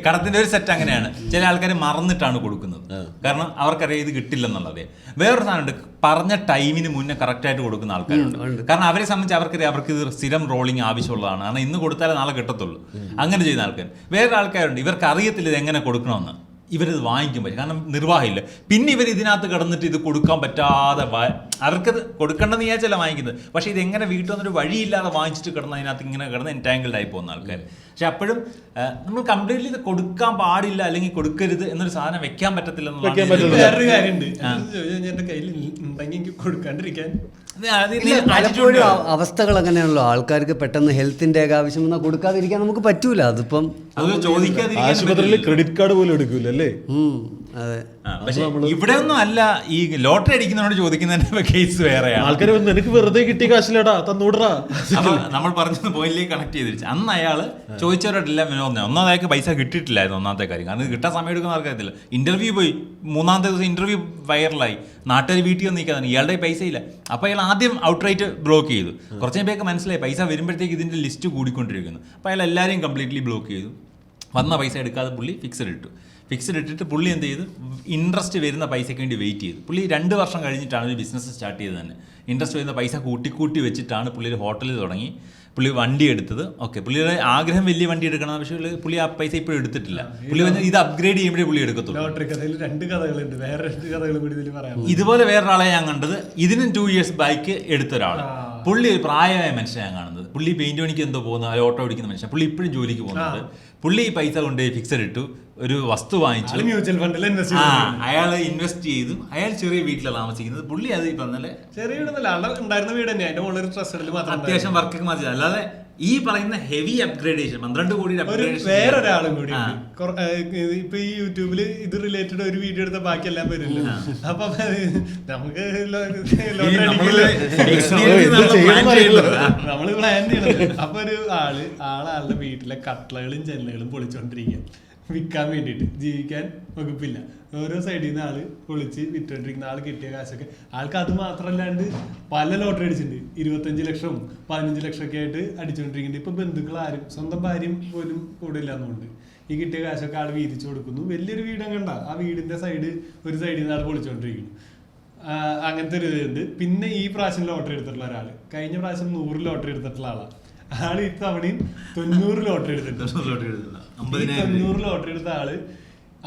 കടത്തിന്റെ ഒരു സെറ്റ് അങ്ങനെയാണ്. ചില ആൾക്കാർ മറന്നിട്ടാണ് കൊടുക്കുന്നത്, കാരണം അവർക്കറിയാം ഇത് കിട്ടില്ലെന്നുള്ളത്. വേറൊരു സാധനമുണ്ട്, പറഞ്ഞ ടൈമിന് മുന്നേ കറക്റ്റായിട്ട് കൊടുക്കുന്ന ആൾക്കാരുണ്ട്. കാരണം അവരെ സംബന്ധിച്ച് അവർക്കറിയാം അവർക്ക് ഇത് സ്ഥിരം റോളിങ് ആവശ്യമുള്ളതാണ്, കാരണം ഇന്ന് കൊടുത്താലേ നാളെ കിട്ടത്തുള്ളൂ. അങ്ങനെ ചെയ്യുന്ന ആൾക്കാർ. വേറെ ആൾക്കാരുണ്ട്, ഇവർക്ക് അറിയത്തില്ല ഇത് എങ്ങനെ കൊടുക്കണമെന്ന്. ഇവരിത് വാങ്ങിക്കാൻ പറ്റും, കാരണം നിർവാഹമില്ല. പിന്നെ ഇവർ ഇതിനകത്ത് കിടന്നിട്ട് ഇത് കൊടുക്കാൻ പറ്റാതെ അവർക്കത് കൊടുക്കേണ്ടെന്ന് വിചാരിച്ചല്ല വാങ്ങിക്കുന്നത്. പക്ഷേ ഇതെങ്ങനെ വീട്ടിൽ വന്നൊരു വഴിയില്ലാതെ വാങ്ങിച്ചിട്ട് കിടന്ന് അതിനകത്ത് ഇങ്ങനെ കിടന്ന് എൻറ്റാങ്കിൾഡ് ആയി പോകുന്ന ആൾക്കാർ. പക്ഷെ അപ്പോഴും നമ്മൾ കംപ്ലീറ്റ്ലി ഇത് കൊടുക്കാൻ പാടില്ല അല്ലെങ്കിൽ കൊടുക്കരുത് എന്നൊരു സാധനം വെക്കാൻ പറ്റത്തില്ല വേറൊരു കാര്യമുണ്ട്. എൻ്റെ കയ്യിൽ ഉണ്ടെങ്കിൽ എനിക്ക് കൊടുക്കാണ്ടിരിക്കാൻ. പലപ്പോഴും അവസ്ഥകൾ അങ്ങനെയാണല്ലോ. ആൾക്കാർക്ക് പെട്ടെന്ന് ഹെൽത്തിന്റെ ഒക്കെ ആവശ്യം വന്നാൽ കൊടുക്കാതിരിക്കാൻ നമുക്ക് പറ്റൂല. അതിപ്പം ആശുപത്രിയിൽ ക്രെഡിറ്റ് കാർഡ് പോലും എടുക്കൂല അല്ലേ? അതെ. പക്ഷെ ഇവിടെ ഒന്നും അല്ല, ഈ ലോട്ടറി അടിക്കുന്നവരോട് ചോദിക്കുന്നതിന്റെ കേസ് വേറെയാണ്. ആൾക്കാർ എനിക്ക് വെറുതെ കിട്ടിയ കാശിലടാ തന്നൂടറാ. അപ്പൊ നമ്മൾ പറഞ്ഞത് പോയിന്റിലേക്ക് കണക്ട് ചെയ്തിരിച്ചു. അന്ന് അയാള് ചോദിച്ചവരോടല്ല വിനോദം. ഒന്നാമത് അയാൾക്ക് പൈസ കിട്ടിയിട്ടില്ലായിരുന്നു. ഒന്നാമത്തെ കാര്യം, കാരണം കിട്ടാൻ സമയം എടുക്കുന്ന ആൾക്കാരില്ല. ഇന്റർവ്യൂ പോയി, 3-ാമത്തെ ദിവസം ഇന്റർവ്യൂ വൈറലായി, നാട്ടുകാർ വീട്ടിൽ വന്ന് നിൽക്കാതെ ഇയാളുടെ പൈസ ഇല്ല. അപ്പോൾ അയാൾ ആദ്യം ഔട്ട്റൈറ്റ് ബ്ലോക്ക് ചെയ്തു. കുറച്ച് പേർക്ക് മനസ്സിലായി പൈസ വരുമ്പോഴത്തേക്ക് ഇതിന്റെ ലിസ്റ്റ് കൂടിക്കൊണ്ടിരിക്കുന്നു. അപ്പോൾ അയാൾ എല്ലാവരെയും കംപ്ലീറ്റ്ലി ബ്ലോക്ക് ചെയ്തു. വന്ന പൈസ എടുക്കാതെ പുള്ളി ഫിക്സഡ് ഇട്ടിട്ട് പുള്ളി എന്ത് ചെയ്തു, ഇൻട്രസ്റ്റ് വരുന്ന പൈസയ്ക്ക് വേണ്ടി വെയിറ്റ് ചെയ്തു. പുള്ളി 2 വർഷം കഴിഞ്ഞിട്ടാണ് ഒരു ബിസിനസ് സ്റ്റാർട്ട് ചെയ്തത് തന്നെ. ഇൻട്രസ്റ്റ് വരുന്ന പൈസ കൂട്ടി വെച്ചിട്ടാണ് പുള്ളി ഒരു ഹോട്ടലിൽ തുടങ്ങി. പുള്ളി വണ്ടി എടുത്തത്. ഓക്കെ, പുള്ളിയുടെ ആഗ്രഹം വലിയ വണ്ടി എടുക്കണം, പക്ഷേ പുള്ളി ആ പൈസ ഇപ്പോഴും എടുത്തിട്ടില്ല. പുള്ളി ഇത് അപ്ഗ്രേഡ് ചെയ്യുമ്പോഴേ പുള്ളി എടുക്കത്തുള്ളൂ. ഇതുപോലെ വേറൊരാളെ ഞാൻ കണ്ടത്, ഇതിനും 2 years ബാക്ക് എടുത്ത ഒരാൾ. പുള്ളി ഒരു പ്രായമായ മനുഷ്യൻ ഞാൻ കാണുന്നത്. പുള്ളി പെയിന്റ് പണിക്ക് എന്തോ പോകുന്ന, ഓട്ടോ ഓടിക്കുന്ന മനുഷ്യൻ. പുള്ളി ഇപ്പോഴും ജോലിക്ക് പോകുന്നുണ്ട്. പുള്ളി ഈ പൈസ കൊണ്ട് ഫിക്സഡ് ഇട്ടു, ഒരു വസ്തു വാങ്ങിച്ചു, മ്യൂച്വൽ ഫണ്ടിൽ അയാൾ ഇൻവെസ്റ്റ് ചെയ്തു. അയാൾ ചെറിയ വീട്ടിലാണ് താമസിക്കുന്നത്. പുള്ളി അത് പറഞ്ഞാല് ചെറിയ ഉണ്ടായിരുന്ന വീട് തന്നെ, അതിന്റെ മുകളിൽ അത്യാവശ്യം വർക്കൊക്കെ മാറ്റി. അല്ലാതെ ഈ പറയുന്ന ഹെവി അപ്ഗ്രേഡേഷൻ 12 കോടി വേറൊരാളും കൂടി ഇപ്പൊ ഈ യൂട്യൂബില് ഇത് റിലേറ്റഡ് ഒരു വീഡിയോ എടുത്ത ബാക്കി എല്ലാം വരില്ല. അപ്പൊ നമുക്ക് നമ്മള് പ്ലാൻ ചെയ്യണത്. അപ്പൊ ഒരു ആളുടെ വീട്ടിലെ കട്ടളകളും ജനലുകളും പൊളിച്ചോണ്ടിരിക്കുക, വിൽക്കാൻ വേണ്ടിയിട്ട്. ജീവിക്കാൻ വകുപ്പില്ല. ഓരോ സൈഡിൽ നിന്ന് ആള് പൊളിച്ച് വിറ്റോണ്ടിരിക്കുന്ന ആൾ കിട്ടിയ കാശൊക്കെ ആൾക്ക് അത് മാത്രമല്ലാണ്ട് പല ലോട്ടറി അടിച്ചിട്ടുണ്ട്. 25 ലക്ഷവും 15 ലക്ഷമൊക്കെ ആയിട്ട് അടിച്ചുകൊണ്ടിരിക്കുന്നുണ്ട്. ഇപ്പൊ ബന്ധുക്കൾ ആരും, സ്വന്തം ഭാര്യയും പോലും കൂടെ ഇല്ലാന്നുകൊണ്ട് ഈ കിട്ടിയ കാശൊക്കെ ആൾ വീതിച്ചു കൊടുക്കുന്നു. വലിയൊരു വീടം കണ്ട ആ വീടിന്റെ ഒരു സൈഡിൽ നിന്ന് ആൾ പൊളിച്ചോണ്ടിരിക്കുന്നു. അങ്ങനത്തെ ഒരു ഇതുണ്ട്. പിന്നെ ഈ പ്രാവശ്യം ലോട്ടറി എടുത്തിട്ടുള്ള ഒരാള്, കഴിഞ്ഞ പ്രാവശ്യം 100 ലോട്ടറി എടുത്തിട്ടുള്ള ആളാണ്. ആള് ഇത്തവണയും 90 ലോട്ടറി എടുത്തിട്ടുണ്ട്. 90 ലോട്ടറി എടുത്ത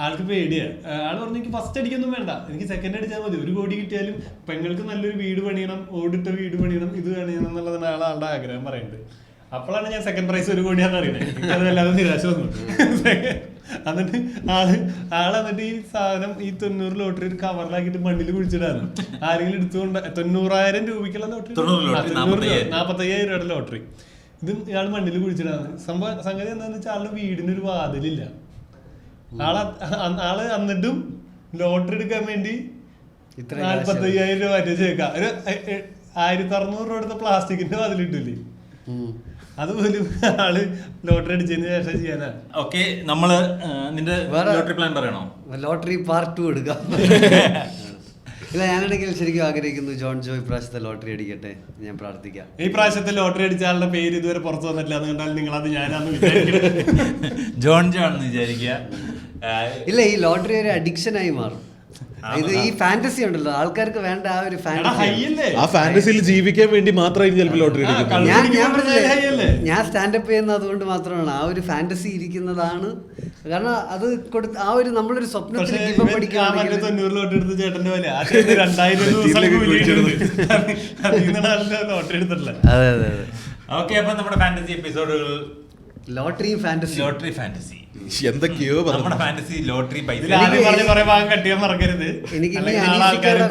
ആൾക്ക് പേടിയാ. ആള് പറഞ്ഞു എനിക്ക് ഫസ്റ്റ് അടിക്കൊന്നും വേണ്ട, എനിക്ക് സെക്കൻഡ് അടിച്ചാൽ മതി, 1 കോടി കിട്ടിയാലും പെങ്ങൾക്ക് നല്ലൊരു വീട് പണിയണം, ഓടിട്ട വീട് പണിയണം, ഇത് പണിയണം എന്നുള്ളതാണ് ആളുടെ ആഗ്രഹം പറയുന്നത്. അപ്പോഴാണ് ഞാൻ സെക്കൻഡ് പ്രൈസ് 1 കോടിയാന്ന് അറിയണേ. അത് വല്ലാതെ നിരാശ വന്നു. എന്നിട്ട് എന്നിട്ട് ഈ സാധനം ഈ 90 ലോട്ടറി ഒരു കവറിലാക്കിയിട്ട് മണ്ണിൽ കുഴിച്ചിടാണ്. ആരെങ്കിലും എടുത്തുകൊണ്ട് 90,000 രൂപയ്ക്കുള്ള ലോട്ടറി, 45,000 രൂപയുടെ ലോട്ടറി, ഇത് ഇയാൾ മണ്ണിൽ കുഴിച്ചിടാണ്. സംഗതി എന്താന്ന് വെച്ചാൽ ആളുടെ വീടിനൊരു വാതിലില്ല. ആള് എന്നിട്ടും ലോട്ടറി എടുക്കാൻ വേണ്ടി 45,000 രൂപ മാറ്റി വെച്ചേക്കാം. ഒരു 1,600 രൂപ എടുത്ത പ്ലാസ്റ്റിക്കിന്റെ വാതിലിട്ടില്ലേ, അതുപോലും ആള് ലോട്ടറി അടിച്ചതിന് ശേഷം ചെയ്യാനാ. ഓക്കെ, നമ്മള് നിന്റെ ലോട്ടറി പ്ലാൻ പറയണോ? ലോട്ടറി പാർട്ട് 2 എടുക്കാം. ഇല്ല, ഞാനാണെങ്കിൽ ശരിക്കും ആഗ്രഹിക്കുന്നു ജോൺ ജോയ് പ്രാവശ്യത്തെ ലോട്ടറി അടിക്കട്ടെ, ഞാൻ പ്രാർത്ഥിക്കാം. ഈ പ്രാവശ്യത്തെ ലോട്ടറി അടിച്ച ആളുടെ പേര് ഇതുവരെ പുറത്തു വന്നിട്ടില്ല എന്ന് കണ്ടാൽ നിങ്ങൾ അത് ഞാനാന്ന് വിചാരിക്കുന്നത്. ജോൺ എന്ന് വിചാരിക്കുക. ഇല്ല, ഈ ലോട്ടറി ഒരു അഡിക്ഷൻ ആയി മാറും. ഇത് ഈ ഫാന്റസി ഉണ്ടല്ലോ, ആൾക്കാർക്ക് വേണ്ട ആ ഒരു ആ ഫാന്റസിയിൽ ജീവിക്കാൻ വേണ്ടി മാത്രമായി ചിലപ്പോൾ ലോട്ടറി ഞാൻ സ്റ്റാൻഡപ്പ് ചെയ്യുന്നത് അതുകൊണ്ട് മാത്രമാണ്. ആ ഒരു ഫാന്റസി ഇരിക്കുന്നതാണ്. കാരണം അത് ആ ഒരു നമ്മളൊരു സ്വപ്നത്തിൽ ലോട്ടറി എടുത്ത് ചേട്ടന്റെ പോലെ 2000 ലോട്ടറി എടുത്തിട്ടില്ല. അതെ അതെ അതെ. ഓക്കെ, അപ്പൊ നമ്മുടെ ഫാന്റസി എപ്പിസോഡുകൾ ലോട്ടറി ഫാന്റസി എന്തൊക്കെയോ നമ്മുടെ ഫാന്റസി ലോട്ടറി പൈസ മറക്കരുത്. എനിക്ക് അനീസിക്കയുടെ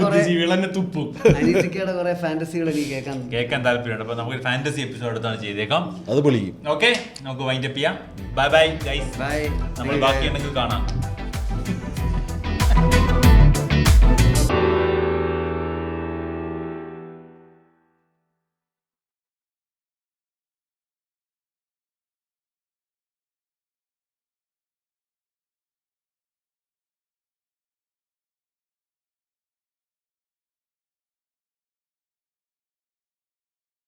കുറെ ഫാന്റസികൾ എനിക്ക് കേൾക്കാൻ താല്പര്യമുണ്ട്. അപ്പൊ നമുക്ക് ഫാന്റസി എപ്പിസോഡ് എടുത്താണ് ചെയ്തേക്കാം. അത് പൊളിക്കും. ഓക്കെ, നമുക്ക് വൈൻഡപ്പ് ചെയ്യാം. Bye bye guys. ബൈ. നമ്മൾ ബാക്കി ഉണ്ടെങ്കിൽ കാണാം.